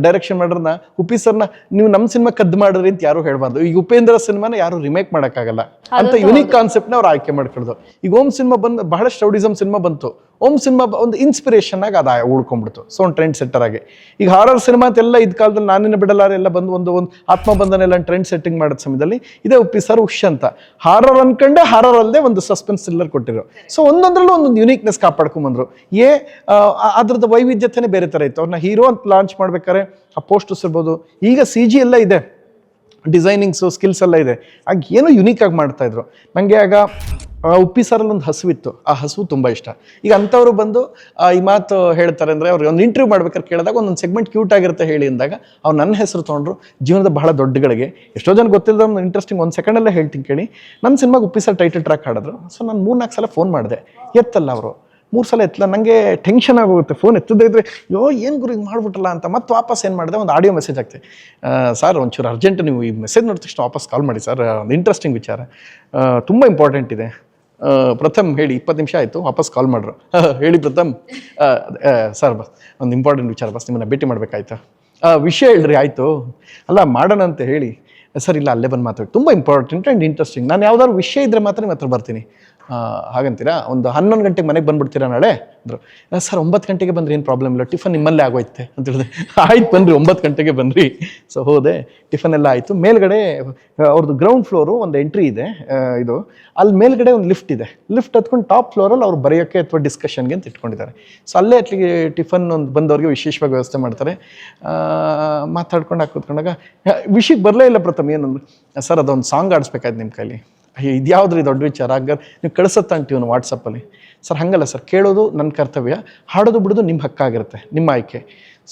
ಡೈರೆಕ್ಷನ್ ಮಾಡೋರನ್ನ ಉಪ್ಪಿ ಸರ್ನ ನೀವು ನಮ್ಮ ಸಿನಿಮಾ ಕದ್ದು ಮಾಡಿದ್ರಿ ಅಂತ ಯಾರು ಹೇಳ್ಬಾರ್ದು. ಈಗ ಉಪೇಂದ್ರ ಸಿನಿಮಾನ ಯಾರು ರಿಮೇಕ್ ಮಾಡೋಕ್ಕಾಗಲ್ಲ ಅಂತ ಯುನಿಕ್ ಕಾನ್ಸೆಪ್ಟ್ನ ಅವ್ರು ಆಯ್ಕೆ ಮಾಡ್ಕೊಳ್ಳೋದು. ಈಗ ಓಮ್ ಸಿನಿಮಾ ಬಂದು ಬಹಳಷ್ಟು ರೌಡಿಸಮ್ ಸಿನಿಮಾ ಬಂತು, ಓಮ್ ಸಿನಿಮಾ ಒಂದು ಇನ್ಸ್ಪಿರೇಷನ್ ಆಗಿ ಅದು ಉಳ್ಕೊಂಡ್ಬಿಡ್ತು. ಸೊ ಒಂದು ಟ್ರೆಂಡ್ ಸೆಟ್ಟರ್ ಆಗಿ ಈಗ ಹಾರರ್ ಸಿನಿಮಾ ಅಂತೆಲ್ಲ ಇದ್ ಕಾಲದಲ್ಲಿ ನಾನಿನ್ನ ಬಿಡಲಾರೆ ಎಲ್ಲ ಬಂದು ಒಂದು ಆತ್ಮಬಂಧನ ಎಲ್ಲ ಟ್ರೆಂಡ್ ಸೆಟ್ಟಿಂಗ್ ಮಾಡಿದ ಸಮಯದಲ್ಲಿ ಇದೇ ಉಪ್ಪಿ ಸರ್ ಉಷ್ ಅಂತ ಹಾರರ್ ಅನ್ಕೊಂಡೆ ಹಾರರ್ ಅಲ್ಲದೆ ಒಂದು ಸಸ್ಪೆನ್ಸ್ ಥ್ರಿಲ್ಲರ್ ಕೊಟ್ಟಿರೋ. ಸೊ ಒಂದೊಂದ್ರಲ್ಲೂ ಒಂದೊಂದು ಯುನೀಕ್ನೆಸ್ ಕಾಪಾಡ್ಕೊಂಡ್ಬಂದ್ರು. ಅದ್ರದ್ದು ವೈವಿಧ್ಯತೆನೇ ಬೇರೆ ಥರ ಇತ್ತು. ಅವ್ರನ್ನ ಹೀರೋ ಅಂತ ಲಾಂಚ್ ಮಾಡ್ಬೇಕಾದ್ರೆ ಆ ಪೋಸ್ಟರ್ಸ್ ಇರ್ಬೋದು, ಈಗ CG ಎಲ್ಲ ಇದೆ, ಡಿಸೈನಿಂಗ್ಸು ಸ್ಕಿಲ್ಸ್ ಎಲ್ಲ ಇದೆ, ಆಗ ಏನೋ ಯುನೀಕ್ ಆಗಿ ಮಾಡ್ತಾ ಇದ್ರು. ನನಗೆ ಆಗ ಉಪ್ಪಿ ಸರಲ್ಲಿ ಒಂದು ಹಸುವಿತ್ತು, ಆ ಹಸು ತುಂಬ ಇಷ್ಟ. ಈಗ ಅಂಥವ್ರು ಬಂದು ಈ ಮಾತು ಹೇಳ್ತಾರೆ ಅಂದರೆ ಅವ್ರಿಗೆ ಒಂದು ಇಂಟರ್ವ್ಯೂ ಮಾಡ್ಬೇಕಾದ್ರೆ ಕೇಳಿದಾಗ ಒಂದೊಂದು ಸೆಗ್ಮೆಂಟ್ ಕ್ಯೂಟ್ ಆಗಿರುತ್ತೆ ಹೇಳಿ ಅಂದಾಗ ಅವ್ರು ನನ್ನ ಹೆಸರು ತೊಗೊಂಡ್ರು. ಜೀವನದ ಬಹಳ ದೊಡ್ಡಗಳಿಗೆ ಎಷ್ಟೋ ಜನ ಗೊತ್ತಿಲ್ಲದ ಒಂದು ಇಂಟ್ರೆಸ್ಟಿಂಗ್ ಒಂದು ಸೆಕೆಂಡಲ್ಲೇ ಹೇಳ್ತೀನಿ ಕೇಳಿ. ನನ್ನ ಸಿನಿಮಾಗೆ ಉಪ್ಪಿ ಸರ್ ಟೈಟಲ್ ಟ್ರ್ಯಾಕ್ ಹಾಡಿದ್ರು. ಸೊ ನಾನು 3-4 ಸಲ ಫೋನ್ ಮಾಡಿದೆ, ಎತ್ತಲ್ಲ ಅವರು. 3 ಸಲ ಎತ್ತಲ್ಲ, ನನಗೆ ಟೆನ್ಷನ್ ಆಗೋಗುತ್ತೆ. ಫೋನ್ ಎತ್ತದೇ ಇದ್ರೆ ಏನು ಗುರು ಹಿಂಗೆ ಮಾಡ್ಬಿಟ್ಟಲ್ಲ ಅಂತ ಮತ್ತೆ ವಾಪಸ್ ಏನು ಮಾಡಿದೆ, ಒಂದು ಆಡಿಯೋ ಮೆಸೇಜ್ ಆಗ್ತದೆ. ಸರ್ ಒಂಚೂರು ಅರ್ಜೆಂಟ್, ನೀವು ಈ ಮೆಸೇಜ್ ನೋಡಿದ ತಕ್ಷಣ ವಾಪಸ್ ಕಾಲ್ ಮಾಡಿ ಸರ್, ಒಂದು ಇಂಟ್ರೆಸ್ಟಿಂಗ್ ವಿಚಾರ, ತುಂಬ ಇಂಪಾರ್ಟೆಂಟ್ ಇದೆ. ಪ್ರಥಮ್ ಹೇಳಿ 20 ನಿಮಿಷ ಆಯಿತು, ವಾಪಸ್ ಕಾಲ್ ಮಾಡ್ರು. ಹೇಳಿ ಪ್ರಥಮ್. ಸರ್ ಬಸ್ ಒಂದು ಇಂಪಾರ್ಟೆಂಟ್ ವಿಚಾರ ಬಸ್, ನಿಮ್ಮನ್ನ ಭೇಟಿ ಮಾಡ್ಬೇಕಾಯ್ತಾ? ವಿಷಯ ಹೇಳ್ರಿ. ಆಯಿತು, ಅಲ್ಲ ಮಾಡೋಣ ಅಂತ ಹೇಳಿ. ಸರ್ ಇಲ್ಲ ಅಲ್ಲೇ ಬಂದು ಮಾತಾಡಿ, ತುಂಬ ಇಂಪಾರ್ಟೆಂಟ್ ಆ್ಯಂಡ್ ಇಂಟ್ರೆಸ್ಟಿಂಗ್. ನಾನು ಯಾವ್ದಾದ್ರು ವಿಷಯ ಇದ್ದರೆ ಮಾತ್ರ ನಿಮ್ಮ ಹತ್ರ ಬರ್ತೀನಿ. ಹಾಗಂತೀರಾ? ಒಂದು 11 ಗಂಟೆಗೆ ಮನೆಗೆ ಬಂದುಬಿಡ್ತೀರಾ ನಾಳೆ ಅಂದರು. ಸರ್ 9 ಗಂಟೆಗೆ ಬಂದರೆ ಏನು ಪ್ರಾಬ್ಲಮ್ ಇಲ್ಲ, ಟಿಫನ್ ನಿಮ್ಮಲ್ಲೇ ಆಗೋಯ್ತೆ ಅಂತ ಹೇಳಿದೆ. ಆಯ್ತು ಬನ್ನಿರಿ, 9 ಗಂಟೆಗೆ ಬನ್ನಿರಿ. ಸೊ ಹೋದೆ, ಟಿಫನ್ ಎಲ್ಲ ಆಯಿತು. ಮೇಲ್ಗಡೆ ಅವ್ರದ್ದು ಗ್ರೌಂಡ್ ಫ್ಲೋರು ಒಂದು ಎಂಟ್ರಿ ಇದೆ, ಇದು ಅಲ್ಲಿ ಮೇಲ್ಗಡೆ ಒಂದು ಲಿಫ್ಟ್ ಇದೆ. ಲಿಫ್ಟ್ ಹತ್ಕೊಂಡು ಟಾಪ್ ಫ್ಲೋರಲ್ಲಿ ಅವ್ರು ಬರೆಯೋಕ್ಕೆ ಅಥವಾ ಡಿಸ್ಕಷನ್ಗೆ ಅಂತ ಇಟ್ಕೊಂಡಿದ್ದಾರೆ. ಸೊ ಅಲ್ಲೇ ಅಟ್ಲಿಗೆ ಟಿಫನ್ ಒಂದು ಬಂದವ್ರಿಗೆ ವಿಶೇಷವಾಗಿ ವ್ಯವಸ್ಥೆ ಮಾಡ್ತಾರೆ. ಮಾತಾಡ್ಕೊಂಡು ಕೂತ್ಕೊಂಡಾಗ ವಿಷಯಕ್ಕೆ ಬರಲೇ ಇಲ್ಲ ಪ್ರಥಮ್. ಏನಂದ್ರು, ಸರ್ ಅದೊಂದು ಸಾಂಗ್ ಆಡಿಸ್ಬೇಕಾಯ್ತು ನಿಮ್ಮ ಕೈಲಿ. ಇದ್ಯಾವ್ದ್ರಿ ದೊಡ್ಡ ವಿಚಾರ, ಹಾಗಾದ್ರೆ ನೀವು ಕಳಿಸತ್ತಂಟ ಇವನು ವಾಟ್ಸಪ್ಪಲ್ಲಿ. ಸರ್ ಹಾಗಲ್ಲ ಸರ್, ಕೇಳೋದು ನನ್ನ ಕರ್ತವ್ಯ, ಹಾಡೋದು ಬಿಡೋದು ನಿಮ್ಮ ಹಕ್ಕಾಗಿರುತ್ತೆ, ನಿಮ್ಮ ಆಯ್ಕೆ.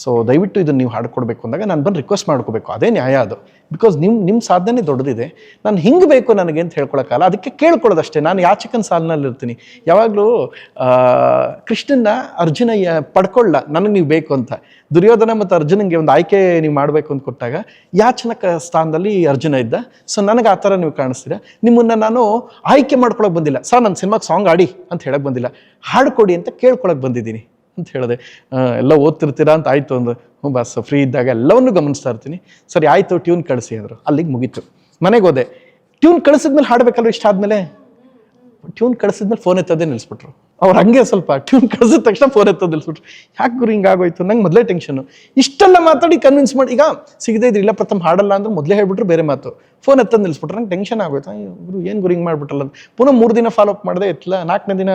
ಸೊ ದಯವಿಟ್ಟು ಇದನ್ನು ನೀವು ಹಾಡ್ಕೊಡ್ಬೇಕು ಅಂದಾಗ ನಾನು ಬಂದು ರಿಕ್ವೆಸ್ಟ್ ಮಾಡ್ಕೋಬೇಕು, ಅದೇ ನ್ಯಾಯ ಅದು. ಬಿಕಾಸ್ ನಿಮ್ಮ ಸಾಧನೆ ದೊಡ್ಡದಿದೆ, ನಾನು ಹಿಂಗೆ ಬೇಕು ನನಗೆ ಅಂತ ಹೇಳ್ಕೊಳಕ್ಕಲ್ಲ, ಅದಕ್ಕೆ ಕೇಳ್ಕೊಳ್ಳೋದಷ್ಟೇ. ನಾನು ಯಾಚಕನ ಸಾಲಿನಲ್ಲಿರ್ತೀನಿ. ಯಾವಾಗಲೂ ಕೃಷ್ಣನ ಅರ್ಜುನ ಪಡ್ಕೊಳ್ಳ ನನಗೆ ನೀವು ಬೇಕು ಅಂತ. ದುರ್ಯೋಧನ ಮತ್ತು ಅರ್ಜುನಂಗೆ ಒಂದು ಆಯ್ಕೆ ನೀವು ಮಾಡಬೇಕು ಅಂತ ಕೊಟ್ಟಾಗ ಯಾಚನಕ ಸ್ಥಾನದಲ್ಲಿ ಅರ್ಜುನ ಇದ್ದ. ಸೊ ನನಗೆ ಆ ಥರ ನೀವು ಕಾಣಿಸ್ತೀರ. ನಿಮ್ಮನ್ನು ನಾನು ಆಯ್ಕೆ ಮಾಡ್ಕೊಳಕ್ಕೆ ಬಂದಿಲ್ಲ ಸರ್, ನನ್ನ ಸಿನಿಮಾಗೆ ಸಾಂಗ್ ಆಡಿ ಅಂತ ಹೇಳಕ್ಕೆ ಬಂದಿಲ್ಲ, ಹಾಡ್ಕೊಡಿ ಅಂತ ಕೇಳ್ಕೊಳಕ್ಕೆ ಬಂದಿದ್ದೀನಿ ಅಂತ ಹೇಳಿದೆ. ಎಲ್ಲ ಓದ್ತಿರ್ತೀರಾ ಅಂತ ಆಯಿತು ಅಂದು. ಬಸ್ ಫ್ರೀ ಇದ್ದಾಗ ಎಲ್ಲವನ್ನೂ ಗಮನಿಸ್ತಾ ಇರ್ತೀನಿ. ಸರಿ ಆಯಿತು, ಟ್ಯೂನ್ ಕಳಿಸಿ ಅಂದರು. ಅಲ್ಲಿಗೆ ಮುಗೀತು. ಮನೆಗೆ ಹೋದೆ. ಟ್ಯೂನ್ ಕಳಿಸಿದ್ಮೇಲೆ ಹಾಡಬೇಕಲ್ವ, ಇಷ್ಟ ಆದಮೇಲೆ ಟ್ಯೂನ್ ಕಳಿಸಿದ್ಮೇಲೆ ಫೋನ್ ಎತ್ತೋದೇ ನಿಲ್ಲಿಸ್ಬಿಟ್ರು. ಅವ್ರು ಹಂಗೆ ಸ್ವಲ್ಪ ಟ್ಯೂನ್ ಕಳಿಸಿದ ತಕ್ಷಣ ಫೋನ್ ಎತ್ತೋದು ನಿಲ್ಲಿಸ್ಬಿಟ್ರು. ಯಾಕೆ ಗುರು ಹಿಂಗಾಗೋಯ್ತು? ನಂಗೆ ಮೊದಲೇ ಟೆನ್ಷನ್ನು. ಇಷ್ಟೆಲ್ಲ ಮಾತಾಡಿ ಕನ್ವಿನ್ಸ್ ಮಾಡಿ, ಈಗ ಸಿಗದೇ ಇದ್ರಿ ಇಲ್ಲ ಪ್ರಥಮ್ ಹಾಡಲ್ಲ ಅಂದ್ರೆ ಮೊದಲೇ ಹೇಳ್ಬಿಟ್ರು ಬೇರೆ ಮಾತು, ಫೋನ್ ಎತ್ತೋದು ನಿಲ್ಲಿಸ್ಬಿಟ್ರು. ನಂಗೆ ಟೆನ್ಷನ್ ಆಗೋಯ್ತು. ಗುರು ಏನು ಗುರು ಹಿಂಗೆ ಮಾಡ್ಬಿಟ್ಟಲ್ಲ. ಪುನಃ 3 ದಿನ ಫಾಲೋ ಅಪ್ ಮಾಡಿದೆ, ಎತ್ತಲ್ಲ. 4ನೇ ದಿನ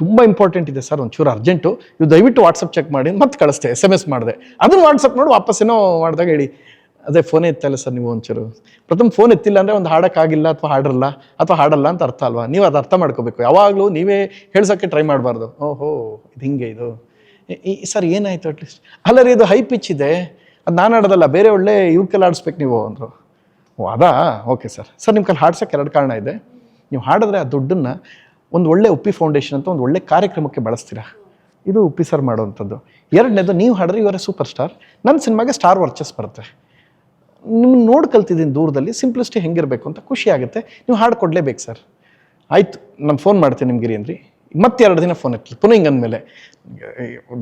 ತುಂಬ ಇಂಪಾರ್ಟೆಂಟ್ ಇದೆ ಸರ್, ಒಂಚೂರು ಅರ್ಜೆಂಟು, ನೀವು ದಯವಿಟ್ಟು ವಾಟ್ಸಪ್ ಚೆಕ್ ಮಾಡಿ ಮತ್ತೆ ಕಳಿಸ್ತೆ. SMS ಮಾಡಿದೆ. ಅದನ್ನು ವಾಟ್ಸಪ್ ನೋಡಿ ವಾಪಸ್ ಏನೋ ಮಾಡಿದಾಗ ಹೇಳಿ, ಅದೇ ಫೋನೇ ಎತ್ತಲ್ಲ ಸರ್ ನೀವು ಒಂಚೂರು. ಪ್ರಥಮ್ ಫೋನ್ ಎತ್ತಿಲ್ಲ ಅಂದರೆ ಒಂದು ಹಾಡೋಕ್ಕಾಗಿಲ್ಲ ಅಥವಾ ಹಾಡಲ್ಲ ಅಂತ ಅರ್ಥ ಅಲ್ವಾ? ನೀವು ಅದು ಅರ್ಥ ಮಾಡ್ಕೋಬೇಕು. ಯಾವಾಗಲೂ ನೀವೇ ಹೇಳ್ಸೋಕ್ಕೆ ಟ್ರೈ ಮಾಡಬಾರ್ದು. ಓಹೋ ಇದು ಹಿಂಗೆ, ಇದು ಸರ್ ಏನಾಯಿತು ಅಟ್ಲೀಸ್ಟ್. ಅಲ್ಲ ರೀ, ಇದು ಹೈ ಪಿಚ್ ಇದೆ, ಅದು ನಾನು ಆಡೋದಲ್ಲ, ಬೇರೆ ಒಳ್ಳೆ ಇವ್ಕೆಲ್ಲ ಆಡಿಸ್ಬೇಕು ನೀವು ಅಂದರು. ಓ ಅದಾ, ಓಕೆ ಸರ್. ನಿಮ್ಮ ಕೈಲಿ ಹಾಡ್ಸೋಕ್ಕೆ 2 ಕಾರಣ ಇದೆ. ನೀವು ಹಾಡಿದ್ರೆ ಆ ದುಡ್ಡನ್ನು ಒಂದು ಒಳ್ಳೆ ಉಪ್ಪಿ ಫೌಂಡೇಶನ್ ಅಂತ ಒಂದು ಒಳ್ಳೆ ಕಾರ್ಯಕ್ರಮಕ್ಕೆ ಬಳಸ್ತೀರಾ. ಇದು ಉಪ್ಪಿ ಸರ್ ಮಾಡೋವಂಥದ್ದು. 2ನೇದು, ನೀವು ಹಾಡಿದ್ರೆ ಇವರೇ ಸೂಪರ್ ಸ್ಟಾರ್, ನನ್ನ ಸಿನಿಮಾಗೆ ಸ್ಟಾರ್ ವರ್ಚಸ್ ಬರುತ್ತೆ. ನಿಮ್ಮನ್ನು ನೋಡಿ ಕಲ್ತಿದ್ದೀನಿ ದೂರದಲ್ಲಿ, ಸಿಂಪ್ಲಿಸಿಟಿ ಹೆಂಗಿರಬೇಕು ಅಂತ ಖುಷಿ ಆಗುತ್ತೆ. ನೀವು ಹಾಡು ಕೊಡಲೇಬೇಕು ಸರ್. ಆಯಿತು, ನಾನು ಫೋನ್ ಮಾಡ್ತೀನಿ ನಿಮ್ಗಿರಿ ಅಂದ್ರಿ. ಮತ್ತೆ 2 ದಿನ ಫೋನ್ ಎತ್ತಲಿ. ಪುನಃ ಹಿಂಗೆ ಅಂದಮೇಲೆ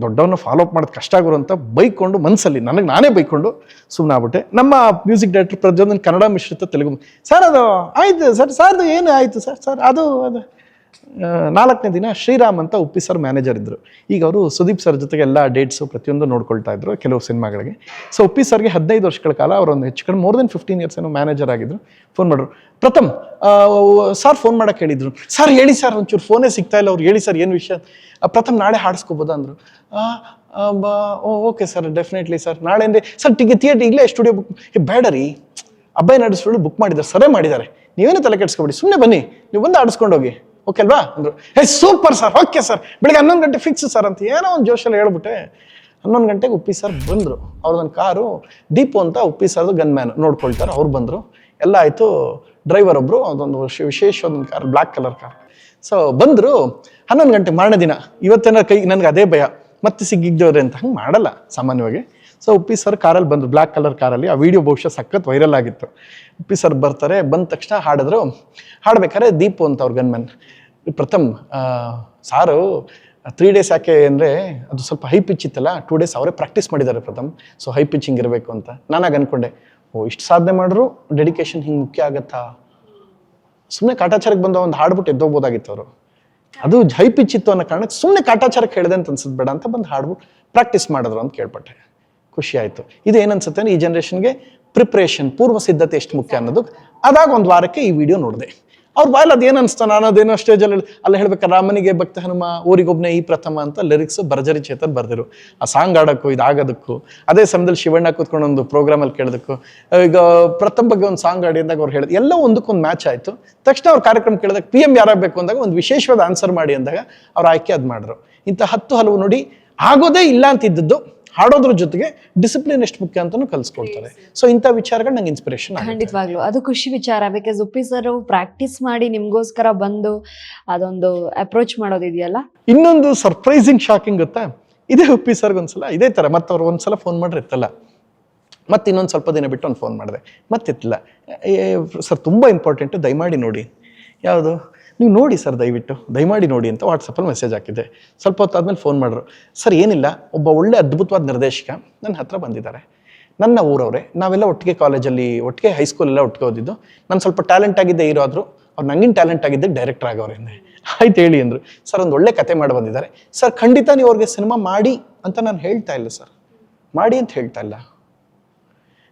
ದೊಡ್ಡವನ್ನ ಫಾಲೋ ಅಪ್ ಮಾಡೋದು ಕಷ್ಟ ಆಗೋರು ಅಂತ ಬೈಕೊಂಡು ಮನಸ್ಸಲ್ಲಿ ನಾನೇ ಬೈಕೊಂಡು ಸುಮ್ಮನೆ ಆಗ್ಬಿಟ್ಟೆ. ನಮ್ಮ ಮ್ಯೂಸಿಕ್ ಡೈರೆಕ್ಟರ್ ಪ್ರಜ್ವಲ್ ಕನ್ನಡ ಮಿಶ್ರಿತ ತೆಲುಗು. ಸರ್ ಅದು ಆಯಿತು ಸರ್ ಏನು ಆಯಿತು ಸರ್ ಅದು 4ನೇ ದಿನ ಶ್ರೀರಾಮ್ ಅಂತ ಉಪ್ಪಿ ಸರ್ ಮ್ಯಾನೇಜರ್ ಇದ್ದರು. ಈಗ ಅವರು ಸುದೀಪ್ ಸರ್ ಜೊತೆಗೆ ಎಲ್ಲ ಡೇಟ್ಸು ಪ್ರತಿಯೊಂದು ನೋಡ್ಕೊಳ್ತಾ ಇದ್ರು ಕೆಲವು ಸಿನಿಮಾಗಳಿಗೆ. ಸೊ ಉಪ್ಪಿ ಸರ್ಗೆ 15 ವರ್ಷಗಳ ಕಾಲ ಅವರೊಂದು ಹೆಚ್ಚು ಕಡೆ ಮೋರ್ ದೆನ್ 15 ಇಯರ್ಸ್ ಏನೋ ಮ್ಯಾನೇಜರ್ ಆಗಿದ್ರು. ಫೋನ್ ಮಾಡ್ರು, ಪ್ರಥಮ್ ಸರ್ ಫೋನ್ ಮಾಡೋಕ್ಕೆ ಹೇಳಿದ್ರು. ಸರ್ ಹೇಳಿ ಸರ್, ಒಂಚೂರು ಫೋನೇ ಸಿಗ್ತಾ ಇಲ್ಲ, ಅವ್ರು ಹೇಳಿ ಸರ್ ಏನು ವಿಷಯ. ಪ್ರಥಮ್ ನಾಳೆ ಹಾಡಿಸ್ಕೋಬೋದಾ ಅಂದರು. Okay sir, definitely sir. ನಾಳೆ ಅಂದರೆ ಸರ್ ಥಿಯೇಟರ್ ಈಗಲೇ ಸ್ಟುಡಿಯೋ ಬುಕ್ ಬೇಡ ರೀ, ಅಬ್ಬಾಯಿ ನಾಡು ಸ್ಟುಡಿಯೋ ಬುಕ್ ಮಾಡಿದ್ದಾರೆ, ಸರೇ ಮಾಡಿದ್ದಾರೆ, ನೀವೇನು ತಲೆ ಕೆಡಿಸ್ಕೊಬೇಡಿ, ಸುಮ್ಮನೆ ಬನ್ನಿ, ನೀವು ಬಂದು ಆಡಿಸ್ಕೊಂಡು ಹೋಗಿ, ಓಕೆ ಅಲ್ವಾ ಅಂದರು. ಸೂಪರ್ ಸರ್, ಓಕೆ ಸರ್, ಬೆಳಿಗ್ಗೆ 11 ಗಂಟೆ ಫಿಕ್ಸ್ ಸರ್ ಅಂತ ಏನೋ ಒಂದು ಜೋಶಲ್ಲಿ ಹೇಳ್ಬಿಟ್ಟೆ. 11 ಗಂಟೆಗೆ ಉಪ್ಪಿ ಸರ್ ಬಂದರು. ಅವ್ರದೊಂದು ಕಾರು ದೀಪು ಅಂತ ಉಪ್ಪಿ ಸರ್ದು ಗನ್ ಮ್ಯಾನ್ ನೋಡ್ಕೊಳ್ತಾರೆ, ಅವ್ರು ಬಂದರು. ಎಲ್ಲ ಆಯಿತು. ಡ್ರೈವರ್ ಒಬ್ಬರು, ಅದೊಂದು ವಿಶೇಷ ಒಂದು car, black colour car. So ಬಂದರು. 11 ಗಂಟೆ ಮಾರನೇ ದಿನ. ಇವತ್ತೇನೋ ನನಗೆ ಅದೇ ಭಯ, ಮತ್ತೆ ಸಿಗ್ಗಿದ್ದವ್ರೆ ಅಂತ. ಹಂಗೆ ಮಾಡಲ್ಲ ಸಾಮಾನ್ಯವಾಗಿ. ಸೊ ಉಪ್ಪಿ ಸರ್ ಕಾರಲ್ಲಿ ಬಂದರು, ಬ್ಲ್ಯಾಕ್ ಕಲರ್ ಕಾರಲ್ಲಿ. ಆ ವಿಡಿಯೋ ಬಹುಶಃ ಸಖತ್ ವೈರಲ್ ಆಗಿತ್ತು. ಉಪ್ಪಿ ಸರ್ ಬರ್ತಾರೆ, ಬಂದ ತಕ್ಷಣ ಹಾಡಿದ್ರು. ಹಾಡ್ಬೇಕಾದ್ರೆ ದೀಪು ಅಂತ ಅವ್ರ ಗನ್ಮನ್, ಪ್ರಥಮ್ ಸಾರು 3 days ಯಾಕೆ ಅಂದರೆ ಅದು ಸ್ವಲ್ಪ ಹೈ ಪಿಚ್ ಇತ್ತಲ್ಲ, 2 days ಅವರೇ ಪ್ರಾಕ್ಟೀಸ್ ಮಾಡಿದ್ದಾರೆ ಪ್ರಥಮ್. ಸೊ ಹೈ ಪಿಚ್ಚಿಂಗ್ ಇರಬೇಕು ಅಂತ ನಾನಾಗ ಅನ್ಕೊಂಡೆ, ಇಷ್ಟು ಸಾಧನೆ ಮಾಡಿದ್ರು ಡೆಡಿಕೇಶನ್ ಹಿಂಗೆ ಮುಖ್ಯ ಆಗತ್ತಾ, ಸುಮ್ಮನೆ ಕಾಟಾಚಾರಕ್ಕೆ ಬಂದ ಒಂದು ಹಾಡ್ಬಿಟ್ಟು ಎದ್ದೋಗ್ಬೋದಾಗಿತ್ತು ಅವರು. ಅದು ಹೈ ಪಿಚ್ ಇತ್ತು ಅನ್ನೋ ಕಾರಣಕ್ಕೆ ಸುಮ್ಮನೆ ಕಾಟಾಚಾರಕ್ಕೆ ಹೇಳಿದೆ ಅಂತ ಅನ್ಸುತ್ತೆ, ಬೇಡ ಅಂತ ಬಂದು ಹಾಡ್ಬಿಟ್ಟು ಪ್ರಾಕ್ಟೀಸ್ ಮಾಡಿದ್ರು ಅಂತ ಕೇಳ್ಪಟ್ಟೆ. ಖುಷಿ ಆಯಿತು. ಇದು ಏನನ್ಸುತ್ತೆ ಅಂದರೆ ಈ ಜನ್ರೇಷನ್ಗೆ ಪ್ರಿಪ್ರೇಷನ್, ಪೂರ್ವ ಸಿದ್ಧತೆ ಎಷ್ಟು ಮುಖ್ಯ ಅನ್ನೋದು ಅದಾಗ ಒಂದು ವಾರಕ್ಕೆ ಈ ವಿಡಿಯೋ ನೋಡಿದೆ. ಅವ್ರ ಬಾಯಲ್ಲಿ ಅದೇನು ಅನಿಸ್ತಾ, ನಾನು ಅದೇನೋ ಸ್ಟೇಜಲ್ಲಿ ಅಲ್ಲಿ ಹೇಳ್ಬೇಕಾರೆ ರಾಮನಿಗೆ ಭಕ್ತ ಹನುಮ ಊರಿಗೊಬ್ಬನೇ ಈ ಪ್ರಥಮ ಅಂತ ಲಿರಿಕ್ಸ್ ಭರ್ಜರಿ ಚೇತನ್ ಬರ್ದಿರು. ಆ ಸಾಂಗ್ ಆಡೋಕ್ಕೂ ಇದಾಗೋದಕ್ಕೂ ಅದೇ ಸಮಯದಲ್ಲಿ ಶಿವಣ್ಣ ಕೂತ್ಕೊಂಡು ಒಂದು ಪ್ರೋಗ್ರಾಮಲ್ಲಿ ಕೇಳೋದಕ್ಕೂ ಈಗ ಪ್ರಥಮ ಬಗ್ಗೆ ಒಂದು ಸಾಂಗ್ ಆಡಿ ಅಂದಾಗ ಅವ್ರು ಹೇಳಿದ್ರು, ಎಲ್ಲ ಒಂದಕ್ಕೊಂದು ಮ್ಯಾಚ್ ಆಯಿತು. ತಕ್ಷಣ ಅವ್ರ ಕಾರ್ಯಕ್ರಮ ಕೇಳಿದಾಗ PM ಯಾರಾಗಬೇಕು ಅಂದಾಗ ಒಂದು ವಿಶೇಷವಾದ ಆನ್ಸರ್ ಮಾಡಿ ಅಂದಾಗ ಅವ್ರು ಆಯ್ಕೆ ಅದು ಮಾಡಿದ್ರು. ಇಂಥ 10 ಹಲವು ನೋಡಿ ಆಗೋದೇ ಇಲ್ಲ ಅಂತಿದ್ದದ್ದು ಹಾಡೋದ್ರ ಜೊತೆಗೆ ಡಿಸಿಪ್ಲಿನ್ ಎಷ್ಟು ಮುಖ್ಯ ಅಂತಾನು ಕಲಿಸ್ಕೊಳ್ತಾರೆ. ಸೊ ಇಂಥ ವಿಚಾರಗಳು ನಂಗೆ ಇನ್ಸ್ಪಿರೇಷನ್. ಖಂಡಿತವಾಗ್ಲು ಅದು ಖುಷಿ ವಿಚಾರ. ಬಿಕಾಸ್ ಉಪ್ಪಿ ಸರ್ ಪ್ರಾಕ್ಟೀಸ್ ಮಾಡಿ ನಿಮ್ಗೋಸ್ಕರ ಬಂದು ಅದೊಂದು ಅಪ್ರೋಚ್ ಮಾಡೋದಿದೆಯಲ್ಲ. ಇನ್ನೊಂದು ಸರ್ಪ್ರೈಸಿಂಗ್ ಶಾಕಿಂಗ್ ಗೊತ್ತಾ, ಇದೇ ಉಪ್ಪಿ ಸರ್ಗೆ ಒಂದ್ಸಲ ಇದೇ ಥರ ಮತ್ತೆ ಅವ್ರು ಒಂದ್ಸಲ ಫೋನ್ ಮಾಡ್ರಿ ಇತ್ತಲ್ಲ, ಮತ್ತೆ ಇನ್ನೊಂದು ಸ್ವಲ್ಪ ದಿನ ಬಿಟ್ಟು ಒಂದು ಫೋನ್ ಮಾಡಿದೆ, ಮತ್ತಿತ್ತಲ್ಲ, ಸರ್ ತುಂಬ ಇಂಪಾರ್ಟೆಂಟು ದಯಮಾಡಿ ನೋಡಿ. ಯಾವುದು? ನೀವು ನೋಡಿ ಸರ್, ದಯಮಾಡಿ ನೋಡಿ ಅಂತ ವಾಟ್ಸಪ್ಪಲ್ಲಿ ಮೆಸೇಜ್ ಹಾಕಿದ್ದೆ. ಸ್ವಲ್ಪ ಹೊತ್ತಾದ್ಮೇಲೆ ಫೋನ್ ಮಾಡಿದ್ರು, ಸರ್ ಏನಿಲ್ಲ, ಒಬ್ಬ ಒಳ್ಳೆ ಅದ್ಭುತವಾದ ನಿರ್ದೇಶಕ ನನ್ನ ಹತ್ರ ಬಂದಿದ್ದಾರೆ, ನನ್ನ ಊರವರೇ, ನಾವೆಲ್ಲ ಒಟ್ಟಿಗೆ ಕಾಲೇಜಲ್ಲಿ ಒಟ್ಟಿಗೆ ಹೈಸ್ಕೂಲೆಲ್ಲ ಒಟ್ಟಿಗೆ ಓದಿದ್ದು, ನಾನು ಸ್ವಲ್ಪ ಟ್ಯಾಲೆಂಟ್ ಆಗಿದ್ದೆ ಇರೋದ್ರು, ಅವ್ರು ನಂಗಿನ ಟ್ಯಾಲೆಂಟ್ ಆಗಿದ್ದೆ ಡೈರೆಕ್ಟರ್ ಆಗೋರೆ ಅಂದೆ. ಆಯ್ತು ಹೇಳಿ ಅಂದರು. ಸರ್ ಒಂದು ಒಳ್ಳೆ ಕತೆ ಮಾಡಿ ಬಂದಿದ್ದಾರೆ ಸರ್, ಖಂಡಿತ ನೀವು ಅವ್ರಿಗೆ ಸಿನಿಮಾ ಮಾಡಿ ಅಂತ ನಾನು ಹೇಳ್ತಾ ಇಲ್ಲ ಸರ್, ಮಾಡಿ ಅಂತ ಹೇಳ್ತಾ ಇಲ್ಲ,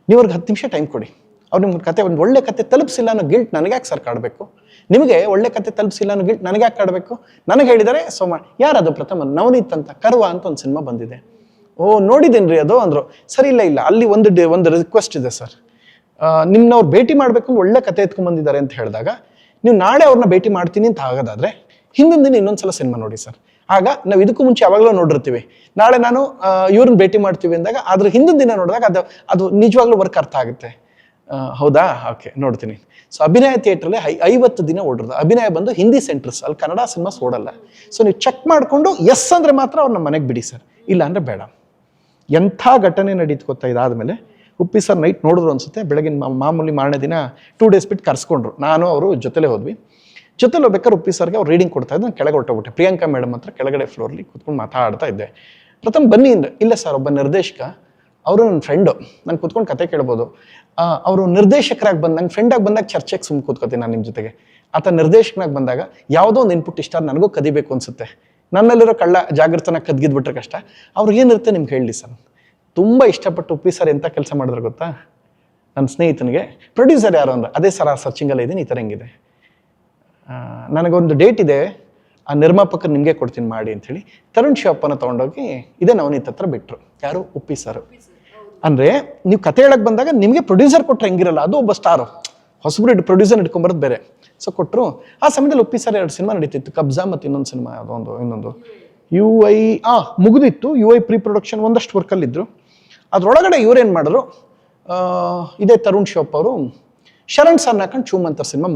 ನೀವು ಅವ್ರಿಗೆ 10 ನಿಮಿಷ ಟೈಮ್ ಕೊಡಿ, ಅವ್ರು ನಿಮ್ಗೆ ಕತೆ ಒಂದು ಒಳ್ಳೆ ಕತೆ ತಲುಪಿಸಿಲ್ಲ ಅನ್ನೋ ಗಿಲ್ಟ್ ನನಗೆ ಯಾಕೆ ಸರ್ ಕಾಡಬೇಕು, ನಿಮಗೆ ಒಳ್ಳೆ ಕತೆ ತಲುಪಿಸಿಲ್ಲ ಅನ್ನೋ ಗಿಲ್ಟ್ ನನಗೆ ಯಾಕೆ ಕಾಡಬೇಕು, ನನಗೆ ಹೇಳಿದ್ದಾರೆ. ಸೊ ಯಾರದು ಪ್ರಥಮ ನವನೀತ್ ಅಂತ ಕರ್ವ ಅಂತ ಒಂದು ಸಿನಿಮಾ ಬಂದಿದೆ, ಓ ನೋಡಿದ್ದೇನ್ರಿ ಅದು ಅಂದರು. ಸರಿ ಇಲ್ಲ ಅಲ್ಲಿ ಒಂದು ರಿಕ್ವೆಸ್ಟ್ ಇದೆ ಸರ್, ನಿಮ್ಮನ್ನವ್ರು ಭೇಟಿ ಮಾಡಬೇಕು ಅಂತ ಒಳ್ಳೆ ಕತೆ ಎತ್ಕೊಂಡ್ಬಂದಿದ್ದಾರೆ ಅಂತ ಹೇಳಿದಾಗ ನೀವು ನಾಳೆ ಅವ್ರನ್ನ ಭೇಟಿ ಮಾಡ್ತೀನಿ ಅಂತ ಆಗೋದಾದ್ರೆ ಹಿಂದಿನ ದಿನ ಇನ್ನೊಂದ್ಸಲ ಸಿನಿಮಾ ನೋಡಿ ಸರ್, ಆಗ ನಾವು ಇದಕ್ಕೂ ಮುಂಚೆ ಯಾವಾಗಲೂ ನೋಡಿರ್ತೀವಿ, ನಾಳೆ ನಾನು ಇವ್ರನ್ನ ಭೇಟಿ ಮಾಡ್ತೀವಿ ಅಂದಾಗ ಅದ್ರ ಹಿಂದಿನ ದಿನ ನೋಡಿದಾಗ ಅದು ನಿಜವಾಗ್ಲೂ ವರ್ಕ್ ಅರ್ಥ ಆಗುತ್ತೆ. ಹೌದಾ, ಓಕೆ ನೋಡ್ತೀನಿ. ಸೊ ಅಭಿನಯ ಥಿಯೇಟ್ರಲ್ಲಿ 50 ದಿನ ಓಡಿರೋದು, ಅಭಿನಯ ಬಂದು ಹಿಂದಿ ಸೆಂಟರ್ಸ್, ಅಲ್ಲಿ ಕನ್ನಡ ಸಿನಿಮಾಸ್ ಓಡಲ್ಲ. ಸೊ ನೀವು ಚೆಕ್ ಮಾಡಿಕೊಂಡು ಎಸ್ ಅಂದರೆ ಮಾತ್ರ ಅವ್ರನ್ನ ಮನೆಗೆ ಬಿಡಿ ಸರ್, ಇಲ್ಲ ಅಂದರೆ ಬೇಡ. ಎಂಥ ಘಟನೆ ನಡೀತು ಗೊತ್ತಾ, ಇದಾದಮೇಲೆ ಉಪ್ಪಿ ಸರ್ ನೈಟ್ ನೋಡಿದ್ರು ಅನ್ಸುತ್ತೆ, ಬೆಳಗಿನ ಮಾಮೂಲಿ ಮಾರನೇ ದಿನ 2 days ಬಿಟ್ಟು ಕರ್ಸ್ಕೊಂಡ್ರು, ನಾನು ಅವರು ಜೊತೆಲೇ ಹೋದ್ವಿ. ಜೊತೆಲಿ ಹೋಗ್ಬೇಕಾದ್ರೆ ಉಪ್ಪಿ ಸರ್ಗೆ ಅವ್ರು ರೀಡಿಂಗ್ ಕೊಡ್ತಾ ಇದ್ದು, ನಾನು ಕೆಳಗೆ ಹೊಟ್ಟೋಗ್ಬಿಟ್ಟೆ. ಪ್ರಿಯಾಂಕಾ ಮೇಡಮ್ ಹತ್ರ ಕೆಳಗಡೆ ಫ್ಲೋರ್ಲಿ ಕೂತ್ಕೊಂಡು ಮಾತಾಡ್ತಾ ಇದ್ದೆ. ಪ್ರಥಮ ಬನ್ನಿ ಅಂದ್ರೆ, ಇಲ್ಲ ಸರ್ ಒಬ್ಬ ನಿರ್ದೇಶಕ, ಅವರು ನನ್ನ ಫ್ರೆಂಡು, ನಾನು ಕೂತ್ಕೊಂಡು ಕತೆ ಕೇಳ್ಬೋದು, ಅವರು ನಿರ್ದೇಶಕರಾಗಿ ಬಂದು ನಂಗೆ ಫ್ರೆಂಡಾಗಿ ಬಂದಾಗ ಚರ್ಚೆಗೆ ಸುಮ್ಮನೆ ಕೂತ್ಕೋತೀನಿ ನಾನು ನಿಮ್ಮ ಜೊತೆಗೆ. ಆತ ನಿರ್ದೇಶಕನಾಗಿ ಬಂದಾಗ ಯಾವುದೋ ಒಂದು ಇನ್ಪುಟ್ ಇಷ್ಟ ನನಗೂ ಕದಿಬೇಕು ಅನ್ಸುತ್ತೆ, ನನ್ನಲ್ಲಿರೋ ಕಳ್ಳ ಜಾಗೃತನ ಕದ್ಗಿದ್ಬಿಟ್ರೆ ಕಷ್ಟ, ಅವ್ರಿಗೆ ಏನಿರುತ್ತೆ ನಿಮ್ಗೆ ಹೇಳಿ ಸರ್. ತುಂಬ ಇಷ್ಟಪಟ್ಟು ಉಪ್ಪಿ ಸರ್ ಎಂಥ ಕೆಲಸ ಮಾಡಿದ್ರು ಗೊತ್ತಾ, ನನ್ನ ಸ್ನೇಹಿತನಿಗೆ ಪ್ರೊಡ್ಯೂಸರ್ ಯಾರು ಅಂದ್ರೆ, ಅದೇ ಸರ್ ಸರ್ಚಿಂಗಲ್ಲಿ ಇದ್ದೀನಿ, ಈ ಥರ ಹೆಂಗಿದೆ, ನನಗೊಂದು ಡೇಟ್ ಇದೆ, ಆ ನಿರ್ಮಾಪಕರು ನಿಮಗೆ ಕೊಡ್ತೀನಿ ಮಾಡಿ ಅಂಥೇಳಿ ತರುಣ್ ಶಿವಪ್ಪನ ತೊಗೊಂಡೋಗಿ ಇದೇ ನವನೀತ್ ಹತ್ರ ಬಿಟ್ಟರು. ಯಾರು? ಉಪ್ಪಿ ಸರ್. ಅಂದರೆ ನೀವು ಕತೆ ಹೇಳಕ್ಕೆ ಬಂದಾಗ ನಿಮಗೆ ಪ್ರೊಡ್ಯೂಸರ್ ಕೊಟ್ಟರೆ ಹೆಂಗಿರಲ್ಲ, ಅದು ಒಬ್ಬ ಸ್ಟಾರು, ಹೊಸಬ್ರು ಪ್ರೊಡ್ಯೂಸರ್ ಇಟ್ಕೊಂಬರೋದು ಬೇರೆ. ಸೊ ಕೊಟ್ಟರು. ಆ ಸಮಯದಲ್ಲಿ ಉಪ್ಪಿ ಸರ್ 2 ಸಿನಿಮಾ ನಡೀತಿತ್ತು, ಕಬ್ಜಾ ಮತ್ತು ಇನ್ನೊಂದು ಸಿನಿಮಾ, ಇನ್ನೊಂದು UI ಮುಗಿದಿತ್ತು. UI ಪ್ರೀ ಪ್ರೊಡಕ್ಷನ್ ಒಂದಷ್ಟು ವರ್ಕಲ್ಲಿದ್ದರು. ಅದರೊಳಗಡೆ ಇವ್ರೇನು ಮಾಡಿದ್ರು, ಇದೇ ತರುಣ್ ಶಿವಪ್ಪ ಅವರು ಶರಣ್ ಸರ್ ಹಾಕೊಂಡು ಚೂಮಂತರ ಸಿನಿಮಾ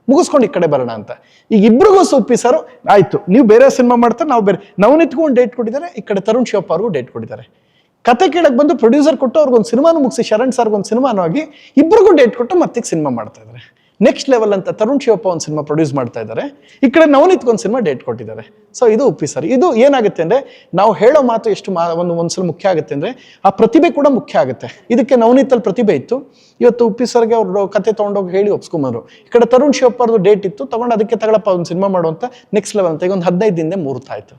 ಮುಗಿಸ್ಕೊಂಡು ಈ ಕಡೆ ಬರೋಣ ಅಂತ. ಈಗ ಇಬ್ರಿಗೂ ಉಪ್ಪಿ ಸರ್ ಆಯಿತು, ನೀವು ಬೇರೆ ಸಿನಿಮಾ ಮಾಡ್ತಾರೆ, ನಾವು ಬೇರೆ, ನವನೀತ್ಗೂ ಒಂದು ಡೇಟ್ ಕೊಟ್ಟಿದ್ದಾರೆ, ಈ ಕಡೆ ತರುಣ್ ಶಿವಪ್ಪ ಅವ್ರಿಗೂ ಡೇಟ್ ಕೊಟ್ಟಿದ್ದಾರೆ. ಕತೆ ಕೇಳಕ್ಕೆ ಬಂದು ಪ್ರೊಡ್ಯೂಸರ್ ಕೊಟ್ಟು ಅವ್ರಿಗೊಂದು ಸಿನಿಮಾನು ಮುಗಿಸಿ, ಶರಣ್ ಸರ್ಗೊಂದು ಸಿನಿಮಾನು ಆಗಿ ಇಬ್ಬರಿಗೂ ಡೇಟ್ ಕೊಟ್ಟು ಮತ್ತೆ ಸಿನಿಮಾ ಮಾಡ್ತಾ ಇದ್ದಾರೆ. ನೆಕ್ಸ್ಟ್ ಲೆವೆಲ್ ಅಂತ ತರುಣ್ ಶಿವಪ್ಪ ಒಂದು ಸಿನಿಮಾ ಪ್ರೊಡ್ಯೂಸ್ ಮಾಡ್ತಾ ಇದ್ದಾರೆ, ಈ ಕಡೆ ನವನೀತ್ಗೊಂದು ಸಿನಿಮಾ ಡೇಟ್ ಕೊಟ್ಟಿದ್ದಾರೆ. ಸೊ ಇದು ಉಪ್ಪಿ ಸರ್. ಇದು ಏನಾಗುತ್ತೆ ಅಂದರೆ, ನಾವು ಹೇಳೋ ಮಾತು ಎಷ್ಟು ಒಂದ್ಸಲ ಮುಖ್ಯ ಆಗುತ್ತೆ ಅಂದರೆ ಆ ಪ್ರತಿಭೆ ಕೂಡ ಮುಖ್ಯ ಆಗುತ್ತೆ. ಇದಕ್ಕೆ ನವನೀತಲ್ಲಿ ಪ್ರತಿಭೆ ಇತ್ತು, ಇವತ್ತು ಉಪ್ಪಿ ಸರ್ಗೆ ಅವ್ರು ಕತೆ ತೊಗೊಂಡೋಗಿ ಹೇಳಿ ಒಪ್ಸ್ಕೊಂಬಂದ್ರು. ಈ ಕಡೆ ತರುಣ್ ಶಿವಪ್ಪ ಅವ್ರದ್ದು ಡೇಟ್ ಇತ್ತು, ತಗೊಂಡು ಅದಕ್ಕೆ ತಗೊಳಪ್ಪ ಒಂದು ಸಿನಿಮಾ ಮಾಡುವಂತ ನೆಕ್ಸ್ಟ್ ಲೆವೆಲ್ ಅಂತ ಈಗ ಒಂದು 15 ದಿನದಿಂದ ಮುಹೂರ್ತ ಆಯಿತು.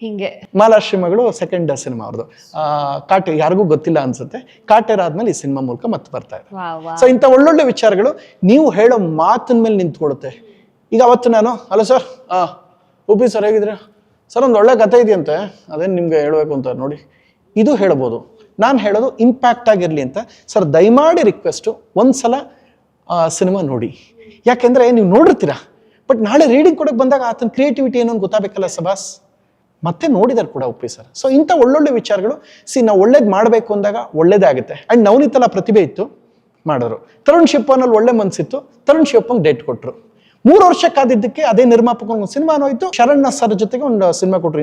ಹಿಂಗೆ ಮಾಲಾಶ್ರೀ ಮಗಳು ಸೆಕೆಂಡ್ ಸಿನಿಮಾ ಅವ್ರದ್ದು, ಕಾಟೆ ಯಾರಿಗೂ ಗೊತ್ತಿಲ್ಲ ಅನ್ಸುತ್ತೆ, ಕಾಟೇರ ಆದ್ಮೇಲೆ ಈ ಸಿನಿಮಾ ಮೂಲಕ ಮತ್ತೆ ಬರ್ತಾ ಇದೆ. ಸೊ ಇಂಥ ಒಳ್ಳೊಳ್ಳೆ ವಿಚಾರಗಳು ನೀವು ಹೇಳೋ ಮಾತಿನ ಮೇಲೆ ನಿಂತ್ಕೊಡುತ್ತೆ. ಈಗ ಅವತ್ತು ನಾನು, ಅಲ್ಲ ಸರ್ ಉಪ್ಪಿ ಸರ್ ಹೇಗಿದ್ರೆ, ಸರ್ ಒಂದು ಒಳ್ಳೆ ಕತೆ ಇದೆಯಂತೆ, ಅದೇನು ನಿಮ್ಗೆ ಹೇಳಬೇಕು ಅಂತ ನೋಡಿ, ಇದು ಹೇಳ್ಬೋದು. ನಾನು ಹೇಳೋದು ಇಂಪ್ಯಾಕ್ಟ್ ಆಗಿರಲಿ ಅಂತ. ಸರ್ ದಯಮಾಡಿ ರಿಕ್ವೆಸ್ಟು, ಒಂದ್ಸಲ ಸಿನಿಮಾ ನೋಡಿ, ಯಾಕೆಂದರೆ ನೀವು ನೋಡಿರ್ತೀರಾ, ಬಟ್ ನಾಳೆ ರೀಡಿಂಗ್ ಕೊಡೋಕೆ ಬಂದಾಗ ಆತನ ಕ್ರಿಯೇಟಿವಿಟಿ ಏನೋ ಗೊತ್ತಾಗಬೇಕಲ್ಲ ಸಬಾಸ್, ಮತ್ತೆ ನೋಡಿದಾರೆ ಕೂಡ ಉಪ್ಪಿ ಸರ್. ಸೊ ಇಂಥ ಒಳ್ಳೊಳ್ಳೆ ವಿಚಾರಗಳು, ನಾವು ಒಳ್ಳೇದು ಮಾಡಬೇಕು ಅಂದಾಗ ಒಳ್ಳೇದೇ ಆಗುತ್ತೆ. ಆ್ಯಂಡ್ ನವನೀತಲ್ಲ ಪ್ರತಿಭೆ ಇತ್ತು, ಮಾಡಿದ್ರು. ತರುಣ್ ಶಿವಪ್ಪನಲ್ಲಿ ಒಳ್ಳೆ ಮನಸ್ಸಿತ್ತು, ತರುಣ್ ಶಿವಪ್ಪಂಗೆ ಡೇಟ್ ಕೊಟ್ಟರು. 3 ವರ್ಷಕ್ಕಾದಿದ್ದಕ್ಕೆ ಅದೇ ನಿರ್ಮಾಪಕ ಒಂದು ಸಿನಿಮಾನೂ ಆಯಿತು, ಶರಣ್ ಸರ್ ಜೊತೆಗೆ ಒಂದು ಸಿನಿಮಾ ಕೊಟ್ಟರು.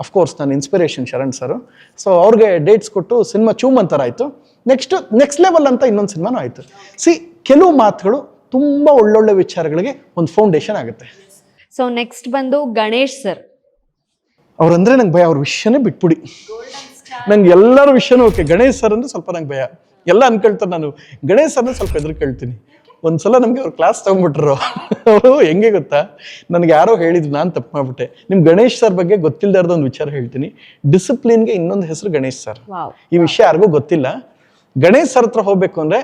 ಅಫ್ಕೋರ್ಸ್ ನನ್ನ ಇನ್ಸ್ಪಿರೇಷನ್ ಶರಣ್ ಸರ್. ಸೊ ಅವ್ರಿಗೆ ಡೇಟ್ಸ್ ಕೊಟ್ಟು ಸಿನಿಮಾ ಚೂಮಂತರ ಆಯಿತು. ನೆಕ್ಸ್ಟ್ ಲೆವೆಲ್ ಅಂತ ಇನ್ನೊಂದು ಸಿನಿಮಾನೂ ಆಯಿತು. ಕೆಲವು ಮಾತುಗಳು ತುಂಬ ಒಳ್ಳೊಳ್ಳೆ ವಿಚಾರಗಳಿಗೆ ಒಂದು ಫೌಂಡೇಶನ್ ಆಗುತ್ತೆ. ಸೊ ನೆಕ್ಸ್ಟ್ ಬಂದು ಗಣೇಶ್ ಸರ್, ಅವ್ರಂದ್ರೆ ನಂಗೆ ಭಯ, ಅವ್ರ ವಿಷಯನೇ ಬಿಟ್ಬಿಡಿ. ನಂಗೆ ಎಲ್ಲರ ವಿಷಯನೂ ಓಕೆ, ಗಣೇಶ್ ಸರ್ ಅಂದ್ರೆ ಸ್ವಲ್ಪ ನಂಗೆ ಭಯ. ಎಲ್ಲ ಅನ್ಕೊಳ್ತಾರೆ ನಾನು ಗಣೇಶ್ ಸರ್ನ ಸ್ವಲ್ಪ ಎದುರು ಕೇಳ್ತೀನಿ. ಒಂದ್ಸಲ ನಮ್ಗೆ ಅವ್ರು ಕ್ಲಾಸ್ ತಗೊಂಡ್ಬಿಟ್ರು. ಅವರು ಹೆಂಗೆ ಗೊತ್ತಾ, ನನಗೆ ಯಾರೋ ಹೇಳಿದ್ರು, ನಾನು ತಪ್ಪು ಮಾಡ್ಬಿಟ್ಟೆ. ನಿಮ್ ಗಣೇಶ್ ಸರ್ ಬಗ್ಗೆ ಗೊತ್ತಿಲ್ಲದ ಒಂದು ವಿಚಾರ ಹೇಳ್ತೀನಿ. ಡಿಸಿಪ್ಲಿನ್ಗೆ ಇನ್ನೊಂದು ಹೆಸರು ಗಣೇಶ್ ಸರ್. ಈ ವಿಷಯ ಯಾರಿಗೂ ಗೊತ್ತಿಲ್ಲ. ಗಣೇಶ್ ಸರ್ ಹತ್ರ ಹೋಗ್ಬೇಕು ಅಂದ್ರೆ,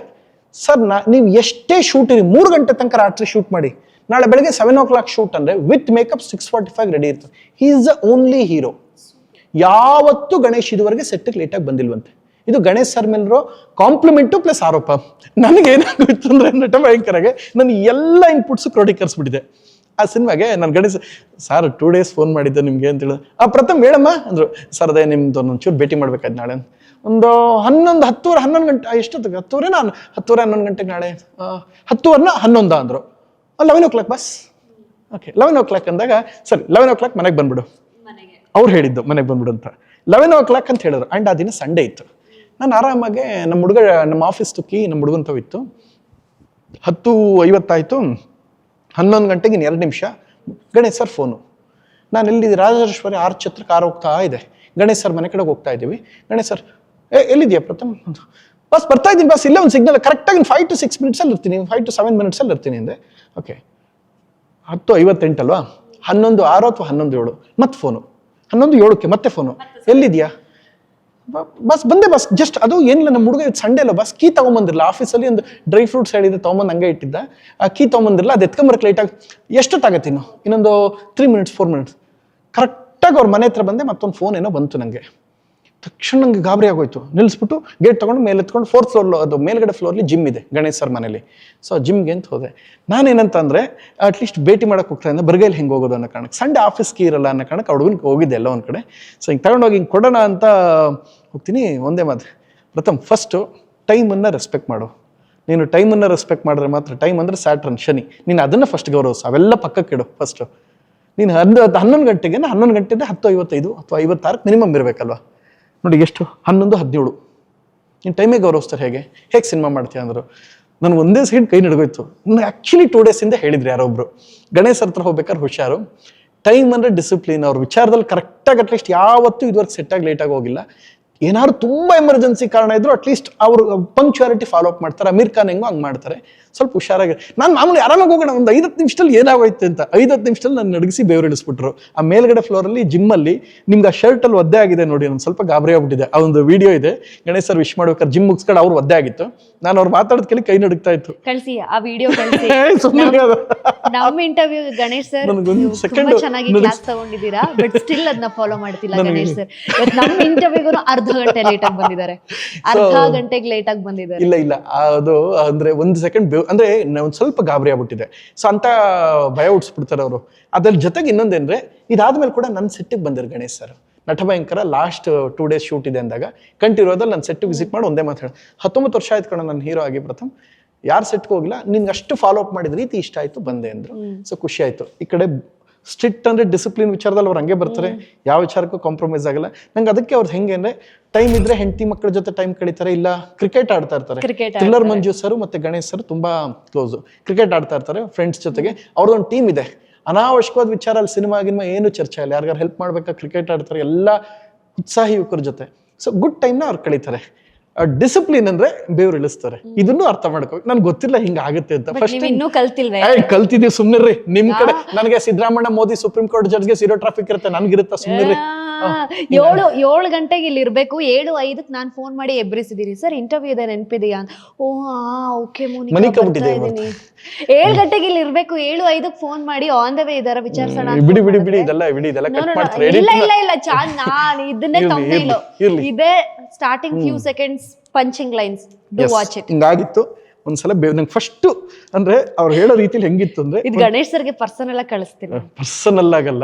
ಸರ್ ನೀವು ಎಷ್ಟೇ ಶೂಟ್ ಇರಿ, 3 ಗಂಟೆ ತನಕ ರಾತ್ರಿ ಶೂಟ್ ಮಾಡಿ, ನಾಳೆ ಬೆಳಗ್ಗೆ 7 o'clock ಶೂಟ್ ಅಂದ್ರೆ ವಿತ್ ಮೇಕಪ್ 6:45 ರೆಡಿ ಇರ್ತದೆ. He is the only hero. ಯಾವತ್ತೂ ಗಣೇಶ್ ಇದುವರೆಗೆ ಸೆಟ್ಗೆ ಲೇಟಾಗಿ ಬಂದಿಲ್ವಂತೆ. ಇದು ಗಣೇಶ್ ಸರ್ ಮೇಲಿರೋ ಕಾಂಪ್ಲಿಮೆಂಟು ಪ್ಲಸ್ ಆರೋಪ. ನನಗೇನಾಗೋಯ್ತು ಅಂದ್ರೆ, ನಟ ಭಯಂಕರಾಗೆ ನನ್ನ ಎಲ್ಲ ಇನ್ಪುಟ್ಸ್ ಕ್ರೋಢೀಕರಿಸ್ಬಿಟ್ಟಿದೆ ಆ ಸಿನಿಮಾಗೆ. ನಾನು ಗಣೇಶ್ ಸರ್ 2 days ಫೋನ್ ಮಾಡಿದ್ದೆ ನಿಮ್ಗೆ ಅಂತ ಹೇಳಿದ್ರು. ಪ್ರಥಮ್ ಹೇಳಮ್ಮ ಅಂದ್ರು. ಸರ್ ಅದೇ ನಿಮ್ದು ಒಂಚೂರು ಭೇಟಿ ಮಾಡ್ಬೇಕಾಯ್ತು ನಾಳೆ. ಒಂದು 11 ಗಂಟೆ ಎಷ್ಟೊತ್ತಿಗೆ, 10:30 ನಾನು 11 ಗಂಟೆಗೆ ನಾಳೆ 11 ಅಂದರು. 11 o'clock ಬಸ್. ಓಕೆ 11 o'clock ಅಂದಾಗ ಸರಿ 11 o'clock ಮನೆಗೆ ಬಂದ್ಬಿಡು. ಅವ್ರು ಹೇಳಿದ್ದು ಮನೆಗೆ ಬಂದ್ಬಿಡು ಅಂತ. 11 o'clock ಅಂತ ಹೇಳಿದ್ರು. ಆ್ಯಂಡ್ ಆ ದಿನ ಸಂಡೇ ಇತ್ತು. ನಾನು ಆರಾಮಾಗೆ ನಮ್ಮ ಹುಡುಗ, ನಮ್ಮ ಆಫೀಸ್ ತುಕ್ಕಿ ನಮ್ಮ ಹುಡುಗಂತವಿತ್ತು. 10:50 ಆಯಿತು. 11 ಗಂಟೆಗೆ 2 ನಿಮಿಷ ಗಣೇಶ್ ಸರ್ ಫೋನು. ನಾನು ಎಲ್ಲಿದ್ದೆ, ರಾಜರಾಜೇಶ್ವರಿ ಆರ್ಚ್ ಹತ್ರ ಕಾರ್ ಹೋಗ್ತಾ ಇದೆ. ಗಣೇಶ್ ಸರ್ ಮನೆ ಕಡೆಗೆ ಹೋಗ್ತಾ ಇದ್ದೀವಿ. ಗಣೇಶ್ ಸರ್ ಎಲ್ಲಿದೆಯಾ ಪ್ರಥಮ್? ಬಸ್ ಬರ್ತಾ ಇದ್ದೀನಿ ಬಸ್, ಇಲ್ಲೇ ಒಂದು ಸಿಗ್ನಲ್, ಕರೆಕ್ಟಾಗಿ 5 to 6 minutes ಇರ್ತೀನಿ, 5 to 7 minutes ಇರ್ತೀನಿ ಅಂದೆ. ಓಕೆ 10:58 ಅಲ್ವಾ, 11:06 ಅಥವಾ 11:07 ಮತ್ತೆ ಫೋನು. 11:07ಕ್ಕೆ ಮತ್ತೆ ಫೋನು. ಎಲ್ಲಿದೆಯಾ? ಬಸ್ ಬಂದೆ ಬಸ್ ಜಸ್ಟ್. ಅದು ಏನಿಲ್ಲ, ನಮ್ಮ ಹುಡುಗ ಸಂಡೇ ಅಲ್ಲ, ಬಸ್ ಕೀ ತೊಗೊಂಬಂದಿರಲ್ಲ. ಆಫೀಸಲ್ಲಿ ಒಂದು ಡ್ರೈ ಫ್ರೂಟ್ಸ್ ಹೇಳಿದೆ, ತೊಗೊಂಬಂದು ಹಂಗೆ ಇಟ್ಟಿದ್ದ. ಆ ಕೀ ತೊಗೊಂಬಂದಿರಲ್ಲ, ಅದು ಎತ್ಕೊಂಬರಕ್ಕೆ ಲೇಟಾಗಿ. ಎಷ್ಟೊತ್ತಾಗತ್ತೆ ಇನ್ನು? ಇನ್ನೊಂದು 3 minutes 4 minutes. ಕರೆಕ್ಟಾಗಿ ಅವ್ರ ಮನೆ ಹತ್ರ ಬಂದೆ. ಮತ್ತೊಂದು ಫೋನ್ ಏನೋ ಬಂತು ನನಗೆ. ತಕ್ಷಣ ನಂಗೆ ಗಾಬರಿ ಆಗೋಯ್ತು. ನಿಲ್ಲಿಸ್ಬಿಟ್ಟು ಗೇಟ್ ತೊಗೊಂಡು ಮೇಲೆ ಎತ್ಕೊಂಡು 4th floor, ಅದು ಮೇಲ್ಗಡೆ ಫ್ಲೋರ್ಲಿ ಜಿಮ್ ಇದೆ ಗಣೇಶ್ ಸರ್ ಮನೇಲಿ. ಸೊ ಜಿಮ್ಗೆ ಅಂತ ಹೋದೆ. ನಾನೇನಂತ ಅಂದರೆ, ಅಟ್ಲೀಸ್ಟ್ ಭೇಟಿ ಮಾಡೋಕೆ ಹೋಗ್ತಾ ಇದ್ದೆ, ಬರಿಗೈಲಿ ಹೆಂಗೆ ಹೋಗೋದು ಅನ್ನೋ ಕಾರಣಕ್ಕೆ. ಸಂಡೇ ಆಫೀಸ್ಗೆ ಇರಲ್ಲ ಅನ್ನೋ ಕಾರಣಕ್ಕೆ ಹುಡುಗನಿಗೆ ಹೋಗಿದ್ದೆ ಎಲ್ಲ ಒಂದು ಕಡೆ. ಸೊ ಹಿಂಗೆ ತಗೊಂಡೋಗಿ ಹಿಂಗೆ ಕೊಡೋಣ ಅಂತ ಹೋಗ್ತೀನಿ. ಒಂದೇ ಮಾತು, ಪ್ರಥಮ್ ಫಸ್ಟು ಟೈಮನ್ನು ರೆಸ್ಪೆಕ್ಟ್ ಮಾಡು. ನೀನು ಟೈಮನ್ನು ರೆಸ್ಪೆಕ್ಟ್ ಮಾಡಿದ್ರೆ ಮಾತ್ರ, ಟೈಮ್ ಅಂದರೆ ಸ್ಯಾಟ್ರನ್ ಶನಿ, ನೀನು ಅದನ್ನು ಫಸ್ಟ್ ಗೌರವಿಸು. ಅವೆಲ್ಲ ಪಕ್ಕಕ್ಕಿಡು ಫಸ್ಟು. ನೀನು 11 ಗಂಟೆಗೆ 11 ಗಂಟೆಯಿಂದ 10:55 ಅಥವಾ 56 ಮಿನಿಮಮ್ ಇರಬೇಕಲ್ವ. ನೋಡಿ ಎಷ್ಟು 11:17. ನೀನು ಟೈಮಿಗೆ ಗೌರವಿಸ್ತಾರೆ. ಹೇಗೆ ಸಿನಿಮಾ ಮಾಡ್ತೀಯ ಅಂದರು. ನನಗೆ ಒಂದೇ ಸೆಕೆಂಡ್ ಕೈ ನಡ್ಗೋಯ್ತು. ನನಗೆ ಆ್ಯಕ್ಚುಲಿ 2 days ಹಿಂದೆ ಹೇಳಿದ್ರು ಯಾರೊಬ್ರು, ಗಣೇಶ್ ಹತ್ರ ಹೋಗ್ಬೇಕಾದ್ರೆ ಹುಷಾರು, ಟೈಮ್ ಅಂದರೆ ಡಿಸಿಪ್ಲಿನ್. ಅವ್ರ ವಿಚಾರದಲ್ಲಿ ಕರೆಕ್ಟಾಗಿ ಅಟ್ಲೀಸ್ಟ್ ಯಾವತ್ತೂ ಇದುವರೆಗೆ ಸೆಟ್ಟಾಗಿ ಲೇಟಾಗಿ ಹೋಗಿಲ್ಲ. ಏನಾದ್ರು ತುಂಬ ಎಮರ್ಜೆನ್ಸಿ ಕಾರಣ ಇದ್ರು ಅಟ್ಲೀಸ್ಟ್ ಅವರು ಪಂಕ್ಚುಯಾಲಿಟಿ ಫಾಲೋ ಅಪ್ ಮಾಡ್ತಾರೆ. ಅಮೀರ್ ಖಾನ್ ಹೆಂಗೋ ಹಂಗೆ ಮಾಡ್ತಾರೆ. ಸ್ವಲ್ಪ ಹುಷಾರಾಗಿ. ನಾನು ಮಾಮೂಲಿ ಆರಾಮಾಗಿ ಹೋಗೋಣ, ಒಂದು 5-10 ನಿಮಿಷದಲ್ಲಿ ಏನಾಗೋಯ್ತು ಅಂತ 5-10 ನಿಮಿಷದಲ್ಲಿ ನಾನು ನಡಗಿಸಿ ಬೆವರಿಳಿಸ್ಬಿಟ್ರು. ಆ ಮೇಲ್ಗಡೆ ಫ್ಲೋರಲ್ಲಿ ಜಿಮ್ಮಲ್ಲಿ. ನಿಮ್ಗೆ ಆ ಶರ್ಟಲ್ಲಿ ಒದ್ದೆ ಆಗಿದೆ ನೋಡಿ, ನಾನು ಸ್ವಲ್ಪ ಗಾಬರಿ ಆಗ್ಬಿಟ್ಟಿದೆ. ಆ ಒಂದು ವಿಡಿಯೋ ಇದೆ, ಗಣೇಶ್ ಸರ್ ವಿಶ್ ಮಾಡ್ಬೇಕಾದ್ರೆ ಜಿಮ್ ಮುಗಿಸ್ಕೊಂಡು ಅವ್ರು ಒದ್ದೆ ಆಗಿತ್ತು. ನಾನು ಅವ್ರು ಮಾತಾಡೋದ್ ಕೇಳಿ ಕೈ ನಡುಗ್ತಾ ಇತ್ತು. ಕಳಿಸಿ ಆ ವಿಡಿಯೋ ಕಳಿಸಿ. ನಮ್ಮ ಇಂಟರ್ವ್ಯೂ ಗಣೇಶ್ ಸರ್ ತುಂಬಾ ಚೆನ್ನಾಗಿ ಕ್ಲಾಸ್ ತಗೊಂಡಿದ್ದೀರಾ, ಬಟ್ ಸ್ಟಿಲ್ ಅದನ್ನ ಫಾಲೋ ಮಾಡ್ತಿಲ್ಲ ಗಣೇಶ್ ಸರ್. ನಮ್ಮ ಇಂಟರ್ವ್ಯೂಗೂ ಅರ್ಧ ಗಂಟೆ ಲೇಟ್ ಆಗಿ ಬಂದಿದ್ದಾರೆ, ಅರ್ಧ ಗಂಟೆಗೆ ಲೇಟ್ ಆಗಿ ಬಂದಿದ್ದಾರೆ. ಇಲ್ಲ ಅದು ಅಂದ್ರೆ 1 ಸೆಕೆಂಡ್ ಅಂದ್ರೆ ಒಂದ್ ಸ್ವಲ್ಪ ಗಾಬರಿ ಆಗ್ಬಿಟ್ಟಿದೆ. ಸೊ ಅಂತ ಭಯ ಹುಡ್ಸ್ಬಿಡ್ತಾರೆ ಅವರು. ಅದ್ರ ಜೊತೆಗೆ ಇನ್ನೊಂದೇನ್ರೆ, ಇದಾದ್ಮೇಲೆ ಕೂಡ ನನ್ನ ಸೆಟ್ಟಿಗೆ ಬಂದಿರು ಗಣೇಶ್ ಸರ್. ನಟ ಭಯಂಕರ ಲಾಸ್ಟ್ 2 days ಶೂಟ್ ಇದೆ ಅಂದಾಗ ಕಂಟಿರೋದಲ್ಲಿ ನನ್ನ ಸೆಟ್ಟಿಗೆ ವಿಸಿಟ್ ಮಾಡಿ ಒಂದೇ ಮಾತು ಹೇಳಿ, 19 ವರ್ಷ ಆಯ್ತು ಕಣ ನಾನು ಹೀರೋ ಆಗಿ ಪ್ರಥಮ್, ಯಾರು ಸೆಟ್ಗೆ ಹೋಗಿಲ್ಲ, ನಿನ್ಗೆ ಅಷ್ಟು ಫಾಲೋ ಅಪ್ ಮಾಡಿದ ರೀತಿ ಇಷ್ಟ ಆಯ್ತು ಬಂದೆ ಅಂದ್ರು. ಸೊ ಖುಷಿ ಆಯ್ತು. ಈ ಕಡೆ ಸ್ಟ್ರಿಕ್ಟ್ ಅಂದ್ರೆ ಡಿಸಿಪ್ಲಿನ್ ವಿಚಾರದಲ್ಲಿ ಅವ್ರು ಹಂಗೆ ಬರ್ತಾರೆ, ಯಾವ ವಿಚಾರಕ್ಕೂ ಕಾಂಪ್ರಮೈಸ್ ಆಗಲ್ಲ. ನಂಗೆ ಅದಕ್ಕೆ ಅವ್ರದ್ದು ಹೆಂಗೆ ಅಂದ್ರೆ, ಟೈಮ್ ಇದ್ರೆ ಹೆಂಡತಿ ಮಕ್ಕಳ ಜೊತೆ ಟೈಮ್ ಕಳೀತಾರೆ, ಇಲ್ಲ ಕ್ರಿಕೆಟ್ ಆಡ್ತಾ ಇರ್ತಾರೆ. ಥ್ರಿಲ್ಲರ್ ಮಂಜು ಸರ್ ಮತ್ತೆ ಗಣೇಶ್ ಸರ್ ತುಂಬಾ ಕ್ಲೋಸ್, ಕ್ರಿಕೆಟ್ ಆಡ್ತಾ ಇರ್ತಾರೆ ಫ್ರೆಂಡ್ಸ್ ಜೊತೆಗೆ. ಅವ್ರದ್ದೊಂದು ಟೀಮ್ ಇದೆ. ಅನಾವಶ್ಯಕವಾದ ವಿಚಾರ ಅಲ್ಲಿ ಸಿನಿಮಾ ಏನು ಚರ್ಚೆ ಇಲ್ಲ. ಯಾರಿಗಾರು ಹೆಲ್ಪ್ ಮಾಡ್ಬೇಕಾ, ಕ್ರಿಕೆಟ್ ಆಡ್ತಾರೆ, ಎಲ್ಲ ಉತ್ಸಾಹಿ ಯುವಕರ ಜೊತೆ. ಸೊ ಗುಡ್ ಟೈಮ್ನ ಅವ್ರು ಕಳೀತಾರೆ. ಡಿಸಿಪ್ಲಿನ್ ಅಂದ್ರೆ ಬೇವ್ರು ಇಳಿಸ್ತಾರೆ. ಇದನ್ನು ಅರ್ಥ ಮಾಡ್ಕೋ. ನನ್ಗೆ ಗೊತ್ತಿಲ್ಲ ಹಿಂಗ ಆಗುತ್ತೆ ಅಂತ. ಫಸ್ಟ್ ಕಲ್ತಿದೀವಿ, ಸುಮ್ನಿರ್ರಿ. ನಿಮ್ ಕಡೆ ನನಗೆ ಸಿದ್ದರಾಮಯ್ಯ ಮೋದಿ ಸುಪ್ರೀಂ ಕೋರ್ಟ್ ಜಡ್ಜ್ಗೆ 0 ಟ್ರಾಫಿಕ್ ಇರುತ್ತೆ, ನನ್ಗಿರುತ್ತಾ? ಸುಮ್ನಿರ್ರಿ. 7 ಗಂಟೆಗೆ ಇಲ್ಲಿ ಇರ್ಬೇಕು, 7:05 ನಾನು ಫೋನ್ ಮಾಡಿ ಎಬ್ರಿಸಿದೀರಿ, ಸರ್ ಇಂಟರ್ವ್ಯೂ ಇದೆ ನೆನಪಿದೆಯಾ? ಓಕೆ ಮೋನಿಕಾ 7 ಗಂಟೆಗೆ ಇಲ್ಲಿ ಇರ್ಬೇಕು, 7:05 ಫೋನ್ ಮಾಡಿ ಆನ್ ದ ವೇ ಇದಾರ ವಿಚಾರಿಸೋಣ. ಬಿಡಿ ಇದೆಲ್ಲ ಕಟ್ ಮಾಡ್ತಾರೆ. ಇಲ್ಲ ನಾನು ಇದನ್ನೇ ತಮ್ಮನೇಲ್ ಇದೇ starting few seconds punching lines, do watch it. ಹಿಂಗಾಗಿತ್ತು ಒಂದ್ಸಲ. ನಂಗೆ ಫಸ್ಟ್ ಅಂದ್ರೆ ಅವ್ರು ಹೇಳೋ ರೀತಿಲಿ ಹೆಂಗಿತ್ತು ಅಂದ್ರೆ, ಇದು ಗಣೇಶ್ ಸರ್ಗೆ ಪರ್ಸನಲ್ ಆಗಿ ಕಳಿಸ್ತೀನಿ. ಪರ್ಸನಲ್ ಆಗಲ್ಲ,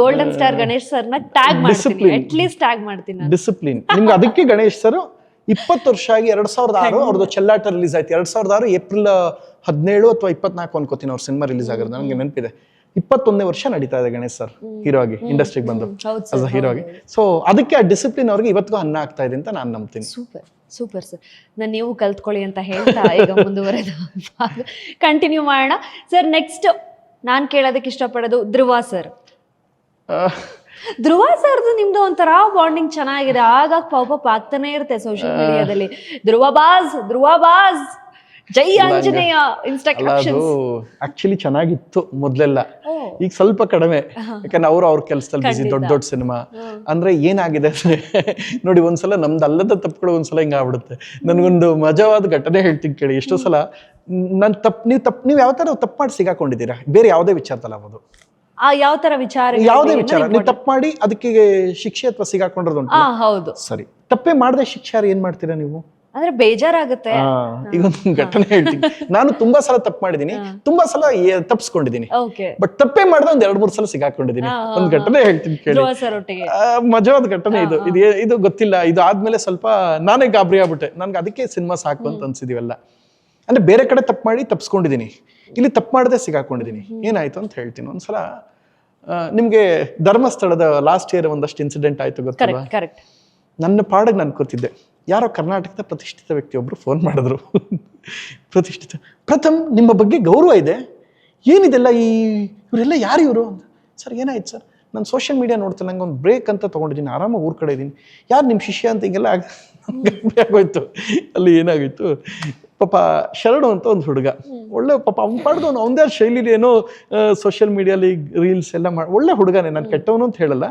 ಗೋಲ್ಡನ್ ಸ್ಟಾರ್ ಗಣೇಶ್ ಸರ್ನ ಟ್ಯಾಗ್ ಮಾಡ್ತೀನಿ, ಅಟ್ ಲೀಸ್ಟ್ ಟ್ಯಾಗ್ ಮಾಡ್ತೀನಿ. ಡಿಸಿಪ್ಲಿನ್ ನಿಮ್ಗೆ. ಅದಕ್ಕೆ ಗಣೇಶ್ ಸರ್ 20 ವರ್ಷ ಆಗಿ 2006 ಅವ್ರದ್ದು ಚೆಲ್ಲಾಟ ರಿಲೀಸ್ ಆಯ್ತು. 2006 ಏಪ್ರಿಲ್ 17 ಅಥವಾ 24 ಅನ್ಕೋತೀನಿ ಅವ್ರ ಸಿನಿಮಾ ರಿಲೀಸ್ ಆಗಿರೋದು, ನನಗೆ ನೆನಪಿದೆ. 21ನೇ ವರ್ಷ ನಡೀತಾ ಇದೆ ಗಣೇಶ್ ಸರ್ ಹೀರೋ ಆಗಿ ಇಂಡಸ್ಟ್ರಿಗೆ ಬಂದು ಆಸ್ ಅ ಹೀರೋ ಆಗಿ. ಸೊ ಅದಕ್ಕೆ ಆ ಡಿಸಿಪ್ಲಿನ್ ಅವ್ರಿಗೆ ಇವತ್ತಿಗೂ ಅನ್ನ ಆಗ್ತಾ ಇದೆ ಅಂತ ನಾನು ನಂಬ್ತೀನಿ. Super sir. ನಾನು ನೀವು ಕಲ್ತ್ಕೊಳ್ಳಿ ಅಂತ ಹೇಳ್ತಾ ಈಗ ಮುಂದುವರೆದ ಕಂಟಿನ್ಯೂ ಮಾಡೋಣ ಸರ್. ನೆಕ್ಸ್ಟ್ ನಾನು ಕೇಳೋದಕ್ಕೆ ಇಷ್ಟಪಡೋದು ಧ್ರುವ ಸರ್. ಧ್ರುವ ಸರ್ದು ನಿಮ್ದು ಒಂಥರ ಬಾಂಡಿಂಗ್ ಚೆನ್ನಾಗಿದೆ, ಆಗಾಗ ಪಾಪಪ್ ಆಗ್ತಾನೆ ಇರುತ್ತೆ ಸೋಷಿಯಲ್ ಮೀಡಿಯಾದಲ್ಲಿ. ಧ್ರುವ ಬಾಸ್ ಜೈ ಆಂಜನೇಯ ಇನ್ಸ್ಟಾ ಅದು ಕ್ಯಾಪ್ಷನ್ಸ್. ಆಕ್ಚುಲಿ ಚೆನ್ನಾಗಿತ್ತು ಮೊದ್ಲೆಲ್ಲ, ಈಗ ಸ್ವಲ್ಪ ಕಡಿಮೆ. ಯಾಕಂದ್ರೆ ಅವ್ರ ಕೆಲ್ಸದಲ್ಲಿ ಬಿಸಿ, ದೊಡ್ಡ ಸಿನಿಮಾ ಅಂದ್ರೆ ಏನಾಗಿದೆ ಅಂದ್ರೆ ನೋಡಿ, ಒಂದ್ಸಲ ನಮ್ದು ಅಲ್ಲದ ತಪ್ಪುಗಳು ಒಂದ್ಸಲ ಹಿಂಗ ಆಗ್ಬಿಡುತ್ತೆ. ನನ್ಗೊಂದು ಮಜವಾದ ಘಟನೆ ಹೇಳ್ತೀನಿ ಕೇಳಿ. ಎಷ್ಟೋ ಸಲ ನೀವು ಯಾವ ತರ ತಪ್ಪು ಮಾಡಿ ಸಿಗಾಕೊಂಡಿದ್ದೀರಾ, ಬೇರೆ ಯಾವುದೇ ವಿಚಾರದಲ್ಲ ಅದು, ಯಾವ ತರ ವಿಚಾರ, ಯಾವುದೇ ವಿಚಾರ ನೀವು ತಪ್ಪು ಮಾಡಿ ಅದಕ್ಕೆ ಶಿಕ್ಷೆ ಅಥವಾ ಸಿಗಾಕೊಂಡಿರೋದು ಹೌದು ಸರಿ. ತಪ್ಪೇ ಮಾಡದೆ ಶಿಕ್ಷೆ ಏನ್ ಮಾಡ್ತೀರಾ ನೀವು? ಅಂದ್ರೆ ಬೇಜಾರಾಗುತ್ತೆ. ಈಗ ಒಂದು ಘಟನೆ ಹೇಳ್ತೀನಿ. ನಾನು ತುಂಬಾ ಸಲ ತಪ್ಪು ಮಾಡಿದೀನಿ, ತುಂಬಾ ಸಲ ತಪ್ಪಿಸ್ಕೊಂಡಿದೀನಿ. ಬಟ್ ತಪ್ಪೇ ಮಾಡಿದ ಒಂದ್ 2-3 ಸಲ ಸಿಗಾಕೊಂಡಿದೀನಿ. ಒಂದ್ ಘಟನೆ ಹೇಳ್ತೀನಿ ಕೇಳಿ, ಮಜವಾದ ಘಟನೆ ಇದು. ಇದು ಗೊತ್ತಿಲ್ಲ, ಇದು ಆದ್ಮೇಲೆ ಸ್ವಲ್ಪ ನಾನೇ ಗಾಬರಿ ಆಗ್ಬಿಟ್ಟೆ. ನನ್ಗೆ ಅದಕ್ಕೆ ಸಿನಿಮಾ ಸಾಕು ಅಂತ ಅನ್ಸಿದೀವಲ್ಲ. ಅಂದ್ರೆ ಬೇರೆ ಕಡೆ ತಪ್ಪು ಮಾಡಿ ತಪ್ಪಿಸ್ಕೊಂಡಿದೀನಿ, ಇಲ್ಲಿ ತಪ್ಪು ಮಾಡದೆ ಸಿಗಾಕೊಂಡಿದೀನಿ. ಏನಾಯ್ತು ಅಂತ ಹೇಳ್ತೀನಿ. ಒಂದ್ಸಲ ನಿಮ್ಗೆ ಧರ್ಮಸ್ಥಳದ ಲಾಸ್ಟ್ ಇಯರ್ ಒಂದಷ್ಟು ಇನ್ಸಿಡೆಂಟ್ ಆಯ್ತು ಗೊತ್ತಲ್ಲ. ನನ್ನ ಪಾಡಿಗೆ ನಾನು ಕೂತಿದ್ದೆ, ಯಾರೋ ಕರ್ನಾಟಕದ ಪ್ರತಿಷ್ಠಿತ ವ್ಯಕ್ತಿಯೊಬ್ರು ಫೋನ್ ಮಾಡಿದ್ರು. ಪ್ರಥಮ್, ನಿಮ್ಮ ಬಗ್ಗೆ ಗೌರವ ಇದೆ, ಏನಿದೆಲ್ಲ ಇವರೆಲ್ಲ ಯಾರು ಇವರು ಅಂತ. ಸರ್ ಏನಾಯ್ತು ಸರ್? ನಾನು ಸೋಷಿಯಲ್ ಮೀಡಿಯಾ ನೋಡ್ತೀನಿ, ನಂಗೆ ಒಂದು ಬ್ರೇಕ್ ಅಂತ ತೊಗೊಂಡಿದ್ದೀನಿ, ಆರಾಮಾಗಿ ಊರ್ ಕಡೆ ಇದ್ದೀನಿ. ಯಾರು ನಿಮ್ಮ ಶಿಷ್ಯ ಅಂತ ಹಿಂಗೆಲ್ಲ ಆಗೋಯ್ತು. ಅಲ್ಲಿ ಏನಾಗಿತ್ತು, ಪಾಪ ಶರಣು ಅಂತ ಒಂದು ಹುಡುಗ, ಒಳ್ಳೆ ಪಾಪ ಅವ್ನು ಪಾಡ್ದು ಅವನದೇ ಶೈಲಿಲಿ ಏನೋ ಸೋಷಿಯಲ್ ಮೀಡಿಯಾಲಿ ರೀಲ್ಸ್ ಎಲ್ಲ ಒಳ್ಳೆ ಹುಡುಗನೇ, ನಾನು ಕೆಟ್ಟವನು ಅಂತ ಹೇಳಲ್ಲ.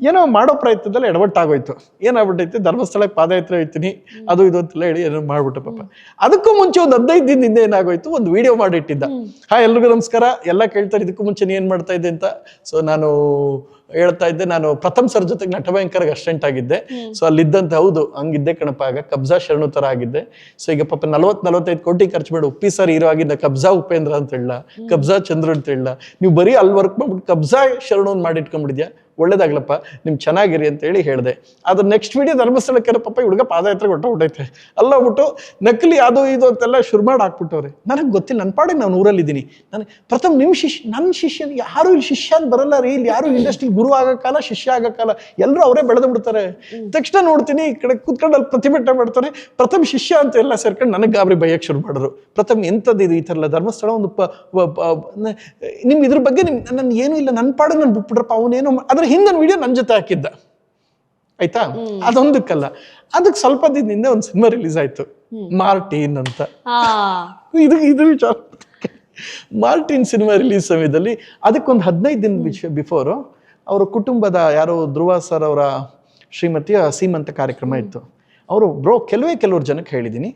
ಏನೋ ಮಾಡೋ ಪ್ರಯತ್ನದಲ್ಲಿ ಎಡವಟ್ಟಾಗೋಯ್ತು. ಏನಾಗ್ಬಿಟ್ಟೈತೆ, ಧರ್ಮಸ್ಥಳಕ್ಕೆ ಪಾದಯಾತ್ರೆ ಹೋಯ್ತೀನಿ ಅದು ಇದು ಅಂತೆಲ್ಲ ಹೇಳಿ ಏನೋ ಮಾಡ್ಬಿಟ್ಟು ಪಾಪ. ಅದಕ್ಕೂ ಮುಂಚೆ ಒಂದು 15 ದಿನದಿಂದ ಏನಾಗೋಯ್ತು, ಒಂದು ವಿಡಿಯೋ ಮಾಡಿಟ್ಟಿದ್ದ. ಎಲ್ರಿಗೂ ನಮಸ್ಕಾರ, ಎಲ್ಲ ಕೇಳ್ತಾರೆ ಇದಕ್ಕೂ ಮುಂಚೆ ಏನ್ ಮಾಡ್ತಾ ಇದ್ದೆ ಅಂತ. ಸೊ ನಾನು ಹೇಳ್ತಾ ಇದ್ದೆ, ನಾನು ಪ್ರಥಮ್ ಸರ್ ಜೊತೆಗೆ ನಟಭಯಂಕರ್ಗೆ ಅಸ್ಟೆಂಟ್ ಆಗಿದ್ದೆ. ಸೊ ಅಲ್ಲಿದ್ದಂತೆ ಹೌದು ಹಂಗಿದ್ದೆ ಕಣಪ್ಪ, ಆಗ ಕಬ್ಜಾ ಶರಣು ತರ ಆಗಿದ್ದೆ. ಸೊ ಈಗ ಪಾಪ 40-45 ಕೋಟಿ ಖರ್ಚು ಮಾಡಿ ಉಪ್ಪಿ ಸರ್ ಹೀರೋ ಆಗಿದ್ದ, ಕಬ್ಜಾ ಉಪೇಂದ್ರ ಅಂತ ಹೇಳ, ಕಬ್ಜಾ ಚಂದ್ರು ಅಂತ ಹೇಳ. ನೀವು ಬರೀ ಅಲ್ಲಿ ವರ್ಕ್ ಮಾಡ್ಬಿಟ್ಟು ಕಬ್ಜಾ ಶರಣು ಅಂತ ಮಾಡಿಟ್ಕೊಂಡ್ಬಿಡಿದ್ಯಾ, ಒಳ್ಳೇದಾಗ್ಲಪ್ಪ, ನಿಮ್ ಚೆನ್ನಾಗಿರಿ ಅಂತ ಹೇಳಿ ಹೇಳಿದೆ. ಅದ್ರ ನೆಕ್ಸ್ಟ್ ವಿಡಿಯೋ ಧರ್ಮಸ್ಥಳಕ್ಕೆ ಪಾಪ ಹುಡುಗ ಪಾದಯಾತ್ರೆ ಹೊಟ್ಟೋಗ್ಬಿಟ್ಟೈತೆ. ಅಲ್ಲೋಗ್ಬಿಟ್ಟು ನಕಲಿ ಅದು ಇದು ಅಂತೆಲ್ಲ ಶುರು ಮಾಡಿ ಹಾಕ್ಬಿಟ್ಟವ್ರೆ. ನನಗೆ ಗೊತ್ತಿಲ್ಲ, ನನ್ನ ಪಾಡಿಗೆ ನಾನು ಊರಲ್ಲಿದ್ದೀನಿ. ನನಗೆ ಪ್ರಥಮ್ ನಿಮ್ಮ ನನ್ನ ಶಿಷ್ಯನ ಯಾರು ಇಲ್ಲಿ ಶಿಷ್ಯ ಅಂತ ಬರಲ್ಲ ರೀ. ಇಲ್ಲಿ ಯಾರು ಇಂಡಸ್ಟ್ರಿ ಗುರು ಆಗಕ್ಕಲ್ಲ, ಶಿಷ್ಯ ಆಗಕ್ಕಲ್ಲ, ಎಲ್ಲರೂ ಅವರೇ ಬೆಳೆದು ಬಿಡ್ತಾರೆ. ತಕ್ಷಣ ನೋಡ್ತೀನಿ ಈ ಕಡೆ ಕೂತ್ಕೊಂಡು ಅಲ್ಲಿ ಪ್ರತಿಭಟನೆ ಮಾಡ್ತಾರೆ. ಪ್ರಥಮ್ ಶಿಷ್ಯ ಅಂತ ಎಲ್ಲ ಸೇರ್ಕೊಂಡು ನನಗೆ ಗಾಬರಿ ಬೈಯಕ್ಕೆ ಶುರು ಮಾಡಿದ್ರು. ಪ್ರಥಮ್ ಎಂಥದ್ದು ಈ ಥರ ಎಲ್ಲ ಧರ್ಮಸ್ಥಳ ಒಂದು ನಿಮ್ ಇದ್ರ ಬಗ್ಗೆ ನನ್ ಏನೂ ಇಲ್ಲ, ನನ್ನ ಪಾಡಿಗೆ ನಾನು ಬಿಟ್ಬಿಟ್ರಪ್ಪ, ಅವನೇನೋ ಅದ್ರ ಹಿಂದಿನ ವಿಡಿಯೋ ನನ್ನ ಜೊತೆ ಹಾಕಿದ್ದ. ಆಯ್ತಾ, ಅದೊಂದಕ್ಕಲ್ಲ, ಅದಕ್ಕೆ ಸ್ವಲ್ಪ ದಿನದಿಂದ ಒಂದು ಸಿನಿಮಾ ರಿಲೀಸ್ ಆಯ್ತು, ಮಾರ್ಟಿನ್ ಅಂತ. ಇದು ವಿಚಾರ, ಮಾರ್ಟಿನ್ ಸಿನಿಮಾ ರಿಲೀಸ್ ಸಮಯದಲ್ಲಿ ಅದಕ್ಕೊಂದು 15 ದಿನ ಬಿಫೋರು ಅವರ ಕುಟುಂಬದ ಯಾರೋ ಧ್ರುವ ಸರ್ ಅವರ ಶ್ರೀಮತಿಯ ಸೀಮಂತ ಕಾರ್ಯಕ್ರಮ ಇತ್ತು. ಅವರು ಬ್ರೋ ಕೆಲವ್ರು ಜನಕ್ಕೆ ಹೇಳಿದ್ದೀನಿ,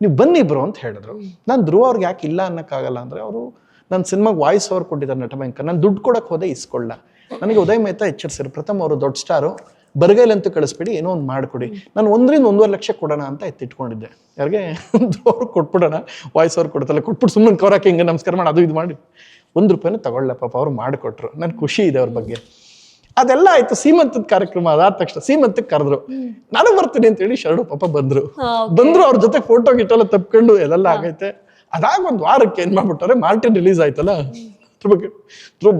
ನೀವು ಬನ್ನಿ ಬ್ರೋ ಅಂತ ಹೇಳಿದ್ರು. ನಾನು ಧ್ರುವ ಅವ್ರಿಗೆ ಯಾಕೆ ಇಲ್ಲ ಅನ್ನೋಕ್ಕಾಗಲ್ಲ ಅಂದರೆ, ಅವರು ನನ್ನ ಸಿನಿಮಾಗೆ ವಾಯ್ಸ್ ಓವರ್ ಕೊಟ್ಟಿದ್ದಾರೆ ನಟಭಯಂಕರ್. ನಾನು ದುಡ್ಡು ಕೊಡಕ್ಕೆ ಹೋದೆ, ಇಸ್ಕೊಳ್ಳ. ನನಗೆ ಉದಯ್ ಮೆಹ್ತಾ ಎಚ್ಚರಿಸಿರು, ಪ್ರಥಮ್ ಅವರು ದೊಡ್ಡ ಸ್ಟಾರು, ಬರಗೈಲಂತೂ ಕಳಿಸ್ಬಿಡಿ, ಏನೋ ಒಂದು ಮಾಡಿಕೊಡಿ. ನಾನು 1-1.5 ಲಕ್ಷ ಕೊಡೋಣ ಅಂತ ಎತ್ತಿಟ್ಕೊಂಡಿದ್ದೆ. ಯಾರಿಗೆ ಅವ್ರು ಕೊಟ್ಬಿಡೋಣ, ವಾಯ್ಸ್ ಓವರ್ ಕೊಡ್ತಲ್ಲ, ಕೊಟ್ಬಿಟ್ಟು ಸುಮ್ಮನೆ ಕವರಾಕಿ ಹಿಂಗೆ ನಮಸ್ಕಾರ ಮಾಡಿ ಅದು ಇದು ಮಾಡಿ ₹1 ತಗೊಳ್ಳ ಪಾಪ, ಅವ್ರು ಮಾಡಿಕೊಟ್ರು. ನನ್ಗೆ ಖುಷಿ ಇದೆ ಅವ್ರ ಬಗ್ಗೆ. ಅದೆಲ್ಲ ಆಯ್ತು. ಸೀಮಂತದ ಕಾರ್ಯಕ್ರಮ ಅದಾದ ತಕ್ಷಣ ಸೀಮಂತಕ್ಕೆ ಕರೆದ್ರು, ನಾನು ಬರ್ತೀನಿ ಅಂತ ಹೇಳಿ ಶರಣು ಪಾಪ ಬಂದ್ರು. ಅವ್ರ ಜೊತೆ ಫೋಟೋ ಗಿಟ್ಟೆಲ್ಲ ತಪ್ಕೊಂಡು ಎಲ್ಲ ಆಗೈತೆ. ಅದಾಗ ಒಂದು ವಾರಕ್ಕೆ ಏನ್ ಮಾಡ್ಬಿಟ್ಟಾರೆ, ಮಾರ್ಟಿನ್ ರಿಲೀಸ್ ಆಯ್ತಲ್ಲ, ಅದ್ರ ಬಗ್ಗೆ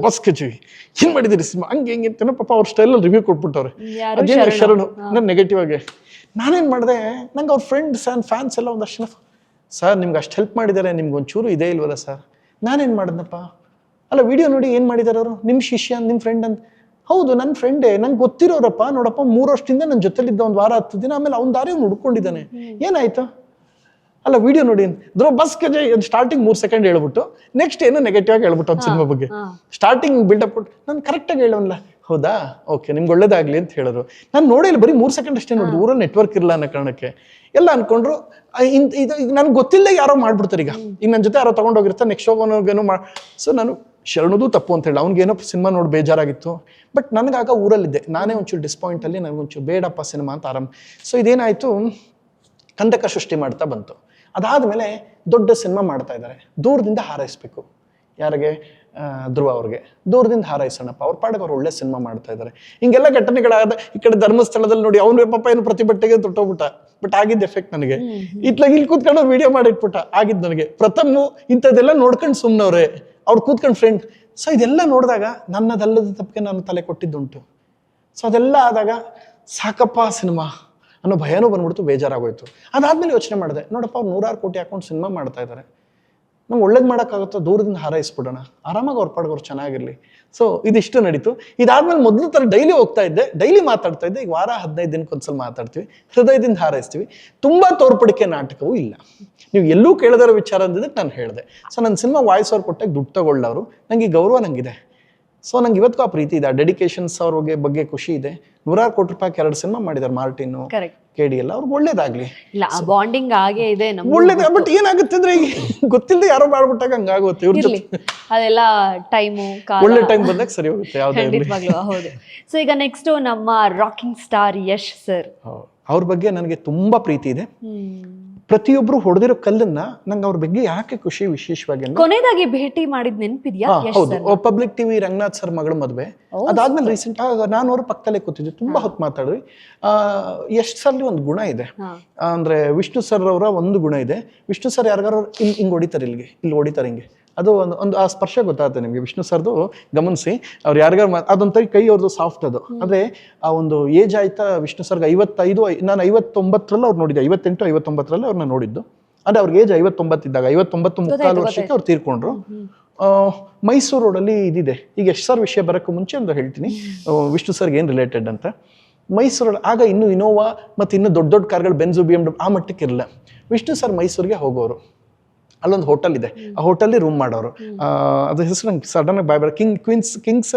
ಬಸ್ ಕಚಿವಿ ಏನ್ ಮಾಡಿದಿರಿ ಸಿನಿಮಾ ಹಂಗೆ ಹೆಂಗೆ ಅಂತೇನೋ ಪಾಪ ಅವ್ರ ಸ್ಟೈಲಲ್ಲಿ ರಿವ್ಯೂ ಕೊಟ್ಬಿಟ್ಟವ್ರೆ. ಅದೇನು ಶರಣು ನಾನು ನೆಗೆಟಿವ್ ಆಗಿ ನಾನೇನ್ ಮಾಡಿದೆ, ನಂಗೆ ಅವ್ರ ಫ್ರೆಂಡ್ಸ್ ಆ್ಯಂಡ್ ಫ್ಯಾನ್ಸ್ ಎಲ್ಲ ಒಂದಷ್ಟು ಜನ, ಸರ್ ನಿಮ್ಗೆ ಅಷ್ಟು ಹೆಲ್ಪ್ ಮಾಡಿದ್ದಾರೆ, ನಿಮ್ಗೆ ಒಂಚೂರು ಇದೇ ಇಲ್ವಲ್ಲ ಸರ್. ನಾನೇನು ಮಾಡಿದ್ನಪ್ಪ, ಅಲ್ಲ ವಿಡಿಯೋ ನೋಡಿ ಏನು ಮಾಡಿದಾರೆ ಅವರು, ನಿಮ್ಮ ಶಿಷ್ಯ ನಿಮ್ಮ ಫ್ರೆಂಡ್ ಅಂತ. ಹೌದು ನನ್ನ ಫ್ರೆಂಡೇ, ನಂಗೆ ಗೊತ್ತಿರೋರಪ್ಪ, ನೋಡಪ್ಪ 3 ವರ್ಷದಿಂದ ನನ್ನ ಜೊತೆಲಿದ್ದ, 1 ವಾರ 10 ದಿನ, ಆಮೇಲೆ ಅವ್ನ ದಾರಿ ಅವ್ನು ಹುಡ್ಕೊಂಡಿದ್ದಾನೆ, ಏನಾಯ್ತು? ಅಲ್ಲ ವಿಡಿಯೋ ನೋಡಿ ಧ್ರುವ ಬಸ್ ಕಜೆ ಸ್ಟಾರ್ಟಿಂಗ್ 3 ಸೆಕೆಂಡ್ ಹೇಳ್ಬಿಟ್ಟು ನೆಕ್ಸ್ಟ್ ಏನೋ ನೆಗೆಟಿವ್ ಆಗಿ ಹೇಳ್ಬಿಟ್ಟು ಒಂದು ಸಿನಿಮಾ ಬಗ್ಗೆ ಸ್ಟಾರ್ಟಿಂಗ್ ಬಿಲ್ಡಪ್ ಕೊಟ್ಟು ನಾನು ಕರೆಕ್ಟಾಗಿ ಹೇಳೋಲ್ಲ. ಹೌದಾ, ಓಕೆ, ನಿಮ್ಗೆ ಒಳ್ಳೇದಾಗ್ಲಿ ಅಂತ ಹೇಳಿದ್ರು. ನಾನು ನೋಡಿಲ್ಲ, ಬರೀ 3 ಸೆಕೆಂಡ್ ಅಷ್ಟೇ ನೋಡಿದ್ರು. ಊರಲ್ಲಿ ನೆಟ್ವರ್ಕ್ ಇರಲ್ಲ ಅನ್ನೋ ಕಾರಣಕ್ಕೆ ಎಲ್ಲ ಅನ್ಕೊಂಡ್ರು. ಇದು ನನ್ಗೆ ಗೊತ್ತಿಲ್ಲದೆ ಯಾರೋ ಮಾಡ್ಬಿಡ್ತಾರೆ. ಈಗ ನನ್ನ ಜೊತೆ ಯಾರೋ ತಗೊಂಡೋಗಿರ್ತಾರೆ, ನೆಕ್ಸ್ಟ್ ಹೋಗೋನೋಗೇನೋ ಸೊ ನಾನು ಶರಣುದು ತಪ್ಪು ಅಂತ ಹೇಳಿ, ಅವ್ನಿಗೇನೋ ಸಿನಿಮಾ ನೋಡಿ ಬೇಜಾರಾಗಿತ್ತು. ಬಟ್ ನನಗಾಗ ಊರಲ್ಲಿದ್ದೆ, ನಾನೇ ಒಂಚೂರು ಡಿಸ್ಪಾಯಿಂಟಲ್ಲಿ, ನನಗೊಂಚೂರು ಬೇಡಪ್ಪ ಸಿನಿಮಾ ಅಂತ ಆರಾಮ್. ಸೊ ಇದೇನಾಯಿತು, ಕಂದಕ ಸೃಷ್ಟಿ ಮಾಡ್ತಾ ಬಂತು. ಅದಾದಮೇಲೆ ದೊಡ್ಡ ಸಿನಿಮಾ ಮಾಡ್ತಾ ಇದ್ದಾರೆ, ದೂರದಿಂದ ಹಾರೈಸ್ಬೇಕು. ಯಾರಿಗೆ? ಧ್ರುವ ಅವ್ರಿಗೆ ದೂರದಿಂದ ಹಾರೈಸೋಣಪ್ಪ, ಅವ್ರ ಪಾಡಿಗೆ ಅವ್ರು ಒಳ್ಳೆ ಸಿನಿಮಾ ಮಾಡ್ತಾ ಇದ್ದಾರೆ. ಹಿಂಗೆಲ್ಲ ಘಟನೆಗಳಾದ ಈ ಕಡೆ ಧರ್ಮಸ್ಥಳದಲ್ಲಿ ನೋಡಿ, ಅವ್ನು ಪಾಪ ಏನು ಪ್ರತಿಭಟನೆಗೆ ತೊಟ್ಟೋಗ್ಬಿಟ್ಟ. ಬಟ್ ಆಗಿದ್ದ ಎಫೆಕ್ಟ್ ನನಗೆ ಇಲ್ಲಿ ಕೂತ್ಕೊಂಡು ವಿಡಿಯೋ ಮಾಡಿಟ್ಬಿಟ್ಟ, ಆಗಿದ್ದು ನನಗೆ. ಪ್ರಥಮ್ ಇಂಥದ್ದೆಲ್ಲ ನೋಡ್ಕೊಂಡು ಸುಮ್ಮನವ್ರೆ, ಅವ್ರು ಕೂತ್ಕೊಂಡು ಫ್ರೆಂಡ್. ಸೊ ಇದೆಲ್ಲ ನೋಡಿದಾಗ ನನ್ನದಲ್ಲದ ತಪ್ಪಿಗೆ ನಾನು ತಲೆ ಕೊಟ್ಟಿದ್ದುಂಟು. ಸೊ ಅದೆಲ್ಲ ಆದಾಗ ಸಾಕಪ್ಪ ಸಿನಿಮಾ ಅನ್ನೋ ಭಯನೂ ಬಂದ್ಬಿಡ್ತು, ಬೇಜಾರಾಗೋಯ್ತು. ಅದಾದ್ಮೇಲೆ ಯೋಚನೆ ಮಾಡಿದೆ, ನೋಡಪ್ಪ ಅವ್ರು 100 ಕೋಟಿ ಹಾಕೊಂಡು ಸಿನಿಮಾ ಮಾಡ್ತಾ ಇದ್ದಾರೆ, ನಮ್ಗೆ ಒಳ್ಳೇದು ಮಾಡೋಕ್ಕಾಗುತ್ತೋ ದೂರದಿಂದ ಹಾರೈಸ್ಬಿಡೋಣ, ಆರಾಮಾಗಿ ಅವ್ರ ಪಾಡ್ಗೆ ಅವ್ರು ಚೆನ್ನಾಗಿರಲಿ. ಸೊ ಇದಿಷ್ಟು ನಡೀತು. ಇದಾದ್ಮೇಲೆ ಮೊದಲು ಥರ ಡೈಲಿ ಹೋಗ್ತಾ ಇದ್ದೆ, ಡೈಲಿ ಮಾತಾಡ್ತಾ ಇದ್ದೆ. ಈಗ ವಾರ 15 ದಿನಕ್ಕೊಂದ್ಸಲ ಮಾತಾಡ್ತೀವಿ, ಹೃದಯದಿಂದ ಹಾರೈಸ್ತೀವಿ. ತುಂಬ ತೋರ್ಪಡಿಕೆ ನಾಟಕವೂ ಇಲ್ಲ. ನೀವು ಎಲ್ಲೂ ಕೇಳದಿರೋ ವಿಚಾರ ಅಂದಿದ್ದಕ್ಕೆ ನಾನು ಹೇಳಿದೆ. ಸೊ ನನ್ನ ಸಿನಿಮಾ ವಾಯ್ಸ್ ಅವ್ರು ಕೊಟ್ಟಾಗ ದುಡ್ಡು ತಗೊಳ್ಳೋರು, ನಂಗೆ ಈ ಗೌರವ ನಂಗಿದೆ. ಸೊ ನಂಗೆ ಇವತ್ತಿಗೂ ಆ ಪ್ರೀತಿ ಇದೆ, ಆ ಡೆಡಿಕೇಶನ್ಸ್ ಅವ್ರ ಬಗ್ಗೆ ಖುಷಿ ಇದೆ. 100 ಕೋಟಿ ರೂಪಾಯಿಗೆ 2 ಸಿನಿಮಾ ಮಾಡಿದ್ದಾರೆ, ಮಾರ್ಟಿನು KD ಎಲ್ಲ. ಅವ್ರಿಗೆ ಒಳ್ಳೇದಾಗ್ಲಿ. ಇಲ್ಲ, ಬಾಂಡಿಂಗ್ ಆಗೇ ಇದೆ ಒಳ್ಳೇದೇ. ಬಟ್ ಏನಾಗುತ್ತೆ ಅಂದ್ರೆ ಈಗ ಗೊತ್ತಿಲ್ಲದೆ ಯಾರೋ ಮಾಡ್ಬಿಟ್ಟಾಗ ಹಂಗಾಗುತ್ತೆ. ಇವ್ರ ಜೊತೆ ಅದೆಲ್ಲ ಟೈಮು ಒಳ್ಳೆ ಟೈಮ್ ಬಂದಾಗ ಸರಿ ಹೋಗುತ್ತೆ ಯಾವ್ದೇ. ಹೌದು. ಸೊ ಈಗ ನೆಕ್ಸ್ಟ್ ನಮ್ಮ ರಾಕಿಂಗ್ ಸ್ಟಾರ್ ಯಶ್ ಸರ್, ಅವ್ರ ಬಗ್ಗೆ ನನಗೆ ತುಂಬಾ ಪ್ರೀತಿ ಇದೆ. ಪ್ರತಿಯೊಬ್ರು ಹೊಡೆದಿರೋ ಕಲ್ಲನ್ನ ನಂಗೆ ಅವ್ರ ಬಗ್ಗೆ ಯಾಕೆ ಖುಷಿ ವಿಶೇಷವಾಗಿ, ಕೊನೆಯದಾಗಿ ಭೇಟಿ ಮಾಡಿದ್ ನೆನಪಿದ್ಯಾ? ಹೌದು, ಪಬ್ಲಿಕ್ ಟಿವಿ ರಂಗನಾಥ್ ಸರ್ ಮಗಳ ಮದುವೆ. ಅದಾದ್ಮೇಲೆ ರೀಸೆಂಟ್ ನಾನು ಅವ್ರ ಪಕ್ಕದಲ್ಲೇ ಕೂತಿದ್ದೆ, ತುಂಬಾ ಹೊತ್ತು ಮಾತಾಡಿದ್ವಿ. ಯಶ್ ಸರ್ಲಿ ಒಂದು ಗುಣ ಇದೆ, ಅಂದ್ರೆ ವಿಷ್ಣು ಸರ್ ಅವರ ಒಂದು ಗುಣ ಇದೆ. ವಿಷ್ಣು ಸರ್ ಯಾರಿಗಾರು ಹಿಂಗ್ ಹೊಡಿತಾರೆ, ಇಲ್ಲಿ ಹೊಡಿತಾರೆ ಹಿಂಗೆ. ಅದು ಒಂದು ಆ ಸ್ಪರ್ಶ ಗೊತ್ತಾಗುತ್ತೆ ನಿಮಗೆ ವಿಷ್ಣು ಸರ್ದು. ಗಮನಿಸಿ, ಅವ್ರು ಯಾರಿಗಾರು ಅದೊಂಥರ ಕೈ ಅವ್ರದ್ದು ಸಾಫ್ಟ್ ಅದು. ಅಂದ್ರೆ ಆ ಒಂದು ಏಜ್ ಆಯ್ತಾ ವಿಷ್ಣು ಸರ್ಗೆ 55, ನಾನು 59ರಲ್ಲಿ ಅವ್ರು ನೋಡಿದ್ದೆ, 58, 59ರಲ್ಲಿ ಅವ್ರನ್ನ ನೋಡಿದ್ದು. ಅಂದ್ರೆ ಅವ್ರಿಗೆ ಏಜ್ 59 ಇದ್ದಾಗ, 59 ವರ್ಷಕ್ಕೆ ಅವ್ರು ತೀರ್ಕೊಂಡ್ರು. ಮೈಸೂರು ರೋಡಲ್ಲಿ ಇದಿದೆ. ಈಗ ಯಶ್ ಸರ್ ವಿಷಯ ಬರೋಕ್ಕೂ ಮುಂಚೆ ಒಂದು ಹೇಳ್ತೀನಿ, ವಿಷ್ಣು ಸರ್ಗೆ ಏನು ರಿಲೇಟೆಡ್ ಅಂತ. ಮೈಸೂರಲ್ಲಿ ಆಗ ಇನ್ನೂ ಇನೋವಾ ಮತ್ತು ಇನ್ನೂ ದೊಡ್ಡ ದೊಡ್ಡ ಕಾರ್ಗಳು, ಬೆಂಜು BMW ಆ ಮಟ್ಟಕ್ಕೆ ಇರಲಿಲ್ಲ. ವಿಷ್ಣು ಸರ್ ಮೈಸೂರಿಗೆ ಹೋಗೋರು, ಅಲ್ಲೊಂದು ಹೋಟೆಲ್ ಇದೆ, ಆ ಹೋಟೆಲ್ಲಿ ರೂಮ್ ಮಾಡೋರು. ಅದು ಹೆಸರು ನಂಗೆ ಸಡನ್ ಆಗಿ ಬಾಯ್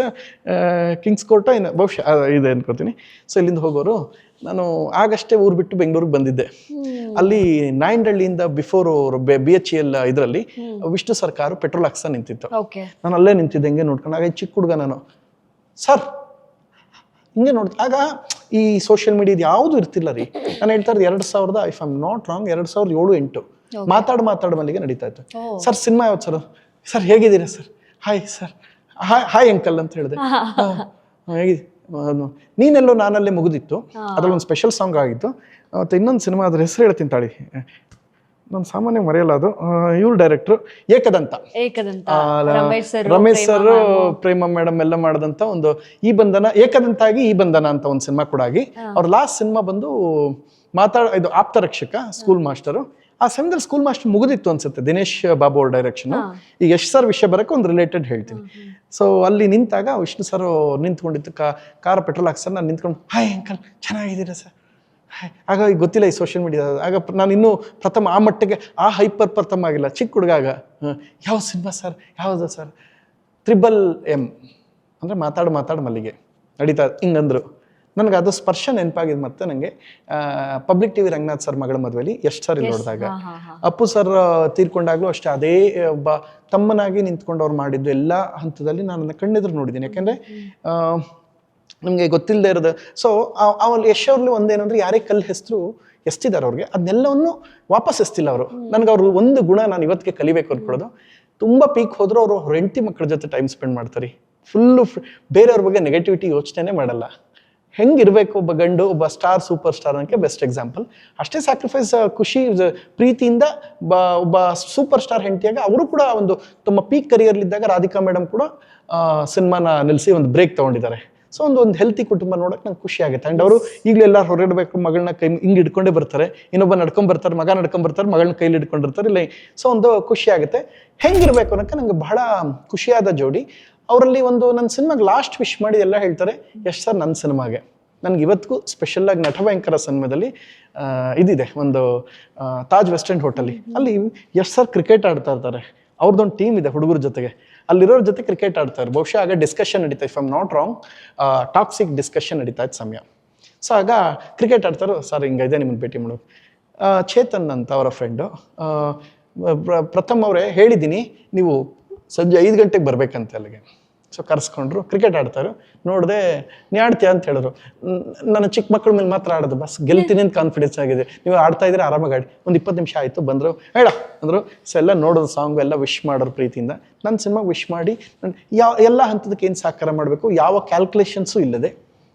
ಕಿಂಗ್ಸ್ ಕೋರ್ಟ ಏನು ಬಹುಶಃ ಇದೆ ಅನ್ಕೋತೀನಿ. ಸೊ ಇಲ್ಲಿಂದ ಹೋಗೋರು. ನಾನು ಆಗಷ್ಟೇ ಊರು ಬಿಟ್ಟು ಬೆಂಗಳೂರಿಗೆ ಬಂದಿದ್ದೆ. ಅಲ್ಲಿ ನಾಯಂಡಹಳ್ಳಿಯಿಂದ ಬಿಫೋರ್ BHEL ಇದರಲ್ಲಿ ವಿಷ್ಣು ಸರ್ ಕಾರು ಪೆಟ್ರೋಲ್ ಹಾಕ್ಸ ನಿಂತಿತ್ತು. ನಾನು ಅಲ್ಲೇ ನಿಂತಿದ್ದೆ, ಹಿಂಗೆ ನೋಡ್ಕೊಂಡು. ಆಗ ಚಿಕ್ಕ ಹುಡುಗ ನಾನು, ಸರ್ ಹಿಂಗೆ ನೋಡ್ತಾ. ಆಗ ಈ ಸೋಷಿಯಲ್ ಮೀಡಿಯಾದ ಯಾವುದು ಇರ್ತಿಲ್ಲ ರೀ. ನಾನು ಹೇಳ್ತಾ ಇರೋದು 2000, if I am not wrong, 2007-8 ಮಾತಾಡ ಮಲ್ಲಿಗೆ ನಡೀತಾ ಇತ್ತು. ಸರ್ ಸಿನಿಮಾ ಯಾವ್ದು ಸರ್? ಸರ್ ಹೇಗಿದ್ದೀರಾ sir? Hi sir, hi uncle ಅಂತ ಹೇಳಿದೆ. ಹೇಗಿದೆ ನೀನೆಲ್ಲೋ ನಾನಲ್ಲೇ ಮುಗಿದಿತ್ತು. ಅದ್ರಲ್ಲಿ ಒಂದು ಸ್ಪೆಷಲ್ ಸಾಂಗ್ ಆಗಿತ್ತು. ಮತ್ತು ಇನ್ನೊಂದು ಸಿನಿಮಾ, ಅದ್ರ ಹೆಸರು ಹೇಳ್ತೀನಿ ತಾಳಿ, ನಾನು ಸಾಮಾನ್ಯ ಮರೆಯಲ್ಲ. ಅದು ಇವ್ರ ಡೈರೆಕ್ಟ್ರು ಏಕದಂತ, ರಮೇಶ್ ಸರ್, ಪ್ರೇಮ ಮೇಡಮ್ ಎಲ್ಲ ಮಾಡಿದಂಥ ಒಂದು ಈ ಬಂಧನ, ಏಕದಂತ ಆಗಿ ಈ ಬಂಧನ ಅಂತ ಒಂದು ಸಿನಿಮಾ ಕೂಡ ಆಗಿ. ಅವ್ರ ಲಾಸ್ಟ್ ಸಿನಿಮಾ ಬಂದು ಇದು ಆಪ್ತ ರಕ್ಷಕ, ಸ್ಕೂಲ್ ಮಾಸ್ಟರು. ಆ ಸಮಯದಲ್ಲಿ ಸ್ಕೂಲ್ ಮಾಸ್ಟರ್ ಮುಗಿದಿತ್ತು ಅನ್ಸುತ್ತೆ, ದಿನೇಶ್ ಬಾಬು ಅವ್ರ ಡೈರೆಕ್ಷನ್. ಈಗ ಯಶ್ ಸರ್ ವಿಷಯ ಬರೋಕ್ಕೆ ಒಂದು ರಿಲೇಟೆಡ್ ಹೇಳ್ತೀನಿ. ಸೊ ಅಲ್ಲಿ ನಿಂತಾಗ ವಿಷ್ಣು ಸರ್ ನಿಂತ್ಕೊಂಡಿತ್ತು, ಕಾರ್ ಪೆಟ್ರೋಲ್ ಹಾಕ್ಸರ್. ನಾನು ನಿಂತ್ಕೊಂಡು, ಹಾಯ್ ಅಂಕಲ್ ಚೆನ್ನಾಗಿದ್ದೀರಾ ಸರ್? ಆಗ ಈಗ ಗೊತ್ತಿಲ್ಲ ಈ ಸೋಷಿಯಲ್ ಮೀಡಿಯಾ. ಆಗ ನಾನು ಇನ್ನೂ ಪ್ರಥಮ ಆ ಮಟ್ಟಿಗೆ ಆ ಹೈಪರ್ ಪ್ರಥಮ ಆಗಿಲ್ಲ, ಚಿಕ್ಕ ಹುಡುಗ. ಆಗ ಯಾವ ಸಿನಿಮಾ ಸರ್, ಯಾವುದು ಸರ್? $3M ಅಂದರೆ ಮಾತಾಡು ಮಲ್ಲಿಗೆ ನಡೀತಾ ಹಿಂಗಂದ್ರು. ನನಗೆ ಅದು ಸ್ಪರ್ಶ ನೆನಪಾಗಿದೆ. ಮತ್ತೆ ನನಗೆ ಪಬ್ಲಿಕ್ ಟಿವಿ ರಂಗನಾಥ್ ಸರ್ ಮಗಳ ಮದುವೆಲಿ ಯಶ್ ಸರ್ ಇಲ್ಲಿ ನೋಡಿದಾಗ, ಅಪ್ಪು ಸರ್ ತೀರ್ಕೊಂಡಾಗ್ಲೂ ಅಷ್ಟೇ ಅದೇ ಒಬ್ಬ ತಮ್ಮನಾಗಿ ನಿಂತ್ಕೊಂಡು ಅವ್ರು ಮಾಡಿದ್ದು ಎಲ್ಲ ಹಂತದಲ್ಲಿ ನಾನು ನನ್ನ ಕಣ್ಣೆದುರು ನೋಡಿದ್ದೀನಿ. ಯಾಕೆಂದರೆ ನಮಗೆ ಗೊತ್ತಿಲ್ಲದೆ ಇರೋದು. ಸೊ ಅವಲ್ಲಿ ಯಶ್ ಅವ್ರಲ್ಲಿ ಒಂದೇನಂದ್ರೆ, ಯಾರೇ ಕಲ್ಲು ಹೆಸರು ಎಸ್ತಿದ್ದಾರೆ ಅವ್ರಿಗೆ, ಅದನ್ನೆಲ್ಲವನ್ನು ವಾಪಸ್ ಎಸ್ತಿಲ್ಲ ಅವರು. ನನಗೆ ಅವರು ಒಂದು ಗುಣ ನಾನು ಇವತ್ತಿಗೆ ಕಲಿಬೇಕು ಅಂದ್ಕೊಳ್ಳೋದು, ತುಂಬ ಪೀಕ್ ಹೋದ್ರು ಅವರು ಅವ್ರ ಹೆಂಡತಿ ಮಕ್ಕಳ ಜೊತೆ ಟೈಮ್ ಸ್ಪೆಂಡ್ ಮಾಡ್ತಾರೆ. ಫುಲ್ಲು ಬೇರೆಯವ್ರ ಬಗ್ಗೆ ನೆಗೆಟಿವಿಟಿ ಯೋಚನೆ ಮಾಡಲ್ಲ. ಹೆಂಗಿರ್ಬೇಕು ಒಬ್ಬ ಗಂಡು, ಒಬ್ಬ ಸ್ಟಾರ್, ಸೂಪರ್ ಸ್ಟಾರ್ ಅನ್ನೋಕ್ಕೆ ಬೆಸ್ಟ್ ಎಕ್ಸಾಂಪಲ್. ಅಷ್ಟೇ ಸ್ಯಾಕ್ರಿಫೈಸ್, ಖುಷಿ, ಪ್ರೀತಿಯಿಂದ ಒಬ್ಬ ಸೂಪರ್ ಸ್ಟಾರ್ ಹೆಂಡತಿಯಾಗ ಅವರು ಕೂಡ ಒಂದು ತಮ್ಮ ಪೀಕ್ ಕರಿಯರ್ಲಿದ್ದಾಗ ರಾಧಿಕಾ ಮೇಡಮ್ ಕೂಡ ಸಿನಿಮಾನ ನಿಲ್ಲಿಸಿ ಒಂದು ಬ್ರೇಕ್ ತೊಗೊಂಡಿದ್ದಾರೆ. ಸೊ ಒಂದು ಹೆಲ್ತಿ ಕುಟುಂಬ ನೋಡೋಕೆ ನಂಗೆ ಖುಷಿ ಆಗುತ್ತೆ. ಆ್ಯಂಡ್ ಅವರು ಈಗಲೂ ಎಲ್ಲ ಹೊರಡಬೇಕು, ಮಗಳನ್ನ ಕೈ ಹಿಂಗೆ ಹಿಡ್ಕೊಂಡೇ ಬರ್ತಾರೆ, ಇನ್ನೊಬ್ಬ ನಡ್ಕೊಂಬರ್ತಾರೆ, ಮಗ ನಡ್ಕೊಂಬರ್ತಾರೆ, ಮಗಳನ್ನ ಕೈಲಿ ಹಿಡ್ಕೊಂಡಿರ್ತಾರೆ. ಇಲ್ಲ, ಸೊ ಒಂದು ಖುಷಿ ಆಗುತ್ತೆ. ಹೆಂಗಿರ್ಬೇಕು ಅನ್ನೋಕ್ಕೆ ನಂಗೆ ಬಹಳ ಖುಷಿಯಾದ ಜೋಡಿ. ಅವರಲ್ಲಿ ಒಂದು ನನ್ನ ಸಿನಿಮಾಗೆ ಲಾಸ್ಟ್ ವಿಶ್ ಮಾಡಿ ಎಲ್ಲ ಹೇಳ್ತಾರೆ, ಯಶ್ ಸರ್ ನನ್ನ ಸಿನಿಮಾಗೆ. ನನಗೆ ಇವತ್ತಿಗೂ ಸ್ಪೆಷಲ್ಲಾಗಿ ನಟಭಯಂಕರ ಸಿನಿಮಾದಲ್ಲಿ ಇದಿದೆ, ಒಂದು ತಾಜ್ ವೆಸ್ಟ್ ಎಂಡ್ ಹೋಟೆಲಿ, ಅಲ್ಲಿ ಯಶ್ ಸರ್ ಕ್ರಿಕೆಟ್ ಆಡ್ತಾ ಇರ್ತಾರೆ. ಅವ್ರದ್ದೊಂದು ಟೀಮ್ ಇದೆ ಹುಡುಗರ ಜೊತೆಗೆ, ಅಲ್ಲಿರೋರ ಜೊತೆ ಕ್ರಿಕೆಟ್ ಆಡ್ತಾರೆ. ಬಹುಶಃ ಆಗ ಡಿಸ್ಕಷನ್ ನಡೀತಾ, if I am not wrong, toxic discussion ನಡೀತಾ ಇತ್ತು ಸಮಯ. ಸೊ ಆಗ ಕ್ರಿಕೆಟ್ ಆಡ್ತಾರೋ, ಸರ್ ಹಿಂಗಿದೆ ನಿಮ್ಮನ್ನು ಭೇಟಿ ಮಾಡೋದು. ಚೇತನ್ ಅಂತ ಅವರ ಫ್ರೆಂಡು, ಪ್ರಥಮ್ ಅವರೇ ಹೇಳಿದ್ದೀನಿ ನೀವು ಸಂಜೆ 5 ಗಂಟೆಗೆ ಬರ್ಬೇಕಂತೆ ಅಲ್ಲಿಗೆ. ಸೊ ಕರೆಸ್ಕೊಂಡ್ರು, ಕ್ರಿಕೆಟ್ ಆಡ್ತಾರೆ. ನೋಡಿದೆ, ನೀ ಆಡ್ತೀಯ ಅಂತ ಹೇಳಿದ್ರು. ನನ್ನ ಚಿಕ್ಕ ಮಕ್ಕಳ ಮೇಲೆ ಮಾತ್ರ ಆಡೋದು, ಬಸ್ ಗೆಲ್ತೀನಿ ಅಂತ ಕಾನ್ಫಿಡೆನ್ಸ್ ಆಗಿದೆ. ನೀವು ಆಡ್ತಾ ಇದ್ರೆ ಆರಾಮಾಗಿ ಆಡಿ. ಒಂದು 20 ನಿಮಿಷ ಆಯಿತು, ಬಂದರು, ಹೇಳ ಅಂದರು. ಸೊ ಎಲ್ಲ ನೋಡೋದು, ಸಾಂಗು ಎಲ್ಲ ವಿಶ್ ಮಾಡೋರು ಪ್ರೀತಿಯಿಂದ. ನನ್ನ ಸಿನಿಮಾಗೆ ವಿಶ್ ಮಾಡಿ ಎಲ್ಲ ಹಂತದಕ್ಕೆ ಏನು ಸಹಕಾರ ಮಾಡಬೇಕು, ಯಾವ ಕ್ಯಾಲ್ಕುಲೇಷನ್ಸು ಇಲ್ಲದೆ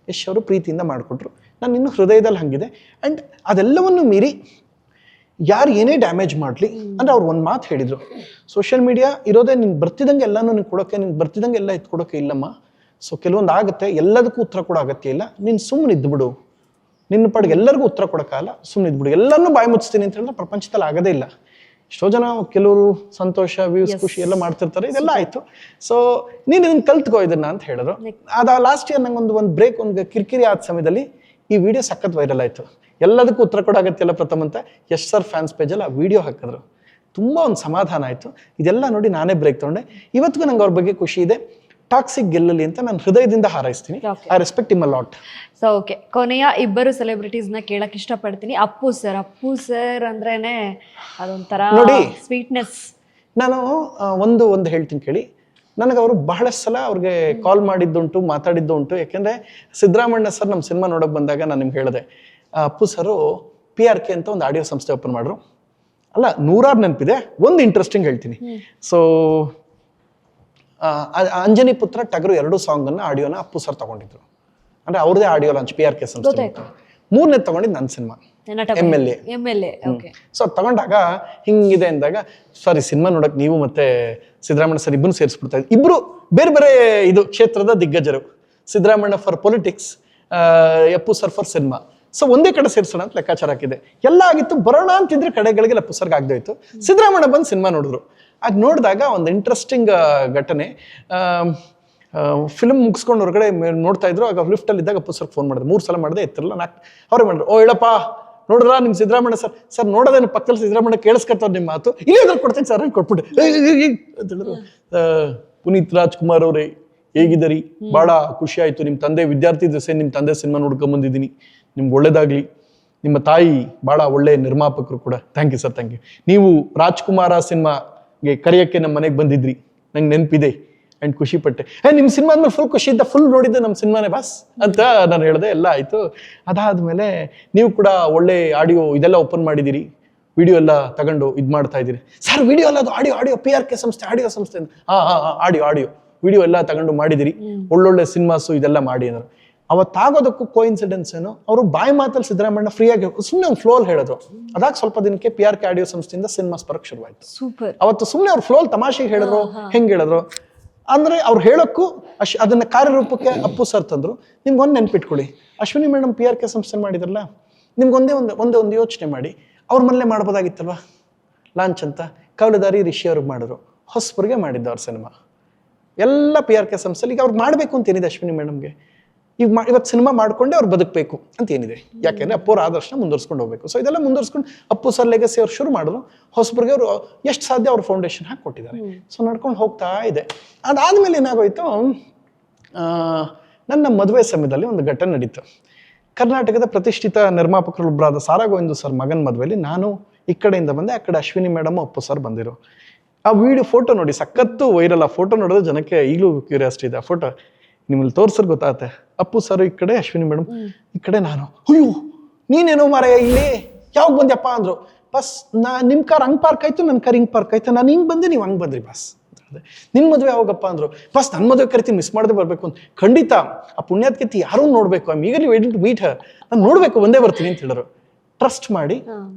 ಯಶ್ ಅವರು ಪ್ರೀತಿಯಿಂದ ಮಾಡಿಕೊಟ್ರು. ನಾನು ಇನ್ನೂ ಹೃದಯದಲ್ಲಿ ಹಂಗಿದೆ. ಆ್ಯಂಡ್ ಅದೆಲ್ಲವನ್ನು ಮೀರಿ ಯಾರು ಏನೇ ಡ್ಯಾಮೇಜ್ ಮಾಡಲಿ ಅಂದರೆ ಅವ್ರು ಒಂದು ಮಾತು ಹೇಳಿದರು, ಸೋಷಿಯಲ್ ಮೀಡಿಯಾ ಇರೋದೇ ನೀನು ಬರ್ತಿದ್ದಂಗೆ ಎಲ್ಲನೂ ನೀನು ಕೊಡೋಕ್ಕೆ, ನೀನು ಬರ್ತಿದ್ದಂಗೆ ಎಲ್ಲ ಎತ್ಕೊಡೋಕೆ ಇಲ್ಲಮ್ಮ. ಸೊ ಕೆಲವೊಂದು ಆಗುತ್ತೆ, ಎಲ್ಲದಕ್ಕೂ ಉತ್ತರ ಕೊಡೋ ಅಗತ್ಯ ಇಲ್ಲ. ನೀನು ಸುಮ್ಮನೆ ಇದ್ದುಬಿಡು, ನಿನ್ನ ಪಾಡಿಗೆ ಎಲ್ಲರಿಗೂ ಉತ್ತರ ಕೊಡೋಕ್ಕಾಗಲ್ಲ, ಸುಮ್ಮನೆ ಇದ್ಬಿಡು. ಎಲ್ಲರನ್ನೂ ಬಾಯಿ ಮುಚ್ತೀನಿ ಅಂತ ಹೇಳಿದ್ರೆ ಪ್ರಪಂಚದಲ್ಲಿ ಆಗೋದೇ ಇಲ್ಲ. ಎಷ್ಟೋ ಜನ ಕೆಲವರು ಸಂತೋಷ ವ್ಯೂಸ್ ಖುಷಿ ಎಲ್ಲ ಮಾಡ್ತಿರ್ತಾರೆ, ಇದೆಲ್ಲ ಆಯ್ತು. ಸೊ ನೀನು ಇದನ್ನ ಕಲ್ತ್ಕೋ ಇದನ್ನ ಅಂತ ಹೇಳಿದ್ರು. ಲಾಸ್ಟ್ ಇಯರ್ ನಂಗೆ ಒಂದು ಬ್ರೇಕ್, ಒಂದು ಕಿರಿಕಿರಿ ಆದ ಸಮಯದಲ್ಲಿ ಈ ವಿಡಿಯೋ ಸಖತ್ ವೈರಲ್ ಆಯ್ತು. ಎಲ್ಲದಕ್ಕೂ ಉತ್ತರ ಕೊಡಾಗತ್ತೆಲ್ಲ ಪ್ರಥಮ ಅಂತ ಯಶ್ ಸರ್ ಫ್ಯಾನ್ಸ್ ಪೇಜಲ್ಲಿ ಆ ವಿಡಿಯೋ ಹಾಕಿದ್ರು. ತುಂಬ ಒಂದು ಸಮಾಧಾನ ಆಯಿತು. ಇದೆಲ್ಲ ನೋಡಿ ನಾನೇ ಬ್ರೇಕ್ ತೊಗೊಂಡೆ. ಇವತ್ತಿಗೂ ನಂಗೆ ಅವ್ರ ಬಗ್ಗೆ ಖುಷಿ ಇದೆ. ಟಾಕ್ಸಿಕ್ ಗೆಲ್ಲಲಿ ಅಂತ ನಾನು ಹೃದಯದಿಂದ ಹಾರೈಸ್ತೀನಿ. I respect him a lot. So okay, ಕೊನೆಯ ಇಬ್ಬರು ಸೆಲೆಬ್ರಿಟೀಸ್ನ ಕೇಳಕ್ ಇಷ್ಟಪಡ್ತೀನಿ. ಅಪ್ಪು ಸರ್ ಅಂದ್ರೇನೆ ಅದೊಂಥರ ನೋಡಿ ಸ್ವೀಟ್ನೆಸ್. ನಾನು ಒಂದು ಹೇಳ್ತೀನಿ ಕೇಳಿ. ನನಗೆ ಅವರು ಬಹಳಷ್ಟು ಸಲ ಅವ್ರಿಗೆ ಕಾಲ್ ಮಾಡಿದ್ದುಂಟು, ಮಾತಾಡಿದ್ದು ಉಂಟು. ಯಾಕೆಂದರೆ ಸಿದ್ದರಾಮಣ್ಣ ಸರ್ ನಮ್ಮ ಸಿನಿಮಾ ನೋಡೋಕೆ ಬಂದಾಗ ನಾನು ನಿಮ್ಗೆ ಹೇಳಿದೆ, ಅಪ್ಪು ಸರು PRK ಅಂತ ಒಂದು ಆಡಿಯೋ ಸಂಸ್ಥೆ ಓಪನ್ ಮಾಡ್ರು. ಅಲ್ಲ, ನೂರಾರು ನೆನಪಿದೆ. ಒಂದು ಇಂಟ್ರೆಸ್ಟಿಂಗ್ ಹೇಳ್ತೀನಿ. ಸೊ ಅಂಜನಿ ಪುತ್ರ ಟಗರು 2 ಸಾಂಗನ್ನು ಆಡಿಯೋನ ಅಪ್ಪು ಸರ್ ತಗೊಂಡಿದ್ರು. ಅಂದರೆ ಅವ್ರದೇ ಆಡಿಯೋ ಲಾಂಚ್ PRK ಸಂಸ್ಥೆ. 3ನೇ ತಗೊಂಡಿದ್ದು ನನ್ನ ಸಿನಿಮಾ MLA. ಸೊ ತಗೊಂಡಾಗ ಹಿಂಗಿದೆ ಅಂದಾಗ, ಸಾರಿ ಸಿನಿಮಾ ನೋಡಕ್ ನೀವು ಮತ್ತೆ ಸಿದ್ದರಾಮಣ್ಣ ಸರ್ ಇಬ್ಬರು ಸೇರಿಸ್ಬಿಡ್ತಾ ಇದ್ರು. ಇಬ್ರು ಬೇರೆ ಬೇರೆ ಇದು ಕ್ಷೇತ್ರದ ದಿಗ್ಗಜರು. Siddaramanna for politics, Appu sir for cinema. So ಒಂದೇ ಕಡೆ ಸೇರಿಸೋಣ ಅಂತ ಲೆಕ್ಕಾಚಾರ ಹಾಕಿದೆ. ಎಲ್ಲ ಆಗಿತ್ತು, ಬರೋಣ ಅಂತಿದ್ರೆ ಕಡೆಗಳಿಗೆ ಅಪ್ಪು ಸರ್ಗೆ ಆಗದೋಯ್ತು. ಸಿದ್ದರಾಮಣ್ಣ ಬಂದು ಸಿನಿಮಾ ನೋಡಿದ್ರು. ಆಗ ನೋಡಿದಾಗ ಒಂದು ಇಂಟ್ರೆಸ್ಟಿಂಗ್ ಘಟನೆ. ಫಿಲ್ಮ್ ಮುಗಿಸ್ಕೊಂಡು ಹೊರಗಡೆ ನೋಡ್ತಾ ಇದ್ರು. ಆಗ ಲಿಫ್ಟಲ್ಲಿ ಇದ್ದಾಗ ಅಪ್ಪು ಸರ್ಗೆ ಫೋನ್ ಮಾಡಿದೆ. 3 ಸಲ ಮಾಡಿದೆ, ಎತ್ತಿರಲ್ಲ. ಅವರೇ ಮಾಡಿದ್ರು, ಓ ಹೇಳಪ್ಪ ನೋಡಿದ್ರ ನಿಮ್ಮ ಸಿದ್ದರಾಮಣ್ಣ ಸರ್ ನೋಡೋದೇನು ಪಕ್ಕದಲ್ಲಿ ಸಿದ್ದರಾಮಣ್ಣ ಕೇಳಿಸ್ಕೊತಾರ ನಿಮ್ಮ ಮಾತು, ಇಲ್ಲೇ ಅದ್ರ ಕೊಡ್ತೀನಿ ಸರ್ ಅಂತ ಕೊಟ್ಬಿಟ್ಟೆ ಅಂತ ಹೇಳಿದ್ರು. ಪುನೀತ್ ರಾಜ್ಕುಮಾರ್ ಅವರೇ ಹೇಗಿದ್ದೀರಿ, ಬಹಳ ಖುಷಿ ಆಯ್ತು. ನಿಮ್ಮ ತಂದೆ ವಿದ್ಯಾರ್ಥಿ ದಿವಸ ನಿಮ್ಮ ತಂದೆ ಸಿನಿಮಾ ನೋಡ್ಕೊಂಡ್ ಬಂದಿದ್ದೀನಿ, ನಿಮ್ಗೆ ಒಳ್ಳೇದಾಗ್ಲಿ. ನಿಮ್ಮ ತಾಯಿ ಬಹಳ ಒಳ್ಳೆ ನಿರ್ಮಾಪಕರು ಕೂಡ. Thank you sir, thank you. ನೀವು ರಾಜ್ಕುಮಾರ ಸಿನಿಮಾಗೆ ಕರೆಯೋಕ್ಕೆ ನಮ್ಮ ಮನೆಗೆ ಬಂದಿದ್ರಿ, ನಂಗೆ ನೆನಪಿದೆ ಅಂಡ್ ಖುಷಿ ಪಟ್ಟೆ. ನಿಮ್ಮ ಸಿನಿಮಾ ಆದ್ಮೇಲೆ ಫುಲ್ ಖುಷಿ ಇದ್ದ, ಫುಲ್ ನೋಡಿದ್ದೆ ನಮ್ಮ ಸಿನಿಮಾನೇ ಬಾಸ್ ಅಂತ ನಾನು ಹೇಳಿದೆ. ಎಲ್ಲ ಆಯ್ತು. ಅದಾದ್ಮೇಲೆ ನೀವು ಕೂಡ ಒಳ್ಳೆ ಆಡಿಯೋ ಇದೆಲ್ಲ ಓಪನ್ ಮಾಡಿದ್ದೀರಿ, ವಿಡಿಯೋ ಎಲ್ಲ ತಗೊಂಡು ಇದು ಮಾಡ್ತಾ ಇದ್ದೀರಿ. ಸರ್ ವಿಡಿಯೋ ಅಲ್ಲ, ಅದು ಆಡಿಯೋ PRK ಸಂಸ್ಥೆ, ಆಡಿಯೋ ಸಂಸ್ಥೆ. ಆಡಿಯೋ ವಿಡಿಯೋ ಎಲ್ಲ ತಗೊಂಡು ಮಾಡಿದಿರಿ, ಒಳ್ಳೊಳ್ಳೆ ಸಿನಿಮಾಸು ಇದೆಲ್ಲ ಮಾಡಿ ಅಂದ್ರೆ. ಅವತ್ತಾಗೋದಕ್ಕೂ ಕೋಇನ್ಸಿಡೆನ್ಸ್ ಏನು, ಅವರು ಬಾಯಿ ಮಾತಲ್ಲಿ ಸಿದ್ದರಾಮಣ್ಣ ಫ್ರೀಯಾಗಿ ಸುಮ್ಮನೆ ಒಂದು ಫ್ಲೋಲ್ ಹೇಳಿದ್ರು. ಅದಾಗ ಸ್ವಲ್ಪ ದಿನಕ್ಕೆ PRK ಆಡಿಯೋ ಸಂಸ್ಥೆಯಿಂದ ಸಿನಿಮಾಸ್ ಬರಕ್ ಶುರುವಾಯ್ತು. ಅವತ್ತು ಸುಮ್ಮನೆ ಅವ್ರು ಫ್ಲೋಲ್ ತಮಾಷೆಗೆ ಹೇಳಿದ್ರು. ಹೆಂಗೆ ಹೇಳಿದ್ರು ಅಂದ್ರೆ ಅವ್ರು ಹೇಳೋಕ್ಕೂ ಅದನ್ನ ಕಾರ್ಯರೂಪಕ್ಕೆ ಅಪ್ಪು ಸರ್ ತಂದ್ರು. ನಿಮ್ಗೊಂದು ನೆನ್ಪಿಟ್ಕೊಳ್ಳಿ, ಅಶ್ವಿನಿ ಮೇಡಮ್ PRK ಸಂಸ್ಥೆ ಮಾಡಿದ್ರಲ್ಲ, ನಿಮ್ಗೊಂದೇ ಒಂದು ಯೋಚನೆ ಮಾಡಿ, ಅವ್ರ ಮನೇಲೆ ಮಾಡ್ಬೋದಾಗಿತ್ತಲ್ವಾ ಲಾಂಚ್ ಅಂತ. ಕವಲದಾರಿ ರಿಷಿ ಅವ್ರಿಗೆ ಮಾಡಿದ್ರು, ಹೊಸಬರಿಗೆ ಮಾಡಿದ್ದು ಅವ್ರ ಸಿನಿಮಾ. ಎಲ್ಲ PRK ಸಂಸ್ಥೆಲಿ ಈಗ ಅವ್ರಿಗೆ ಮಾಡಬೇಕು ಅಂತ ಏನಿದೆ ಅಶ್ವಿನಿ ಮೇಡಮ್ಗೆ. ಇವತ್ತು ಸಿನಿಮಾ ಮಾಡ್ಕೊಂಡೆ ಅವ್ರು ಬದುಕಬೇಕು ಅಂತ ಏನಿದೆ. ಯಾಕೆಂದ್ರೆ ಅಪ್ಪು ಅವ್ರ ಆದರ್ಶನ ಮುಂದುವರ್ಸ್ಕೊಂಡು ಹೋಗ್ಬೇಕು. ಸೊ ಇದೆಲ್ಲ ಮುಂದುವರ್ಸ್ಕೊಂಡು ಅಪ್ಪು ಸರ್ ಲೆಗಸಿ ಅವ್ರು ಶುರು ಮಾಡಿದ್ರು. ಹೊಸಬರಿಗೆ ಅವರು ಎಷ್ಟು ಸಾಧ್ಯ ಅವ್ರ ಫೌಂಡೇಶನ್ ಹಾಕಿ ಕೊಟ್ಟಿದ್ದಾರೆ. ಸೊ ನಡ್ಕೊಂಡು ಹೋಗ್ತಾ ಇದೆ. ಅದಾದ್ಮೇಲೆ ಏನಾಗೋಯ್ತು, ನನ್ನ ಮದುವೆ ಸಮಯದಲ್ಲಿ ಒಂದು ಘಟನೆ ನಡೀತು. ಕರ್ನಾಟಕದ ಪ್ರತಿಷ್ಠಿತ ನಿರ್ಮಾಪಕರೊಬ್ಬರಾದ ಸಾರಾ ಗೋವಿಂದು ಸರ್ ಮಗನ ಮದುವೆಯಲ್ಲಿ ನಾನು ಈ ಕಡೆಯಿಂದ ಬಂದೆ, ಆ ಕಡೆ ಅಶ್ವಿನಿ ಮೇಡಮ್ ಅಪ್ಪು ಸರ್ ಬಂದಿರು. ಆ ವಿಡಿಯೋ ಫೋಟೋ ನೋಡಿ, ಸಖತ್ತು ವೈರಲ್. ಆ ಫೋಟೋ ನೋಡಿದ್ರೆ ಜನಕ್ಕೆ ಈಗಲೂ ಕ್ಯೂರಿಯಾಸಿಟಿ ಇದೆ. ಆ ಫೋಟೋ ನಿಮ್ಮಲ್ಲಿ ತೋರ್ಸರ್ ಗೊತ್ತಾಗತ್ತೆ. ಅಪ್ಪು ಸರ್ ಈ ಕಡೆ, ಅಶ್ವಿನಿ ಮೇಡಮ್ ಈ ಕಡೆ, ನಾನು ಅಯ್ಯೋ ನೀನೇನೋ ಮಾರಾಯ ಇಲ್ಲಿ ಯಾವಾಗ ಬಂದ್ಯಪ್ಪ ಅಂದ್ರು. ಬಸ್ ನಿಮ್ಮ ಕಾರ್ ಹಂಗೆ ಪಾರ್ಕ್ ಆಯ್ತು, ನನ್ನ ಕಾರ್ ಹಿಂಗೆ ಪಾರ್ಕ್ ಆಯ್ತು, ನಾನು ಹಿಂಗೆ ಬಂದೆ, ನೀವು ಹಂಗೆ ಬಂದ್ರಿ ಬಸ್ ಅಂತ ಹೇಳಿದೆ. ನಿನ್ನ ಮದುವೆ ಯಾವಾಗಪ್ಪ ಅಂದ್ರು. ಬಸ್ ನನ್ನ ಮದುವೆ ಕರಿತೀನಿ, ಮಿಸ್ ಮಾಡದೆ ಬರಬೇಕು ಅಂತ. ಖಂಡಿತ ಆ ಪುಣ್ಯಾತ್ಕತಿ ಯಾರೂ ನೋಡ್ಬೇಕು, I eagerly waiting to meet her, ನಾನು ನೋಡ್ಬೇಕು, ಒಂದೇ ಬರ್ತೀನಿ ಅಂತ ಹೇಳಿದ್ರು. ಟ್ರಸ್ಟ್ ಮಾಡಿ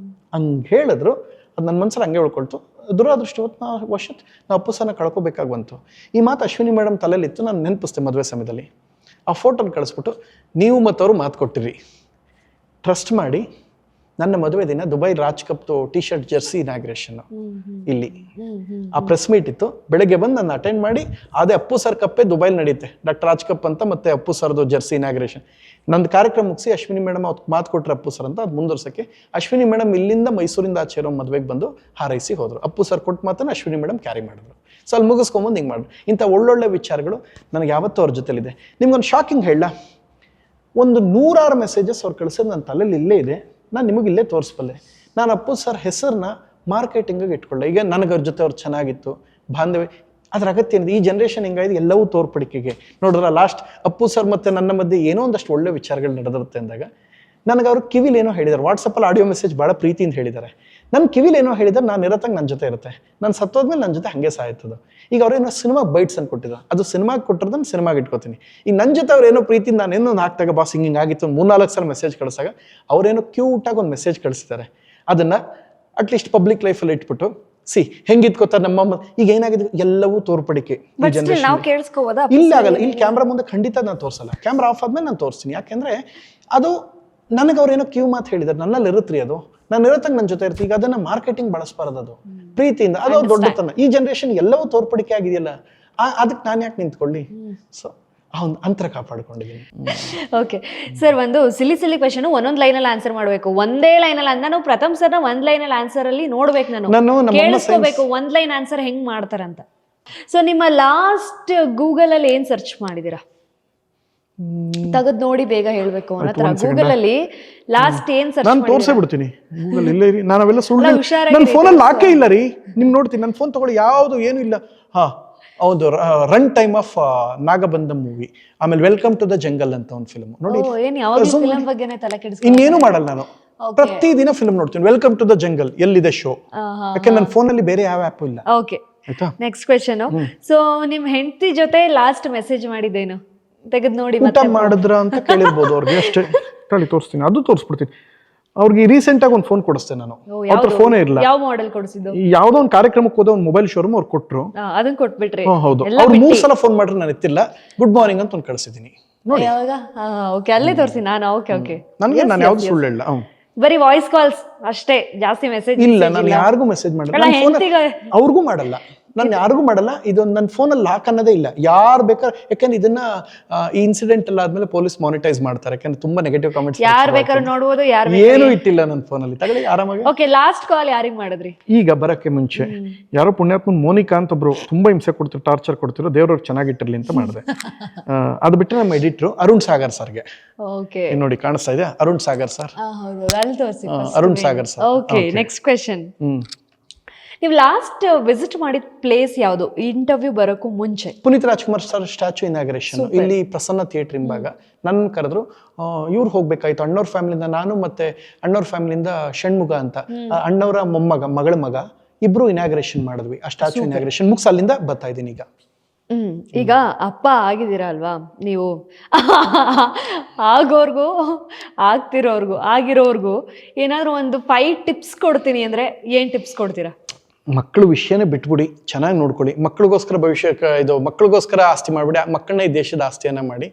ಹಂಗೆ ಹೇಳಿದ್ರು. ಅದು ನನ್ನ ಮನಸ್ಸಲ್ಲಿ ಹಂಗೆ ಉಳ್ಕೊಳ್ತು. ದುರಾದೃಷ್ಟವಶಾತ್ ನಾವು ಅಪ್ಪು ಸರ್ನ ಕಳ್ಕೊಬೇಕಾಗಿ ಬಂತು. ಈ ಮಾತು ಅಶ್ವಿನಿ ಮೇಡಮ್ ತಲೆಯಲ್ಲಿತ್ತು. ನಾನು ನೆನಪಿಸ್ತೆ ಮದುವೆ ಸಮಯದಲ್ಲಿ. ಆ ಫೋಟೋನ ಕಳಿಸ್ಬಿಟ್ಟು, ನೀವು ಮತ್ತವರು ಮಾತು ಕೊಟ್ಟಿರಿ, ಟ್ರಸ್ಟ್ ಮಾಡಿ ನನ್ನ ಮದುವೆ ದಿನ ದುಬೈ ರಾಜ್ ಕಪ್ದು T-shirt ಜರ್ಸಿ ಇನಾಗ್ರೇಷನ್ ಇಲ್ಲಿ ಆ ಪ್ರೆಸ್ ಮೀಟ್ ಇತ್ತು. ಬೆಳಗ್ಗೆ ಬಂದು ನನ್ನ ಅಟೆಂಡ್ ಮಾಡಿ, ಅದೇ ಅಪ್ಪು ಸರ್ ಕಪ್ಪೇ ದುಬೈಲಿ ನಡೆಯುತ್ತೆ, ಡಾಕ್ಟರ್ ರಾಜ್ ಕಪ್ ಅಂತ, ಮತ್ತೆ ಅಪ್ಪು ಸರ್ದು ಜರ್ಸಿ ಇನಾಗ್ರೇಷನ್. ನಂದು ಕಾರ್ಯಕ್ರಮ ಮುಗಿಸಿ ಅಶ್ವಿನಿ ಮೇಡಮ್ ಅವ್ರು ಮಾತು ಕೊಟ್ಟರೆ ಅಪ್ಪು ಸರ್ ಅಂತ, ಅದು ಮುಂದುವರ್ಸಕ್ಕೆ ಅಶ್ವಿನಿ ಮೇಡಮ್ ಇಲ್ಲಿಂದ ಮೈಸೂರಿಂದ ಆಚೆ ಇರೋ ಮದುವೆಗೆ ಬಂದು ಹಾರೈಸಿ ಹೋದ್ರು. ಅಪ್ಪು ಸರ್ ಕೊಟ್ಟು ಮಾತನ್ನು ಅಶ್ವಿನಿ ಮೇಡಮ್ ಕ್ಯಾರಿ ಮಾಡಿದ್ರು. ಸೊ ಅಲ್ಲಿ ಮುಗಿಸ್ಕೊಂಬಂದು ಹಿಂಗೆ ಮಾಡಿದ್ರು. ಇಂಥ ಒಳ್ಳೊಳ್ಳೆ ವಿಚಾರಗಳು ನನಗೆ ಯಾವತ್ತೂ ಅವ್ರ ಜೊತೆಲಿದೆ. ನಿಮ್ಗೊಂದು ಶಾಕಿಂಗ್ ಹೇಳ, ಒಂದು 100 ಮೆಸೇಜಸ್ ಅವ್ರು ಕಳಿಸೋದು ನನ್ನ ತಲೆಯಲ್ಲಿ ಇಲ್ಲೇ ಇದೆ. ನಾನು ನಿಮಗೆ ಇಲ್ಲೇ ತೋರಿಸ್ಬಲ್ಲೆ. ನಾನು ಅಪ್ಪು ಸರ್ ಹೆಸರನ್ನ ಮಾರ್ಕೆಟಿಂಗಿಗೆ ಇಟ್ಕೊಳ್ಳೆ. ಈಗ ನನಗೆ ಅವ್ರ ಜೊತೆ ಅವ್ರು ಚೆನ್ನಾಗಿತ್ತು, ಬಾಂಧವ್ಯ, ಅದ್ರ ಅಗತ್ಯ ಏನಿದೆ. ಈ ಜನ್ರೇಷನ್ ಹಿಂಗಾಯ್ತು, ಎಲ್ಲವೂ ತೋರ್ಪಡಿಕೆಗೆ. ನೋಡಿದ್ರ ಲಾಸ್ಟ್ ಅಪ್ಪು ಸರ್ ಮತ್ತು ನನ್ನ ಮಧ್ಯೆ ಏನೋ ಒಂದಷ್ಟು ಒಳ್ಳೆ ವಿಚಾರಗಳು ನಡೆದಿರುತ್ತೆ ಅಂದಾಗ, ನನಗೆ ಅವರು ಕಿವಿಲಿ ಏನೋ ಹೇಳಿದ್ದಾರೆ. ವಾಟ್ಸಪ್ಪಲ್ಲಿ ಆಡಿಯೋ ಮೆಸೇಜ್ ಭಾಳ ಪ್ರೀತಿಯಿಂದ ಹೇಳಿದ್ದಾರೆ. ನನ್ನ ಕಿವಿಲಿ ಏನೋ ಹೇಳಿದ್ದಾರೆ, ನಾನು ಇರತ್ತಾಗ ನನ್ನ ಜೊತೆ ಇರುತ್ತೆ, ನಾನು ಸತ್ತೋದ್ಮೇಲೆ ನನ್ನ ಜೊತೆ ಹಾಗೆ ಸಾಯ್ತದೆ. ಈಗ ಅವ್ರೇನೋ ಸಿನಿಮಾ ಬೈಟ್ಸ್ ಅಂತ ಕೊಟ್ಟಿದ್ದಾರೆ, ಅದು ಸಿನಿಮಾಗೆ ಕೊಟ್ಟಿರೋದನ್ನು ಸಿನಿಮಾಗೆ ಇಟ್ಕೋತೀನಿ. ಈಗ ನನ್ನ ಜೊತೆ ಅವ್ರೇನೋ ಪ್ರೀತಿಯಿಂದ ನಾನೇನೋ ಹಾಕ್ದಾಗ ಬಾಸ್ ಹಿಂಗೆ ಆಗಿತ್ತು 3-4 ಸಲ ಮೆಸೇಜ್ ಕಳಿಸಾಗ ಅವರೇನೋ ಕ್ಯೂಟಾಗಿ ಒಂದು ಮೆಸೇಜ್ ಕಳಿಸಿದ್ದಾರೆ. ಅದನ್ನು ಅಟ್ಲೀಸ್ಟ್ ಪಬ್ಲಿಕ್ ಲೈಫಲ್ಲಿ ಇಟ್ಬಿಟ್ಟು ಹೆಂಗಿತ್ಕೋತ ನಮ್ಮ ಈಗ ಏನಾಗಿದೆ, ಎಲ್ಲವೂ ತೋರ್ಪಡಿಕೆ. ಇಲ್ಲ ಆಗಲ್ಲ, ಇಲ್ಲಿ ಕ್ಯಾಮ್ರಾ ಮುಂದೆ ಖಂಡಿತ ನಾನು ತೋರಿಸಲ್ಲ. ಕ್ಯಾಮ್ರಾ ಆಫ್ ಆದ್ಮೇಲೆ ನಾನು ತೋರಿಸ್ತೀನಿ. ಯಾಕೆಂದ್ರೆ ಅದು ನನಗೆ ಅವ್ರೇನೋ ಕ್ಯೂ ಮಾತು ಹೇಳಿದಾರೆ, ನನ್ನಲ್ಲಿ ಇರುತ್ರಿ ಅದು. ನಾನು ಇರತ್ತಂಗೆ ನನ್ನ ಜೊತೆ ಇರ್ತೀನಿ. ಈಗ ಅದನ್ನ ಮಾರ್ಕೆಟಿಂಗ್ ಬಳಸಬಾರದು, ಅದು ಪ್ರೀತಿಯಿಂದ, ಅದು ಅವ್ರ ದೊಡ್ಡತನ. ಈ ಜನರೇಷನ್ ಎಲ್ಲವೂ ತೋರ್ಪಡಿಕೆ ಆಗಿದೆಯಲ್ಲ, ಅದಕ್ಕೆ ನಾನು ಯಾಕೆ ನಿಂತ್ಕೊಳ್ಳಿ? ಸೊ ಅವ್ನು ಅಂತರ ಕಾಪಾಡ್ಕೊಂಡಿದ್ದೀನಿ. ಓಕೆ ಸರ್, ಒಂದು ಸಿಲಿ ಕ್ವೆಶನ್ ಒಂದೊಂದು ಲೈನಲ್ಲಿ ಆನ್ಸರ್ ಮಾಡಬೇಕು. ಒಂದೇ ಲೈನಲ್ಲಿ ನಾನು ಪ್ರಥಮ್ ಸರ್ನ ಒಂದ್ ಲೈನಲ್ಲಿ ಆನ್ಸರ್ ಅಲ್ಲಿ ನೋಡ್ಬೇಕು, ನಾನು ಕೇಳಿಸ್ಕೋಬೇಕು ಒಂದ್ ಲೈನ್ ಆನ್ಸರ್ ಹೆಂಗ್ ಮಾಡ್ತಾರಂತ. ಸೊ ನಿಮ್ಮ ಲಾಸ್ಟ್ ಗೂಗಲ್ ಅಲ್ಲಿ ಏನ್ ಸರ್ಚ್ ಮಾಡಿದೀರಾ? ತೆಗೆದು ನೋಡಿ ಬೇಗ ಹೇಳ್ಬೇಕು. ಗೂಗಲ್ ಅಲ್ಲಿ ಲಾಸ್ಟ್ ಏನ್ ಸರ್ಚ್ ನಾನು ತೋರ್ಸೇ ಬಿಡ್ತೀನಿ. ಗೂಗಲ್ ಇಲ್ಲ ರೀ, ನಾನು ಅವೆಲ್ಲ ಸುಳ್ಳು, ನನ್ನ ಫೋನಲ್ಲಿ ಲಾಕೇ ಇಲ್ಲ ರೀ. ನಿಮ್ ನೋಡ್ತೀನಿ, ನನ್ನ ಫೋನ್ ತಗೊಳ್ಳಿ, ಯಾವುದು ಏನು ಇಲ್ಲ. ಹೌದು, ರನ್ ಟೈಮ್ ಆಫ್ ನಾಗಬಂಧಂ ಮೂವಿ, ಆಮೇಲೆ ವೆಲ್ಕಮ್ ಟು ದ ಜಂಗಲ್ ಅಂತ ಒಂದು ಫಿಲ್ಮ್ ನೋಡಿ. ಇನ್ನೇನು ಮಾಡಲ್ಲ ನಾನು, ಪ್ರತಿದಿನ ಫಿಲ್ಮ್ ನೋಡ್ತೀನಿ. ವೆಲ್ಕಮ್ ಟು ದ ಜಂಗಲ್ ಎಲ್ಲಿದೆ ಶೋ, ಯಾಕೆ ನನ್ನ ಫೋನಲ್ಲಿ ಬೇರೆ ಯಾವ ಆ್ಯಪ್ ಇಲ್ಲ. Okay, next question. ಸೊ ನಿಮ್ ಹೆಂಡತಿ ಜೊತೆ ಲಾಸ್ಟ್ ಮೆಸೇಜ್ ಮಾಡಿದ್ದೇನು? ತೆಗೆದು ನೋಡಿ ಊಟ ಮಾಡಿದ್ರ ಅಂತ ಕೇಳಿರ್ಬೋದು ಅವ್ರಿಗೆ, ಅಷ್ಟೇ. ತೋರಿಸ್ತೀನಿ, ಅದು ತೋರಿಸ್ಬಿಡ್ತೀನಿ ಅವ್ರಿಗೆ. ರೀಸೆಂಟ್ ಆಗಿ ಒಂದು ಫೋನ್ ಕೊಡಿಸ್ತೆ ನಾನು, ಅವ್ರ ಫೋನೇ ಇರಲ್ಲ. ಯಾವ ಮಾಡೆಲ್ ಕೊಡಿಸಿದ್ದು? ಯಾವ್ದೋ ಒಂದು ಕಾರ್ಯಕ್ರಮಕ್ಕೆ ಹೋದ ಒಂದು ಮೊಬೈಲ್ ಶೋರೂಮ್ ಅವ್ರು ಕೊಟ್ರು, ಅದನ್ನ ಕೊಟ್ಬಿಟ್ರಿ? ಹೌದು. ಅವ್ರು 3 ಸಲ ಫೋನ್ ಮಾಡ್ರೆ ನಾನು ಎತ್ತಿಲ್ಲ. ಗುಡ್ ಮಾರ್ನಿಂಗ್ ಅಂತ ಒಂದು ಕಳಿಸಿದೀನಿ ನೋಡಿ. ಓಕೆ, ಅಲ್ಲೇ ತೋರಿಸಿ ನಾನು. ಓಕೆ ಓಕೆ, ನಾನು ಯಾವ್ದು ಸುಳ್ಳು ಹೇಳ. ಬರೀ ವಾಯ್ಸ್ ಕಾಲ್ಸ್ ಅಷ್ಟೇ, ಜಾಸ್ತಿ ಮೆಸೇಜ್ ಇಲ್ಲ. ನಾನು ಯಾರಿಗೂ ಮೆಸೇಜ್ ಮಾಡಲ್ಲ, ಅವ್ರಿಗೂ ಮಾಡಲ್ಲ, ನಾನು ಯಾರಿಗೂ ಮಾಡಲ್ಲ. ಇದೊಂದು ನನ್ನ ಫೋನಲ್ಲಿ ಲಾಕ್ ಅನ್ನೋದೇ ಇಲ್ಲ. ಯಾರು ಬೇಕಾದ್ರೆ, ಯಾಕಂದ್ರೆ ಇದನ್ನ ಈ ಇನ್ಸಿಡೆಂಟ್ ಎಲ್ಲ ಆದ್ಮೇಲೆ ಪೊಲೀಸ್ ಮಾನಿಟೈಸ್ ಮಾಡ್ತಾರೆ, ಯಾಕಂದ್ರೆ ತುಂಬಾ ನೆಗೆಟಿವ್ ಕಾಮೆಂಟ್ಸ್. ಯಾರು ಬೇಕಾದ್ರೂ ನೋಡಬಹುದು, ಏನು ಇಟ್ಟಿಲ್ಲ ನನ್ನ ಫೋನಲ್ಲಿ, ತಗೊಳ್ಳಿ ಆರಾಮಾಗಿ. ಓಕೆ, ಲಾಸ್ಟ್ ಕಾಲ್ ಯಾರಿಗೆ ಮಾಡಿದ್ರಿ? ಈಗ ಬರಕ್ಕೆ ಮುಂಚೆ ಯಾರೋ ಪುಣ್ಯಾತ್ಮನ್ ಮೋನಿಕಾ ಅಂತ ಒಬ್ರು ತುಂಬಾ ಹಿಂಸೆ ಕೊಡ್ತಿರೋ, ಟಾರ್ಚರ್ ಕೊಡ್ತಿರೋ, ದೇವ್ರವ್ರು ಚೆನ್ನಾಗಿಟ್ಟಿರ್ಲಿ ಅಂತ ಮಾಡಿದೆ. ಅದು ಬಿಟ್ಟರೆ ನಮ್ಮ ಎಡಿಟ್ರು ಅರುಣ್ ಸಾಗರ್ ಸರ್ಗೆ. ಓಕೆ, ನೋಡಿ ಕಾಣಿಸ್ತಾ ಇದೆ, Arun Sagar sir. Arun Sagar sir. Okay, next question. ನೀವು ಲಾಸ್ಟ್ ವಿಸಿಟ್ ಮಾಡಿದ ಪ್ಲೇಸ್ ಯಾವುದು ಇಂಟರ್ವ್ಯೂ ಬರೋಕ್ಕೂ ಮುಂಚೆ? Puneeth Rajkumar sir statue inauguration ಇಲ್ಲಿ ಪ್ರಸನ್ನ ಥಿಯೇಟರ್ ಹಿಂಭಾಗ. ನನ್ನ ಕರೆದ್ರು, ಇವ್ರು ಹೋಗ್ಬೇಕಾಯ್ತು ಅಣ್ಣವ್ರ ಫ್ಯಾಮಿಲಿಯಿಂದ. ನಾನು ಮತ್ತೆ ಅಣ್ಣವ್ರ ಫ್ಯಾಮಿಲಿಯಿಂದ ಷಣ್ಮುಗ ಅಂತ, ಅಣ್ಣವರ ಮಗಳ ಮಗ, ಇಬ್ರು ಇನಾಗ್ರೇಷನ್ ಮಾಡಿದ್ವಿ. ಆ ಸ್ಟ್ಯಾಚ್ಯೂ ಇನಾಗ್ರೇಷನ್ ಮುಗಿಸ್ ಅಲ್ಲಿಂದ ಬರ್ತಾ ಇದ್ದೀನಿ ಈಗ. ಈಗ ಅಪ್ಪ ಆಗಿದ್ದೀರಾ ಅಲ್ವಾ ನೀವು? ಆಗೋರ್ಗು, ಆಗ್ತಿರೋರ್ಗು, ಆಗಿರೋರ್ಗು ಏನಾದ್ರು ಒಂದು 5 ಟಿಪ್ಸ್ ಕೊಡ್ತೀನಿ ಅಂದ್ರೆ ಏನ್ ಟಿಪ್ಸ್ ಕೊಡ್ತೀರಾ? ಮಕ್ಕಳು ವಿಷಯನೇ ಬಿಟ್ಬಿಡಿ, ಚೆನ್ನಾಗಿ ನೋಡ್ಕೊಳ್ಳಿ. ಮಕ್ಕಳಿಗೋಸ್ಕರ ಭವಿಷ್ಯಕ್ಕೆ ಇದು, ಮಕ್ಕಳಿಗೋಸ್ಕರ ಆಸ್ತಿ ಮಾಡ್ಬಿಡಿ, ಮಕ್ಕಳನ್ನ ಈ ದೇಶದ ಆಸ್ತಿಯನ್ನ ಮಾಡಿ.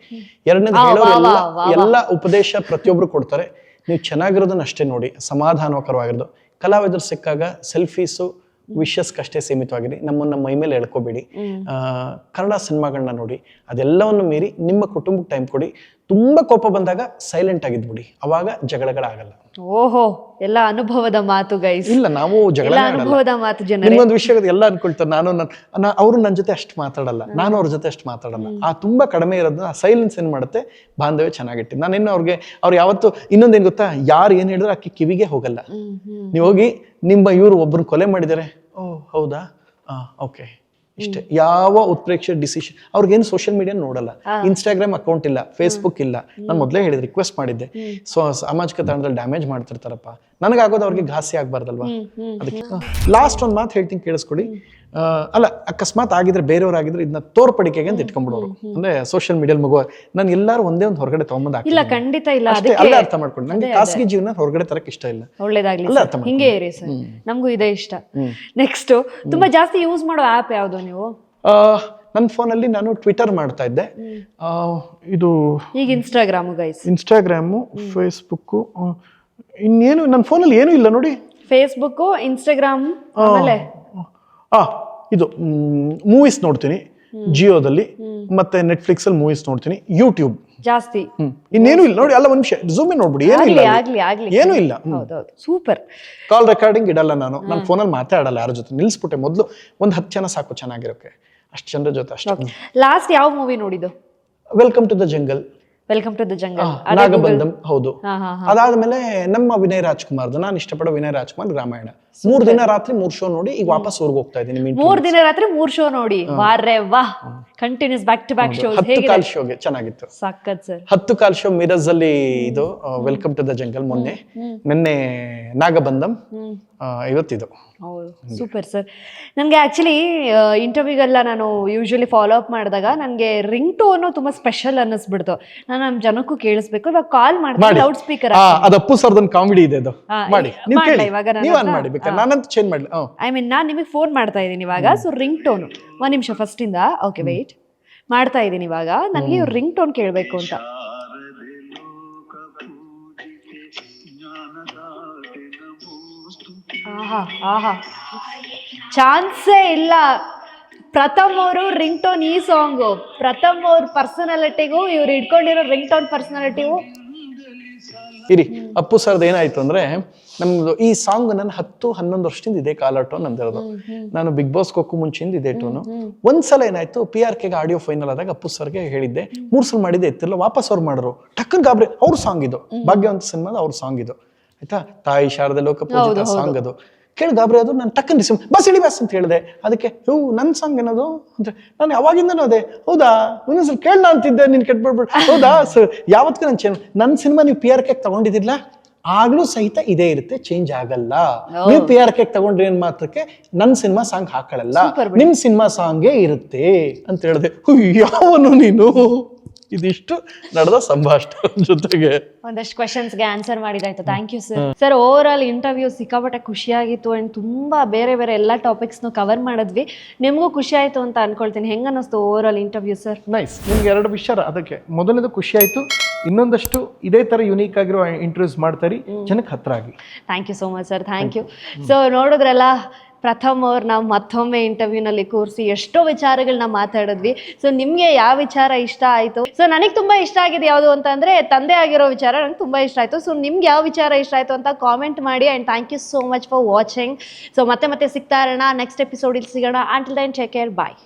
ಎರಡನೇದು ಹೇಳೋರು ಎಲ್ಲ ಉಪದೇಶ ಪ್ರತಿಯೊಬ್ರು ಕೊಡ್ತಾರೆ, ನೀವು ಚೆನ್ನಾಗಿರೋದನ್ನ ಅಷ್ಟೇ ನೋಡಿ, ಸಮಾಧಾನಕರವಾಗಿರೋದು. ಕಲಾವಿದರು ಸಿಕ್ಕಾಗ ಸೆಲ್ಫೀಸು ವಿಷಸ್ಕಷ್ಟೇ ಸೀಮಿತವಾಗಿರಿ, ನಮ್ಮನ್ನ ಮೈ ಮೇಲೆ ಎಳ್ಕೋಬೇಡಿ. ಕನ್ನಡ ಸಿನಿಮಾಗಳನ್ನ ನೋಡಿ, ಅದೆಲ್ಲವನ್ನು ಮೀರಿ ನಿಮ್ಮ ಕುಟುಂಬಕ್ಕೆ ಟೈಮ್ ಕೊಡಿ. ತುಂಬಾ ಕೋಪ ಬಂದಾಗ ಸೈಲೆಂಟ್ ಆಗಿದ್ಬಿಡಿ, ಅವಾಗ ಜಗಳಗಳಾಗಲ್ಲ. ಓಹೋ, ಎಲ್ಲ ಅನುಭವದ ಮಾತು ಗೈಸ್. ಇಲ್ಲ, ನಾವು ಜಗಳ ಅನುಭವದ ಮಾತು. ನಿಮ್ಗೊಂದು ವಿಷಯ ಎಲ್ಲ ಅನ್ಕೊಳ್ತಾರೆ, ಅವರು ನನ್ನ ಜೊತೆ ಅಷ್ಟು ಮಾತಾಡಲ್ಲ, ನಾನು ಅವ್ರ ಜೊತೆ ಅಷ್ಟು ಮಾತಾಡಲ್ಲ. ಆ ತುಂಬಾ ಕಡಿಮೆ ಇರೋದನ್ನ ಸೈಲೆನ್ಸ್ ಏನ್ ಮಾಡುತ್ತೆ, ಬಾಂಧವ್ಯ ಚೆನ್ನಾಗಿಟ್ಟು. ನಾನೇನು ಅವ್ರು ಯಾವತ್ತು ಇನ್ನೊಂದೇನ್ ಗೊತ್ತಾ, ಯಾರು ಏನ್ ಹೇಳಿದ್ರು ಆಕೆ ಕಿವಿಗೆ ಹೋಗಲ್ಲ. ನೀವು ಹೋಗಿ ಇವ್ರು ಒಬ್ರನ್ನ ಕೊಲೆ ಮಾಡಿದ್ದಾರೆ, ಓ ಹೌದಾ, ಓಕೆ, ಇಷ್ಟೇ. ಯಾವ ಉತ್ಪ್ರೇಕ್ಷೆ ಡಿಸಿಷನ್ ಅವ್ರಿಗೇನು ಸೋಷಿಯಲ್ ಮೀಡಿಯಾ ನೋಡಲ್ಲ, ಇನ್ಸ್ಟಾಗ್ರಾಮ್ ಅಕೌಂಟ್ ಇಲ್ಲ, ಫೇಸ್ಬುಕ್ ಇಲ್ಲ. ನಾನು ಮೊದಲೇ ಹೇಳಿದೆ, ರಿಕ್ವೆಸ್ಟ್ ಮಾಡಿದ್ದೆ. ಸೊ ಸಾಮಾಜಿಕ ತಾಣದಲ್ಲಿ ಡ್ಯಾಮೇಜ್ ಮಾಡ್ತಿರ್ತಾರಪ್ಪ, ನನಗಾಗೋದು ಅವ್ರಿಗೆ ಘಾಸಿ ಆಗ್ಬಾರ್ದಲ್ವಾ. ಅದಕ್ಕೆ ಲಾಸ್ಟ್ ಒಂದು ಮಾತು ಹೇಳ್ತೀನಿ, ಕೇಳಿಸ್ಕೊಡಿ. ಅಲ್ಲ, ಅಕಸ್ಮಾತ್ ಆಗಿದ್ರೆ ಬೇರೆಯವ್ರಾಗಿದ್ರೆ ಇದನ್ನ ತೋರ್ಪಡಿಕೆಗೆ ಅಂತ ಇಟ್ಕೊಂಡ್ಬಿಡೋರು. ಅಂದ್ರೆ ಸೋಷಿಯಲ್ ಮೀಡಿಯಾ ಮಗುವ ನಾನು ಎಲ್ಲರೂ ಒಂದೇ ಒಂದು ಹೊರಗಡೆ ತಗೊಂಬಂದ ಇಲ್ಲ, ಖಂಡಿತ ಇಲ್ಲ. ಅಲ್ಲೇ ಅರ್ಥ ಮಾಡ್ಕೊಂಡು, ನಂಗೆ ಖಾಸಗಿ ಜೀವನ ಹೊರಗಡೆ ತರಕ್ ಇಷ್ಟ ಇಲ್ಲ. ಒಳ್ಳೇದಾಗ್ಲಿ, ಹಿಂಗೆ ಇರಿ ಸರ್, ನಮಗೂ ಇದೇ ಇಷ್ಟ. ನೆಕ್ಸ್ಟ್, ತುಂಬಾ ಜಾಸ್ತಿ ಯೂಸ್ ಮಾಡೋ ಆಪ್ ಯಾವ್ದು ನೀವು? ನನ್ನ ಫೋನಲ್ಲಿ ನಾನು ಟ್ವಿಟರ್ ಮಾಡ್ತಾ ಇದ್ದೆ, ಇದು ಈಗ ಇನ್ಸ್ಟಾಗ್ರಾಮು, ಫೇಸ್ಬುಕ್, ಇನ್ನೇನು ನನ್ನ ಫೋನಲ್ಲಿ ಏನೂ ಇಲ್ಲ ನೋಡಿ. ಫೇಸ್ಬುಕ್, ಇನ್ಸ್ಟಾಗ್ರಾಮ್, ಆಮೇಲೆ ಇದು ಮೂವೀಸ್ ನೋಡ್ತೀನಿ ಜಿಯೋದಲ್ಲಿ, ಮತ್ತೆ ನೆಟ್ಫ್ಲಿಕ್ಸ್ ಅಲ್ಲಿ ಮೂವೀಸ್ ನೋಡ್ತೀನಿ, ಯೂಟ್ಯೂಬ್ ಜಾಸ್ತಿ. ಇನ್ನೇನು ಇಲ್ಲ ನೋಡಿ. ಅಲ್ಲ, ಒಂದ್ ನಿಮಿಷ ಝೂಮ್ ಇನ್ ನೋಡ್ಬಿಡಿ, ಏನು ಇಲ್ಲ. ಸೂಪರ್. ಕಾಲ್ ರೆಕಾರ್ಡಿಂಗ್ ಇಡಲ್ಲ ನಾನು, ನನ್ನ ಫೋನಲ್ಲಿ ಮಾತಾಡಲ್ಲ ಯಾರ ಜೊತೆ, ನಿಲ್ಸ್ಬಿಟ್ಟೆ. ಮೊದಲು ಒಂದು 10 ಜನ ಸಾಕು ಚೆನ್ನಾಗಿರೋಕೆ, ಅಷ್ಟು ಜನರ ಜೊತೆ ಅಷ್ಟೇ. ಲಾಸ್ಟ್ ಯಾವ ಮೂವಿ ನೋಡಿದ್ದು? Welcome to the jungle. Nagabandham, ಹೌದು. ಅದಾದ್ಮೇಲೆ ನಮ್ಮ ವಿನಯ್ ರಾಜ್ಕುಮಾರ್ದು, ನಾನು ಇಷ್ಟಪಡೋ ವಿನಯ್ ರಾಜ್ಕುಮಾರ್ ರಾಮಾಯಣ. 3 ದಿನ ರಾತ್ರಿ 3 ಶೋ ನೋಡಿ ಈಗ ವಾಪಸ್ ಊರಿಗೆ ಹೋಗ್ತಾ ಇದ್ದೀನಿ. 3 ದಿನ ರಾತ್ರಿ 3 ಶೋ ನೋಡಿ, ವಾಹ್, continuous back to back shows. 10 ಕಾಲ್ ಶೋಗೆ ಚೆನ್ನಾಗಿತ್ತು, ಸಖತ್ ಸರ್. 10 ಕಾಲ್ ಶೋ ಮಿರಜ್ ಅಲ್ಲಿ. ಇದು ವೆಲ್ಕಮ್ ಟು ದ ಜಂಗಲ್ ನಿನ್ನೆ ನಾಗಬಂಧಂ, ಇವತ್ತಿದು. Super sir. ನನಗೆ ಆಕ್ಚುಲಿ ಇಂಟರ್ವ್ಯೂಗೆಲ್ಲ ನಾನು ಯೂಶಲಿ ಫಾಲೋ ಅಪ್ ಮಾಡಿದಾಗ ನನಗೆ ರಿಂಗ್ ಟೋನ್ ತುಂಬಾ ಸ್ಪೆಷಲ್ ಅನ್ನಿಸ್ಬಿಡ್ತು. ನಾನು ನಮ್ಮ ಜನಕ್ಕೂ ಕೇಳಿಸ್ಬೇಕು. ಇವಾಗ ಕಾಲ್ ಮಾಡ್ತೀನಿ, ಲೌಡ್ ಸ್ಪೀಕರ್. ಅದು ಅಪ್ಪು ಸರ್ದೊಂದು ಕಾಮಿಡಿ ಇದೆ, ಅದು ಮಾಡಿ ನೀವು ಕೇಳಿ. ಇವಾಗ ನಾನಂತೂ ಚೇಂಜ್ ಮಾಡಲಿ. ಐ ಮೀನ್ ನಾನು ನಿಮಗೆ ಫೋನ್ ಮಾಡ್ತಾ ಇದ್ದೀನಿ ಇವಾಗ. ಸೊ ರಿಂಗ್ ಟೋನ್, 1 ನಿಮಿಷ ಫಸ್ಟ್ ಇಂದ. ಓಕೆ, ವೆಯ್ಟ್ ಮಾಡ್ತಾ ಇದ್ದೀನಿ ಇವಾಗ. ನನಗೆ ರಿಂಗ್ ಟೋನ್ ಕೇಳಬೇಕು ಅಂತ. ಆಹಾ ಆಹಾ ಚಾನ್ಸೇ ಇಲ್ಲ. ಪ್ರಥಮ್ ಅವರು ರಿಂಗ್ ಟೋನ್ ಈ ಸಾಂಗು, ಪ್ರಥಮ್ ಅವ್ರ ಪರ್ಸನಾಲಿಟಿಗೂ ಇವ್ರು ಇಟ್ಕೊಂಡಿರೋ ರಿಂಗ್ ಟೋನ್ ಪರ್ಸನಾಲಿಟಿಗೂ. ಇರಿ, ಅಪ್ಪು ಸರ್ದು ಏನಾಯ್ತು ಅಂದ್ರೆ, ನಮ್ದು ಈ ಸಾಂಗ್ ನನ್ನ 10-11 ವರ್ಷದಿಂದ ಇದೇ ಕಾಲರ್ ಟೋನ್ ನಂದಿರೋದು. ನಾನು ಬಿಗ್ ಬಾಸ್ ಹೋಗಕ್ಕೂ ಮುಂಚೆಯಿಂದ ಇದೇ ಟೋನು. ಒಂದ್ಸಲ ಏನಾಯ್ತು, PRK ಆಡಿಯೋ ಫೈನಲ್ ಆದಾಗ ಅಪ್ಪು ಸರ್ಗೆ ಹೇಳಿದ್ದೆ, 3 ಸಲ ಮಾಡಿದ್ದೆ ಎತ್ತಿರಲ್ಲ, ವಾಪಸ್ ಅವ್ರು ಮಾಡಿದ್ರು. ಟಕ್ಕನ್ ಗಾಬ್ರಿ, ಅವ್ರ ಸಾಂಗ್ ಇದು, ಭಾಗ್ಯವಂತ ಸಿನಿಮಾದ ಅವ್ರ ಸಾಂಗ್ ಇದು ಆಯ್ತಾ, ತಾಯಿ ಶಾರದೆ ಲೋಕ ಪೂಜಿತ ಸಾಂಗ್ ಅದು. ಕೇಳಿ ಗಾಬ್ರಿ ಅದು, ನಾನು ಟಕ್ಕನ್ ರಿಸೀವ್ ಬಸ್ ಇಳಿ ಬಸ್ ಅಂತ ಹೇಳಿದೆ. ಅದಕ್ಕೆ ನನ್ನ ಸಾಂಗ್ ಏನದು ಅಂದ್ರೆ, ನಾನು ಯಾವಾಗಿಂದನೂ ಅದೇ. ಹೌದಾ, ಇನ್ನೊಂದ್ಸಲ ಕೇಳ ಅಂತಿದ್ದೆ, ನೀನ್ ಕೆಟ್ಬಿಡ್ಬಿಡ್. ಹೌದಾ ಸರ್, ಯಾವತ್ತಿಗೂ ನನ್ನ ಸಿನಿಮಾ ನೀವು PRK ತಗೊಂಡಿದ್ದಿಲ್ಲ, ಆಗ್ಲೂ ಸಹಿತ ಇದೇ ಇರುತ್ತೆ, ಚೇಂಜ್ ಆಗಲ್ಲ. ನೀವು PRK ತಗೊಂಡ್ರಿ ಏನ್ ಮಾತ್ರಕ್ಕೆ ನನ್ನ ಸಿನಿಮಾ ಸಾಂಗ್ ಹಾಕೊಳ್ಳಲ್ಲ, ನಿಮ್ ಸಿನಿಮಾ ಸಾಂಗೇ ಇರುತ್ತೆ ಅಂತ ಹೇಳಿದೆ. ಯಾವನು ನೀನು? ಇದಿಷ್ಟು ನಡೆದ ಸಂಭಾಷಣೆ ಜೊತೆಗೆ ಒಂದಷ್ಟು ಕ್ವೆಶನ್ಸ್ಗೆ ಆನ್ಸರ್ ಮಾಡಿದಾಯ್ತು. Thank you sir. Sir, over all interview ಸಿಕ್ಕಾಪಟ್ಟೆ ಖುಷಿಯಾಗಿತ್ತು ಅಂಡ್ ತುಂಬಾ ಬೇರೆ ಬೇರೆ ಎಲ್ಲ ಟಾಪಿಕ್ಸ್ನು ಕವರ್ ಮಾಡಿದ್ವಿ. ನಿಮಗೂ ಖುಷಿ ಆಯ್ತು ಅಂತ ಅನ್ಕೊಳ್ತೀನಿ. ಹೆಂಗ ಅನ್ನಿಸ್ತು over all interview sir? Nice. ನಿಮ್ಗೆ 2 ವಿಷಯ ಅದಕ್ಕೆ, ಮೊದಲನೇದು ಖುಷಿ ಆಯ್ತು, ಇನ್ನೊಂದಷ್ಟು ಇದೇ ತರ ಯುನೀಕ್ ಆಗಿರೋ ಇಂಟರ್ವ್ಯೂಸ್ ಮಾಡ್ತಾರೆ, ಜನಕ್ಕೆ ಹತ್ರ ಆಗಿ. Thank you so much sir, thank you. So ನೋಡಿದ್ರಲ್ಲ, ಪ್ರಥಮ್ ಅವ್ರು ನಾವು ಮತ್ತೊಮ್ಮೆ ಇಂಟರ್ವ್ಯೂನಲ್ಲಿ ಕೂರಿಸಿ ಎಷ್ಟೋ ವಿಚಾರಗಳನ್ನ ಮಾತಾಡಿದ್ವಿ. ಸೊ ನಿಮಗೆ ಯಾವ ವಿಚಾರ ಇಷ್ಟ ಆಯಿತು? ಸೊ ನನಗೆ ತುಂಬ ಇಷ್ಟ ಆಗಿದೆ ಯಾವುದು ಅಂತ ಅಂದರೆ, ತಂದೆ ಆಗಿರೋ ವಿಚಾರ ನಂಗೆ ತುಂಬ ಇಷ್ಟ ಆಯಿತು. ಸೊ ನಿಮ್ಗೆ ಯಾವ ವಿಚಾರ ಇಷ್ಟ ಆಯಿತು ಅಂತ ಕಾಮೆಂಟ್ ಮಾಡಿ. And thank you so much for watching. So ಮತ್ತೆ ಸಿಗ್ತಾ ಇರೋಣ, ನೆಕ್ಸ್ಟ್ ಎಪಿಸೋಡಿಗೆ ಸಿಗೋಣ. ಅಂಟಿಲ್ ದೆನ್ ಟೇಕ್ ಕೇರ್, ಬಾಯ್.